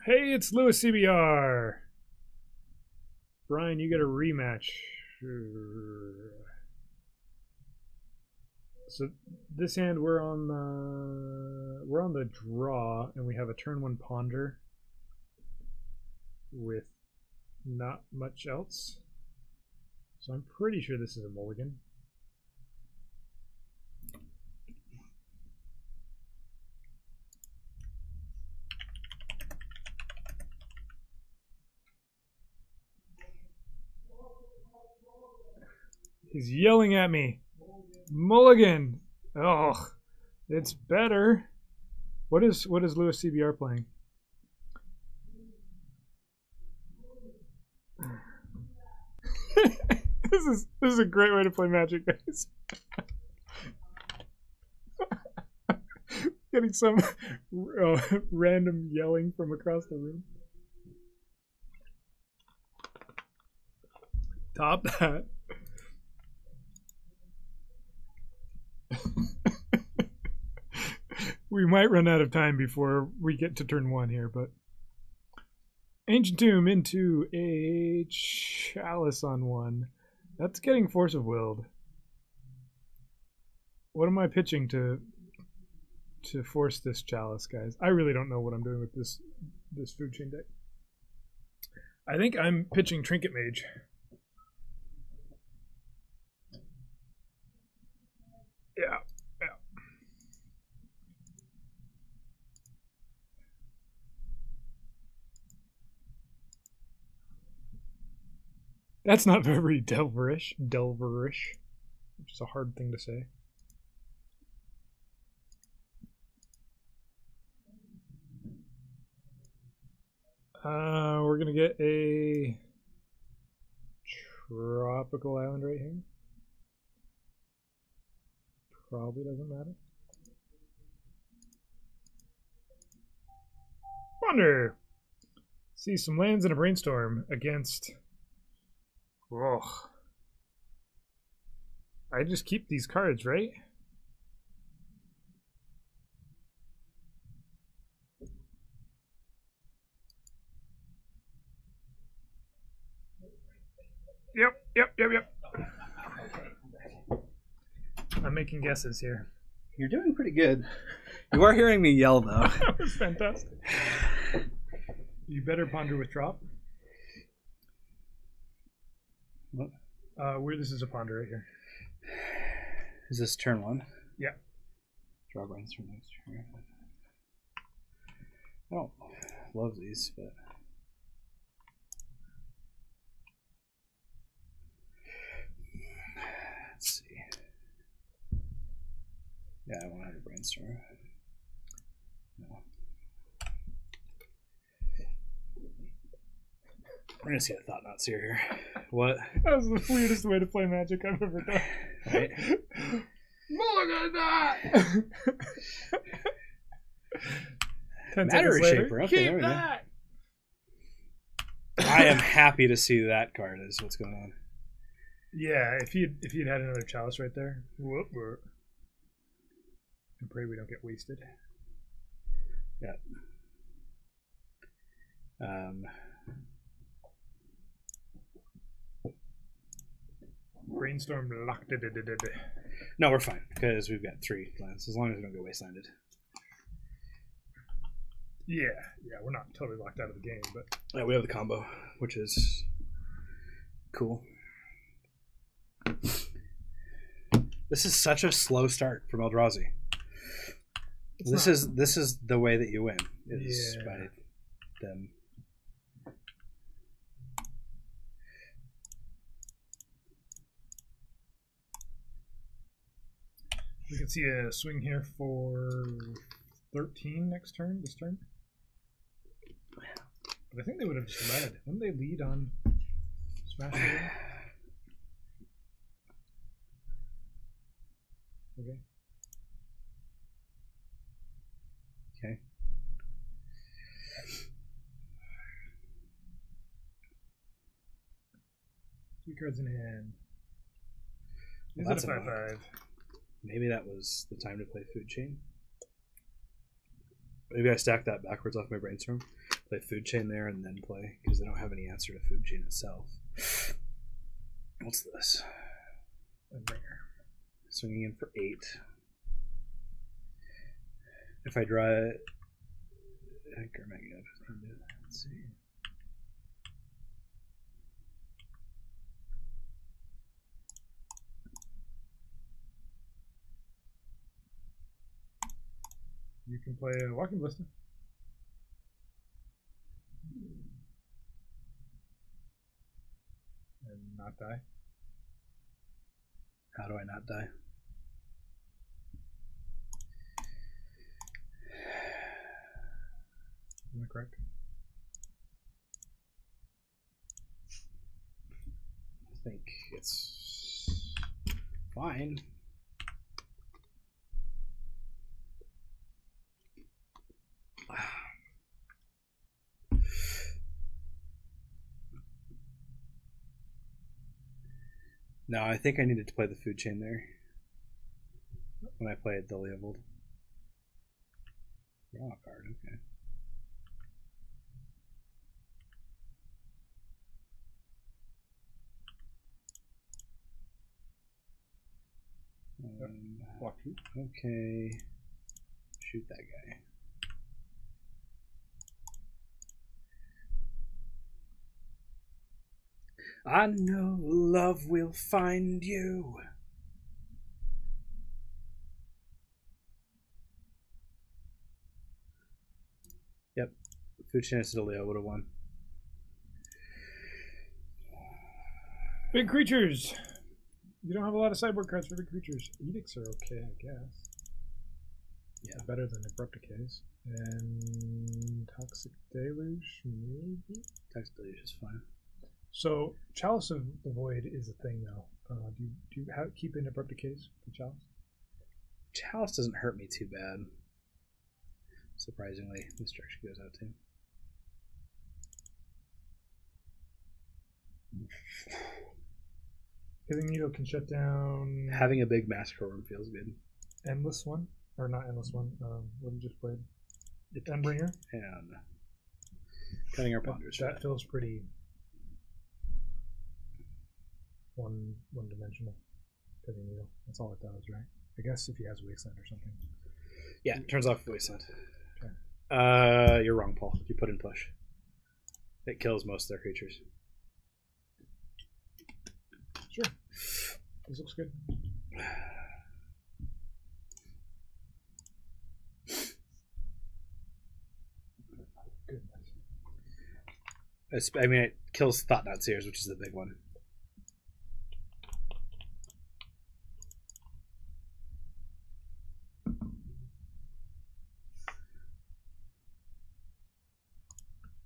Hey, it's Lewis CBR. Brian, you get a rematch. So this hand we're on the draw, and we have a turn 1 ponder with not much else. So I'm pretty sure this is a mulligan. He's yelling at me. Mulligan. Oh, it's better. What is Lewis CBR playing? This is a great way to play Magic, guys. Getting some random yelling from across the room. Top that. We might run out of time before we get to turn 1 here, but Ancient Tomb into a Chalice on 1. That's getting Force of Willed. What am I pitching to force this Chalice, guys? I really don't know what I'm doing with this Food Chain deck. I think I'm pitching Trinket Mage. Yeah. That's not very delverish, which is a hard thing to say. We're gonna get a tropical island right here. Probably doesn't matter. Wonder. See some lands and a brainstorm against. Oh. I just keep these cards, right? Yep. I'm making guesses here. You're doing pretty good. You are hearing me yell, though. That was fantastic. You better ponder with drop. What? Where this is a ponder right here. Is this turn 1? Yeah. Draw brains for next turn. I don't love these, but let's see. Yeah, I want to have a brainstorm. No. We're gonna see a thought not seer here. What? That was the weirdest way to play Magic I've ever done. Right? Look at that! 10 Matter seconds later, Shaper. Okay, keep that! I am happy to see that card is what's going on. Yeah, if you'd had another chalice right there. Whoop. And pray we don't get wasted. Yeah. Brainstorm locked it. No, we're fine because we've got 3 lands as long as we don't get wastelanded. Yeah, we're not totally locked out of the game, but Yeah, we have the combo, which is cool. This is such a slow start from Eldrazi. This is the way that you win. Is by them. we can see a swing here for 13 next turn. This turn. But I think they would have just led. Wouldn't they lead on Smash? Okay. Okay. Three cards in hand. Well, Is that's it a a knock. 5/5? Maybe that was the time to play Food Chain. Maybe I stack that backwards off my brainstorm. Play Food Chain there and then play, because they don't have any answer to Food Chain itself. What's this? A ringer. Swinging in for 8. If I draw it, let's see. You can play a Walking Ballista. And not die. How do I not die? Am I correct? I think it's fine. No, I think I needed to play the Food Chain there when I played the Leovold. Draw a card, okay. Walk you. Okay. Shoot that guy. I know love will find you. Yep. Food Chain Leo would have won. Big creatures. You don't have a lot of sideboard cards for big creatures. Edicts are okay, I guess. Yeah. Better than Abrupt Decays. And Toxic Deluge, maybe? Toxic Deluge is fine. So, Chalice of the Void is a thing, though. Do you keep in Abrupt Decays for Chalice? Chalice doesn't hurt me too bad. Surprisingly, this structure goes out too. Killing Needle can shut down. Having a big Massacre Worm feels good. Endless one? Or not Endless one. What we just played? Endbringer? And Cutting Our Ponders. That feels pretty one-dimensional. Killing Needle. That's all it does, right? I guess if he has Wasteland or something. Yeah, it turns off Wasteland. Okay. You're wrong, Paul. You put in Push. It kills most of their creatures. Sure. This looks good. Goodness. I mean, it kills Thought-Knot Seers, which is the big one.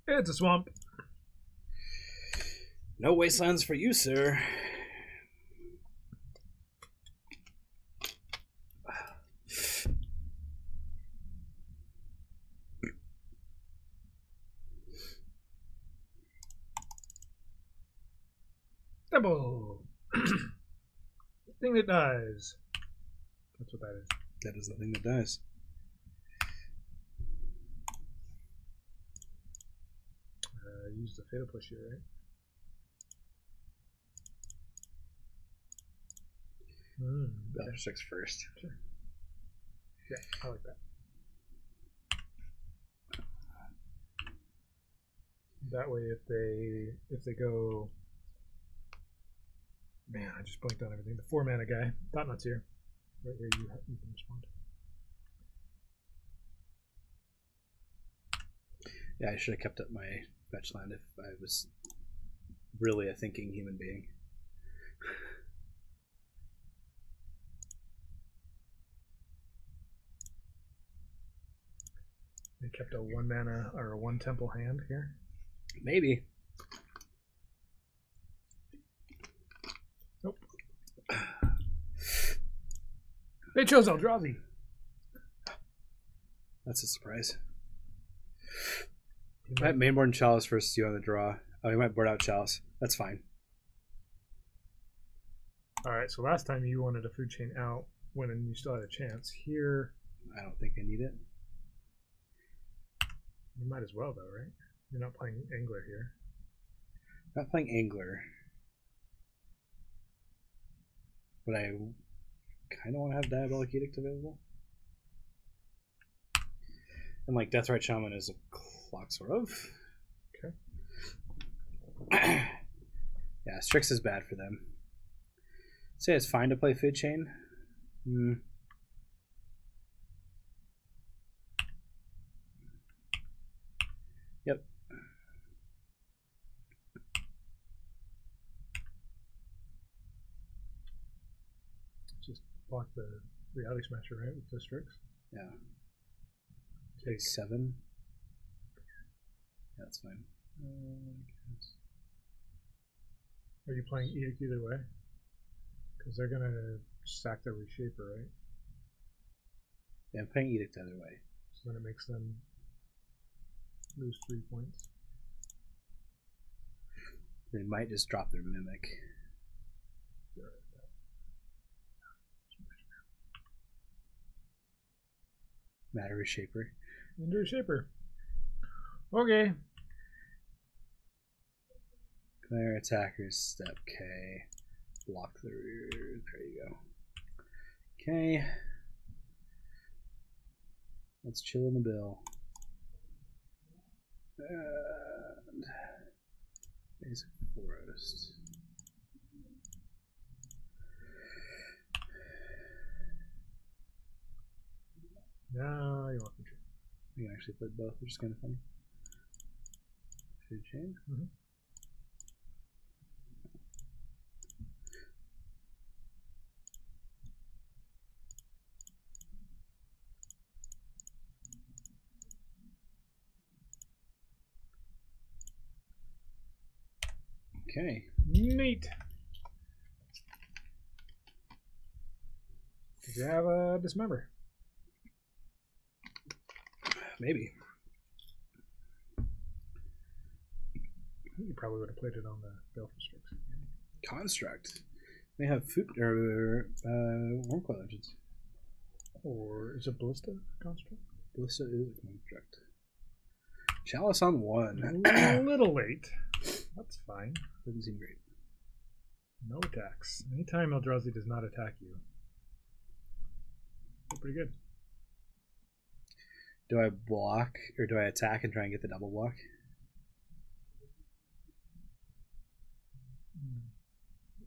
It's a swamp. No Wastelands for you, sir. Double. Thing that dies. That's what that is. That is the thing that dies. Use the Fatal Push here, right? Dollar 6 first. Sure. Yeah, I like that. That way, if they go, man, I just blanked on everything. The 4-mana guy, Thought-Knot's here. Right here, you can respond. Yeah, I should have kept up my fetch land if I was really a thinking human being. They kept a 1-mana or a 1-temple hand here. Maybe. Nope. They chose Eldrazi. That's a surprise. I might mainboard Chalice versus you on the draw. Oh, you might board out Chalice. That's fine. Alright, so last time you wanted a food chain out when you still had a chance. Here, I don't think I need it. you might as well, though, right? You're not playing Angler here. Not playing Angler. But I kind of want to have Diabolic Edict available. And like Deathrite Shaman is a clock, sort of. Okay. Yeah, Strix is bad for them. Say it's fine to play Food Chain. Yep. Just block the Reality Smasher, right, with the Strix? Yeah. Take 7. Yeah, that's fine. Are you playing Edict either way? Because they're going to sack their Reshaper, right? Yeah, I'm playing Edict either way. So then it makes them lose 3 points. They might just drop their Mimic. Matter Reshaper. Into Reshaper. Okay. Clear attackers, step K. Block the rear. There you go. Okay. Let's chill in the bill. And basic forest. Now you want Food Chain. You can actually play both, which is kind of funny. Food Chain. Mm-hmm. Okay. Neat. Did you have a dismember? Maybe. You probably would have played it on the Belfast Strix. Construct. They have food or Wormcoil Legends. Or is it Ballista Construct? Ballista is a construct. Chalice on 1. A little late. That's fine. Doesn't seem great. No attacks. Anytime Eldrazi does not attack you. Pretty good. Do I block or do I attack and try and get the double block?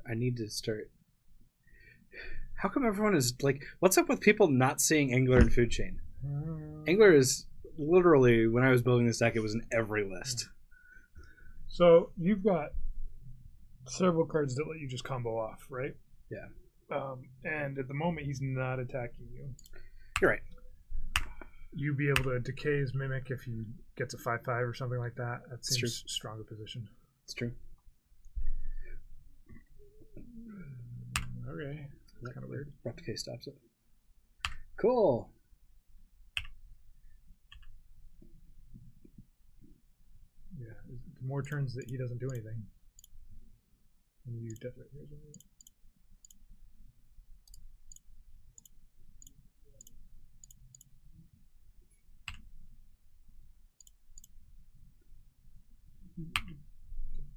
I need to start. How come everyone is like, what's up with people not seeing Angler and Food Chain? Angler is literally, when I was building this deck, it was in every list. So you've got several cards that let you just combo off, right? Yeah. And at the moment, he's not attacking you. You're right. You'd be able to decay his Mimic if he gets a 5/5 or something like that. That seems true. Stronger position. It's true. Okay. That's kind of weird. Rough Decay stops it. Cool. Yeah. The more turns that he doesn't do anything. And you definitely.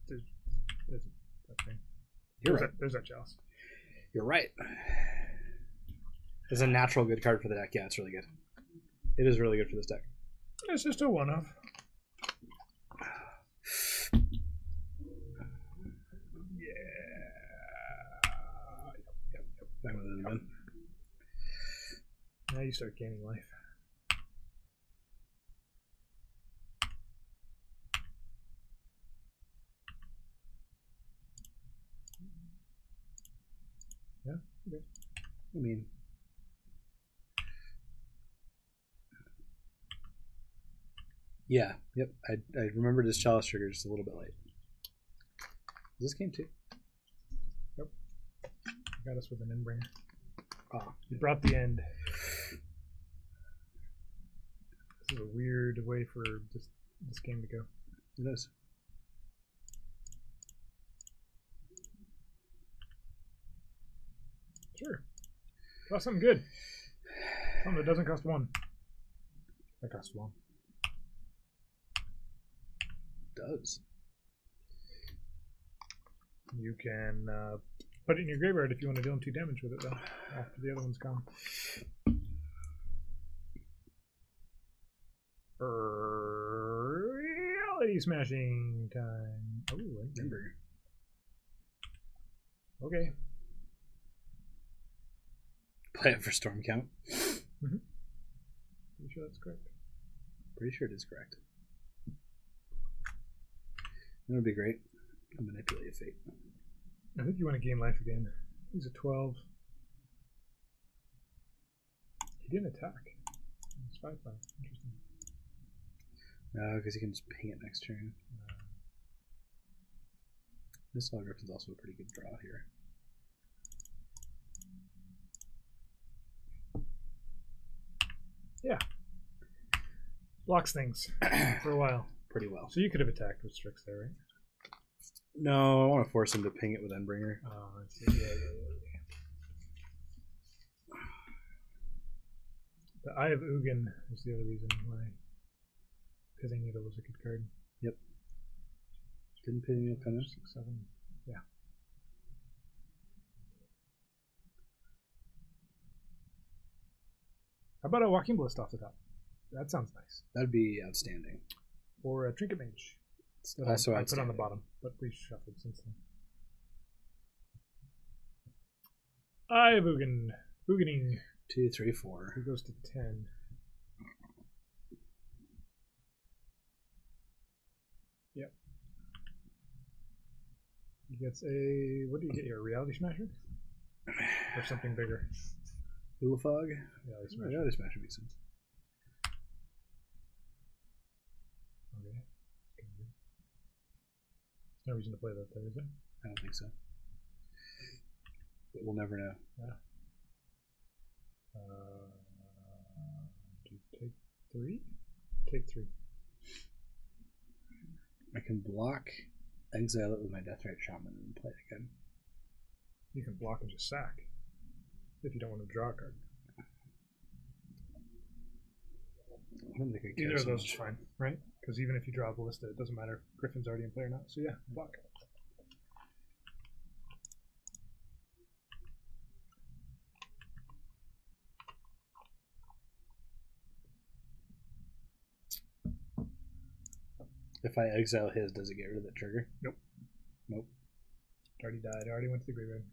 There's that thing. There's that chalice. You're right. It's a natural good card for the deck. Yeah, it's really good. It is really good for this deck. It's just a one-off. Back with it again. Now you start gaining life. Yeah. Okay. I mean, yeah. Yep. I remembered his chalice trigger just a little bit late. Is this game too? Yep. Got us with an Endbringer. Ah, You brought the end. This is a weird way for this game to go. it is. Sure. Draw something good. Something that doesn't cost 1. That costs 1. Does. You can put it in your graveyard if you want to deal him 2 damage with it, though, after the other one's gone. Reality smashing time. Oh, I remember. Okay. Play it for storm count. Mm-hmm. Pretty sure that's correct. Pretty sure it is correct. That would be great. I'll manipulate fate. I think you want to gain life again. He's a 12. He didn't attack. It's 5/5. Interesting. No, because you can just ping it next turn. This Griffin's also a pretty good draw here. Yeah. Blocks things for a while. Pretty well. So you could have attacked with Strix there, right? No, I want to force him to ping it with Endbringer. Oh, I see. Yeah. The Eye of Ugin is the other reason why Pithing Needle was a good card. Yep. Didn't Pithing Needle come in? 6, 7. Yeah. How about a Walking Ballista off the top? That sounds nice. That'd be outstanding. Or a Trinket Mage. That Also I put on the outstanding. bottom, but we shuffled since then. Eye of Ugin. Ugining. 2, 3, 4. He goes to 10. Yep. He gets a... What do you get here? A Reality Smasher? Or something bigger? Ulafog? Reality Smasher. Reality Smasher makes sense. Okay. No reason to play that there, is there? I don't think so. But we'll never know. Yeah. Do you take 3? Take 3. I can block, exile it with my Deathrite Shaman, and play it again. You can block and just sack if you don't want to draw a card. I don't think I care Either of so those much. is fine, right? Because even if you draw a ballista, it doesn't matter if Griffin's already in play or not. So yeah, block. If I exile his, does it get rid of the trigger? Nope. Nope. It already died. It already went to the graveyard.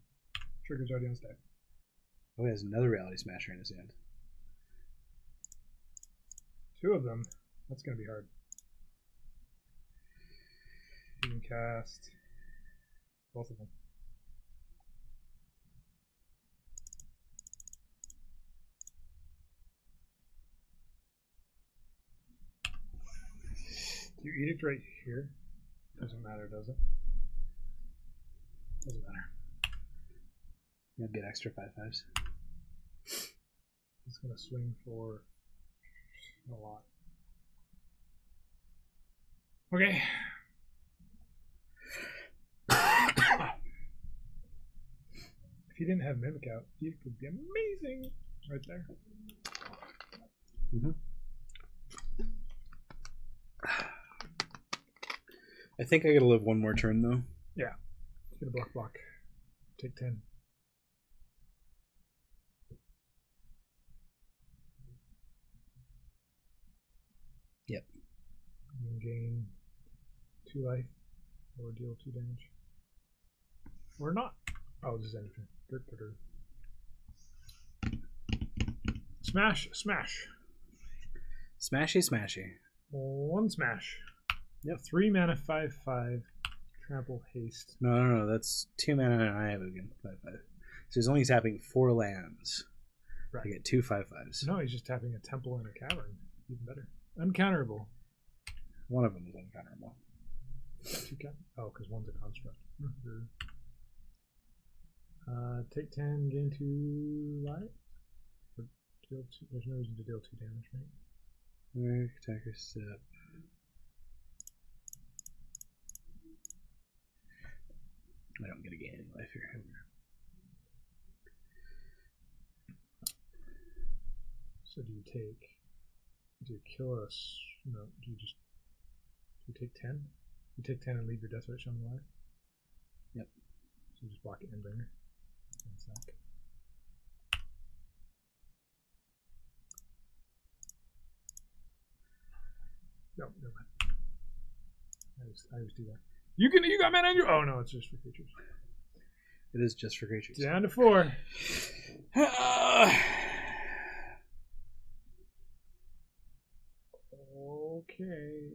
Trigger's already on stack. Oh, he has another Reality Smasher in his hand. 2 of them. That's going to be hard. You can cast both of them. Do you edict right here? Doesn't matter, does it? Doesn't matter. You'll get extra 5/5s. He's going to swing for a lot. Okay. If he didn't have Mimic out, he could be amazing right there. Mm-hmm. I think I gotta live one more turn though. Yeah. He's going to block. Take 10. Yep. You can gain 2 life or deal 2 damage. Or not. Oh, this is end of turn. Smash, smash. Smashy, smashy. 1 smash. Yep. 3 mana, 5/5. Trample, haste. No. That's 2 mana and I have again 5/5. So he's only tapping 4 lands. Right. I get 2 5/5s. No, he's just tapping a temple and a cavern. Even better. Uncounterable. One of them is uncounterable. Oh, because one's a construct. Take 10, gain 2 life. Or deal 2. There's no reason to deal 2 damage, right? Attacker step. I don't get to gain any life here. So do you take? Do you kill us? No. Do you just? Do you take 10? You take 10 and leave your Deathrite Shaman alive. Yep. So you just block it and bringer. And sack. No, never mind. I always do that. You got mana on your. Oh no, it's just for creatures. It is just for creatures. Down to 4. Okay.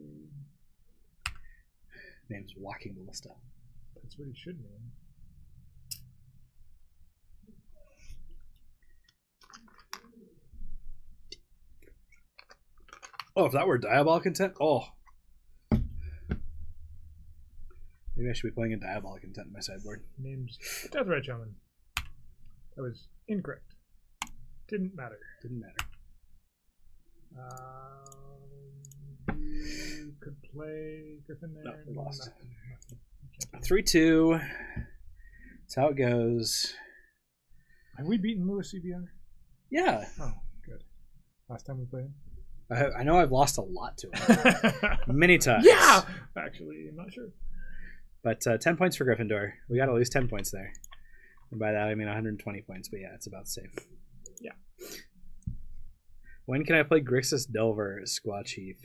Name's Walking Ballista. That's what he should name. Oh, if that were Diabolic Intent, oh. Maybe I should be playing a Diabolic Intent in my sideboard. Name's Deathrite Shaman. That was incorrect. Didn't matter. Didn't matter. You could play Griffin there. No, we lost. Nothing. 3-2. That's how it goes. Have we beaten Lewis CBR? Yeah. Oh, good. Last time we played him? I know I've lost a lot to him. Many times. Yeah! Actually, I'm not sure. But 10 points for Gryffindor. We got at least 10 points there. And by that, I mean 120 points. But yeah, it's about the same. Yeah. When can I play Grixis Delver, Squaw Chief?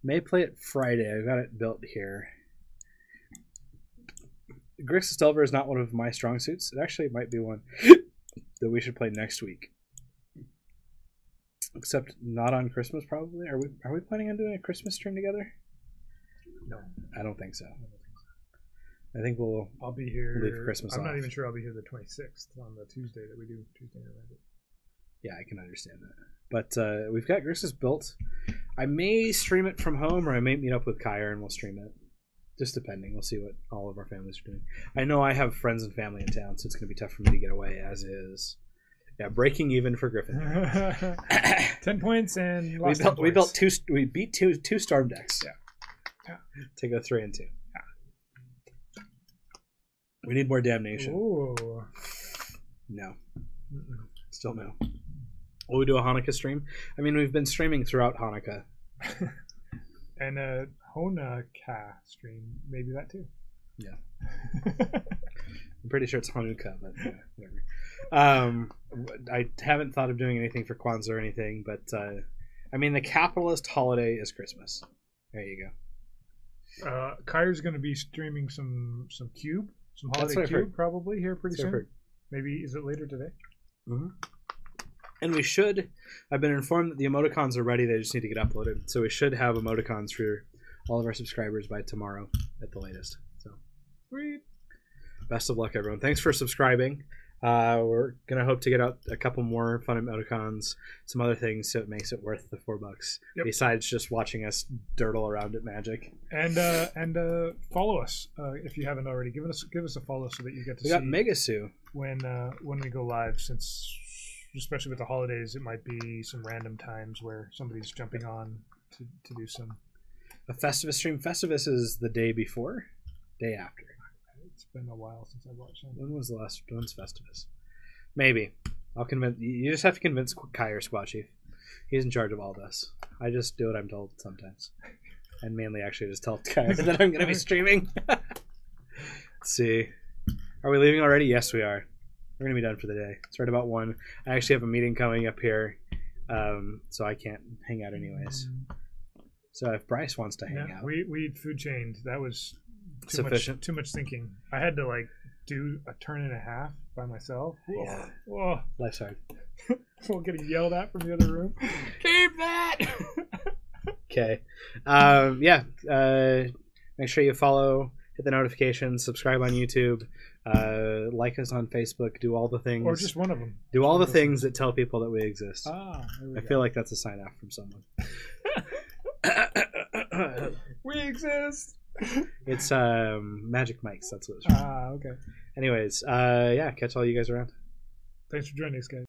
May play it Friday. I've got it built here. Grixis Delver is not one of my strong suits. It actually might be one that we should play next week. Except not on Christmas, probably. Are we planning on doing a Christmas stream together? No. I don't think so. I think we'll. I'll be here. Leave Christmas I'm off. not even sure I'll be here the 26th on the Tuesday that we do Tuesday Night Magic. Yeah, I can understand that. But we've got Grixis built. I may stream it from home, or I may meet up with Kyra and we'll stream it. Just depending. We'll see what all of our families are doing. I know I have friends and family in town, so it's going to be tough for me to get away, as is. Yeah, breaking even for Gryffindor. 10 points and lost we beat two storm decks. Yeah. To go 3-2. Yeah. We need more damnation. Ooh. No. Still no. Will we do a Hanukkah stream? I mean, we've been streaming throughout Hanukkah. And a Hanukkah stream, maybe that too. Yeah. I'm pretty sure it's Hanukkah, but yeah, whatever. I haven't thought of doing anything for Kwanzaa or anything, but I mean, the capitalist holiday is Christmas. There you go. Kyra's going to be streaming some Cube, some holiday Cube, probably here pretty soon. Maybe, is it later today? Mm-hmm. And we should. I've been informed that the emoticons are ready. They just need to get uploaded. So we should have emoticons for all of our subscribers by tomorrow at the latest. So, sweet. Best of luck, everyone. Thanks for subscribing. We're gonna hope to get out a couple more fun emoticons, some other things, so it makes it worth the $4. Yep. Besides just watching us dirtle around at Magic. And follow us if you haven't already. Give us a follow so that you get to see. We got Megasu when we go live, since especially with the holidays, it might be some random times where somebody's jumping on to do some. A Festivus stream. Festivus is the day before, day after. It's been a while since I watched that. When was the last? When's Festivus? Maybe. I'll convince you. Just have to convince Kyra, Squad Chief. He's in charge of all this. I just do what I'm told sometimes, and mainly actually just tell Kyra that I'm going to be streaming. Let's see. Are we leaving already? Yes, we are. We're going to be done for the day. It's right about 1. I actually have a meeting coming up here, so I can't hang out anyways. So if Bryce wants to hang out, we food chained. That was sufficient. Too much thinking. I had to do a turn and a half by myself. Whoa. Yeah. Whoa. Life's hard. While getting yelled at from the other room. Keep that. Okay. Yeah. Make sure you follow, hit the notifications, subscribe on YouTube, like us on Facebook, do all the things. Or just one of them. Do all the things that tell people that we exist. I feel like that's a sign off from someone. We exist. It's Magic Mics. That's what it's from. Okay. Anyways, yeah, catch all you guys around. Thanks for joining us, guys.